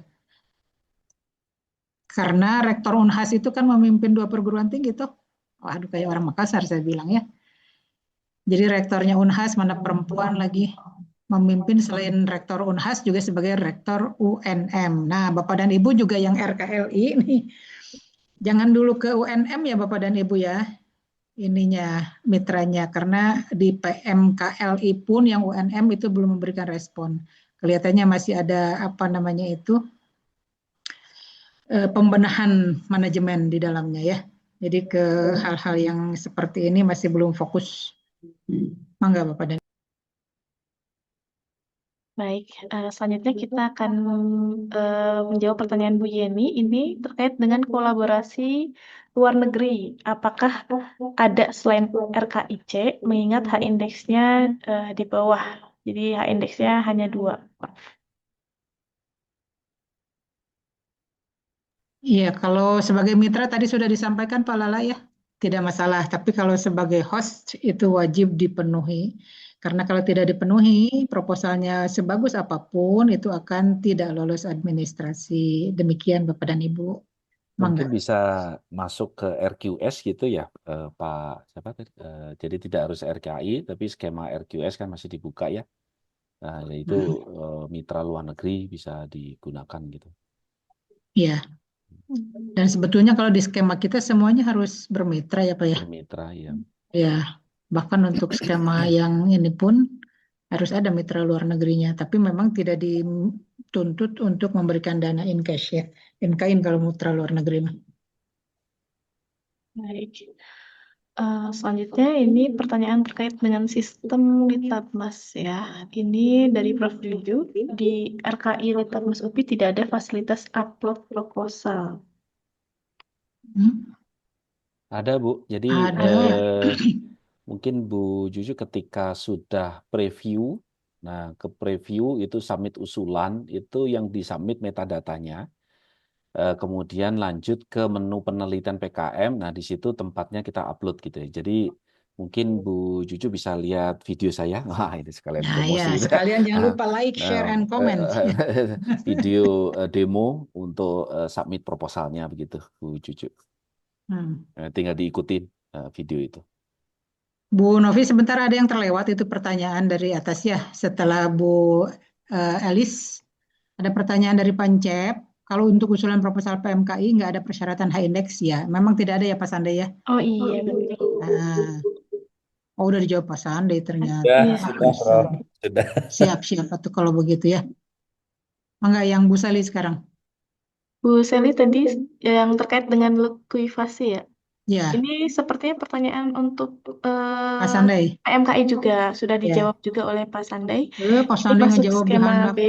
Karena rektor Unhas itu kan memimpin 2 perguruan tinggi tuh. Waduh kayak orang Makassar saya bilang ya. Jadi rektornya Unhas mana perempuan lagi memimpin selain rektor Unhas juga sebagai rektor UNM. Nah, Bapak dan Ibu juga yang RKLI nih. Jangan dulu ke UNM ya Bapak dan Ibu ya. Ininya mitranya karena di PMKLI pun yang UNM itu belum memberikan respon. Kelihatannya masih ada pembenahan manajemen di dalamnya ya. Jadi ke hal-hal yang seperti ini masih belum fokus. Mangga Bapak dan Baik, selanjutnya kita akan menjawab pertanyaan Bu Yeni. Ini terkait dengan kolaborasi luar negeri. Apakah ada selain RKIC, mengingat H-indeksnya di bawah Jadi H-indeksnya hanya 2. Iya, kalau sebagai mitra tadi sudah disampaikan Pak Lala ya, tidak masalah. Tapi kalau sebagai host itu wajib dipenuhi. Karena kalau tidak dipenuhi, proposalnya sebagus apapun itu akan tidak lolos administrasi. Demikian Bapak dan Ibu. Mungkin Mangga. bisa masuk ke RQS gitu ya, Pak siapa tadi? Jadi tidak harus RKI, tapi skema RQS kan masih dibuka ya. Nah, yaitu mitra luar negeri bisa digunakan gitu. Iya. Dan sebetulnya kalau di skema kita semuanya harus bermitra ya Pak ya. Bermitra ya. Ya, bahkan untuk skema yang ini pun harus ada mitra luar negerinya, tapi memang tidak dituntut untuk memberikan dana in cash ya, in kind kalau mitra luar negeri mah. Baik. Selanjutnya ini pertanyaan terkait dengan sistem Litbangmas ya. Ini dari Prof. Juju, di RKI Litbangmas UPI tidak ada fasilitas upload proposal. Ada Bu, jadi Ada. mungkin Bu Juju ketika sudah preview, nah ke preview itu submit usulan, itu yang disubmit metadatanya, kemudian lanjut ke menu penelitian PKM, nah di situ tempatnya kita upload gitu ya. Jadi mungkin Bu Juju bisa lihat video saya, wah ini sekalian Nah promosi ya, gitu ya. sekalian jangan lupa like, share, and comment. Video demo untuk submit proposalnya begitu Bu Juju. Tinggal diikutin video itu. Bu Novi, sebentar ada yang terlewat itu pertanyaan dari atas ya. Setelah Bu Elis, ada pertanyaan dari Pancep. Kalau untuk usulan proposal PMKI nggak ada persyaratan H-index ya. Memang tidak ada ya Pak Sande ya? Oh iya, betul. Oh udah dijawab Pak Sande ternyata. Iya. Sudah. Siap-siap atau kalau begitu ya. Enggak, yang Bu Sali sekarang. Bu Seli tadi yang terkait dengan likuifasi ya. Ya. Ini sepertinya pertanyaan untuk Pak Sandai. PMKI juga sudah dijawab juga oleh Pak Sandai. Pak Sandai Masuk ngejawab skema dihandap. B.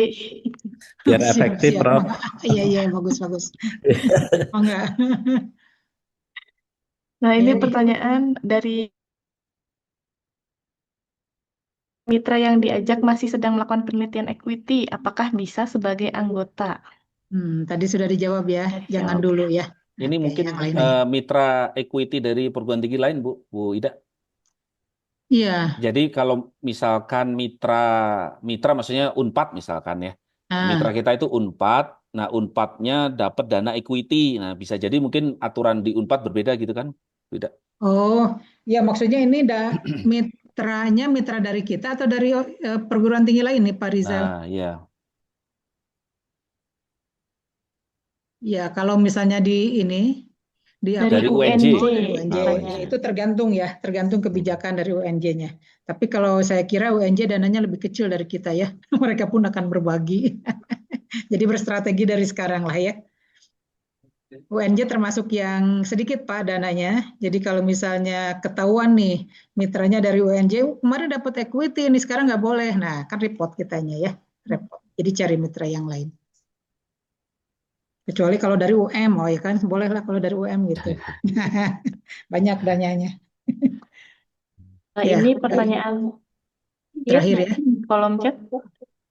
Biar efektif, Prof. Iya, bagus. Oh enggak. Nah, ini pertanyaan dari mitra yang diajak masih sedang melakukan penelitian equity, apakah bisa sebagai anggota? Tadi sudah dijawab ya, jangan dulu ya. Ini mungkin mitra equity dari perguruan tinggi lain, Bu Ida. Iya. Jadi kalau misalkan mitra maksudnya Unpad misalkan ya. Mitra kita itu Unpad, nah Unpadnya dapat dana equity. Nah, bisa jadi mungkin aturan di Unpad berbeda gitu kan, Bu Ida? Oh, ya maksudnya ini mitranya mitra dari kita atau dari perguruan tinggi lain nih Pak Rizal? Nah, iya. Ya, kalau misalnya dari UNJ. Itu tergantung kebijakan dari UNJ-nya. Tapi kalau saya kira UNJ dananya lebih kecil dari kita ya, mereka pun akan berbagi. Jadi berstrategi dari sekarang lah ya. UNJ termasuk yang sedikit Pak dananya. Jadi kalau misalnya ketahuan nih mitranya dari UNJ, kemarin dapat equity, ini sekarang nggak boleh. Nah, kan repot kitanya ya, repot. Jadi cari mitra yang lain. Kecuali kalau dari UM, oh ya kan boleh lah kalau dari UM gitu. Banyak dananya. Ini pertanyaan terakhir ya. Kolom chat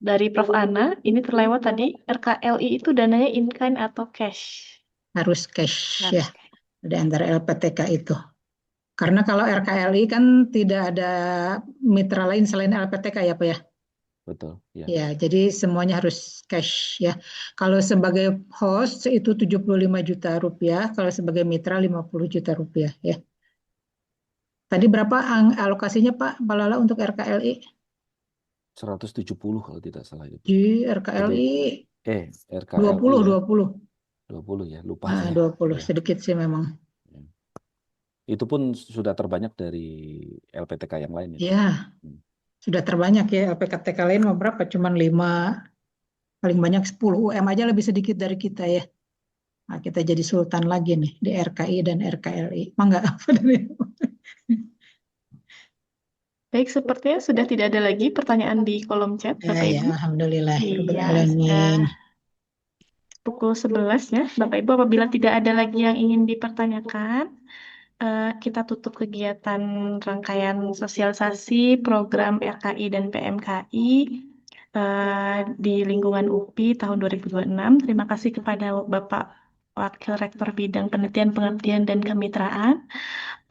dari Prof. Ana, ini terlewat tadi, RKLI itu dananya in kind atau cash? Harus cash ya, ada antara LPTK itu. Karena kalau RKLI kan tidak ada mitra lain selain LPTK ya Pak ya? Betul. Ya, jadi semuanya harus cash ya. Kalau sebagai host itu 75 juta rupiah, kalau sebagai mitra 50 juta rupiah ya. Tadi berapa alokasinya Pak Balala untuk RKLI? 170 kalau tidak salah itu. Di RKLI RKLI 20 ya, lupa saya. 20 sedikit sih memang. Itu pun sudah terbanyak dari LPTK yang lain ya. Iya. Sudah terbanyak ya, LPTK lain mau berapa? Cuman 5, paling banyak 10. UM aja lebih sedikit dari kita ya. Nah, kita jadi sultan lagi nih di RKI dan RKLI. Mangga apa dari Baik, sepertinya sudah tidak ada lagi pertanyaan di kolom chat, Bapak Ibu. Ya, alhamdulillah. Pukul 11 ya, Bapak Ibu. Apabila tidak ada lagi yang ingin dipertanyakan, kita tutup kegiatan rangkaian sosialisasi program RKI dan PMKI di lingkungan UPI tahun 2026. Terima kasih kepada Bapak Wakil Rektor Bidang Penelitian, Pengabdian, dan Kemitraan,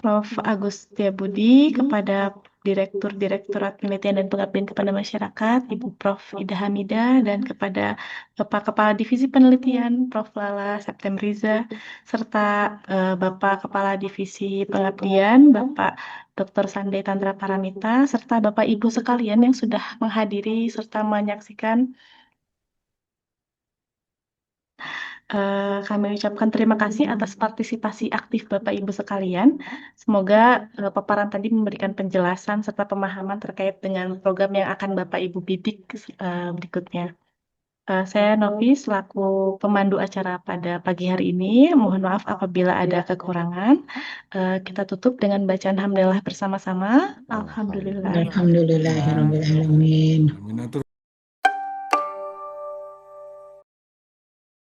Prof. Agus Setiabudi, kepada Direktur Direktorat Penelitian dan Pengabdian kepada Masyarakat, Ibu Prof. Ida Hamida, dan kepada Bapak Kepala Divisi Penelitian, Prof. Lala Septemriza, serta Bapak Kepala Divisi Pengabdian, Bapak Dr. Sande Tantra Paramita, serta Bapak Ibu sekalian yang sudah menghadiri serta menyaksikan. Kami ucapkan terima kasih atas partisipasi aktif Bapak Ibu sekalian. Semoga paparan tadi memberikan penjelasan serta pemahaman terkait dengan program yang akan Bapak Ibu bidik berikutnya. Saya Novi selaku pemandu acara pada pagi hari ini. Mohon maaf apabila ada kekurangan. Kita tutup dengan bacaan hamdalah bersama-sama. Alhamdulillah. Alhamdulillahirrahmanirrahim.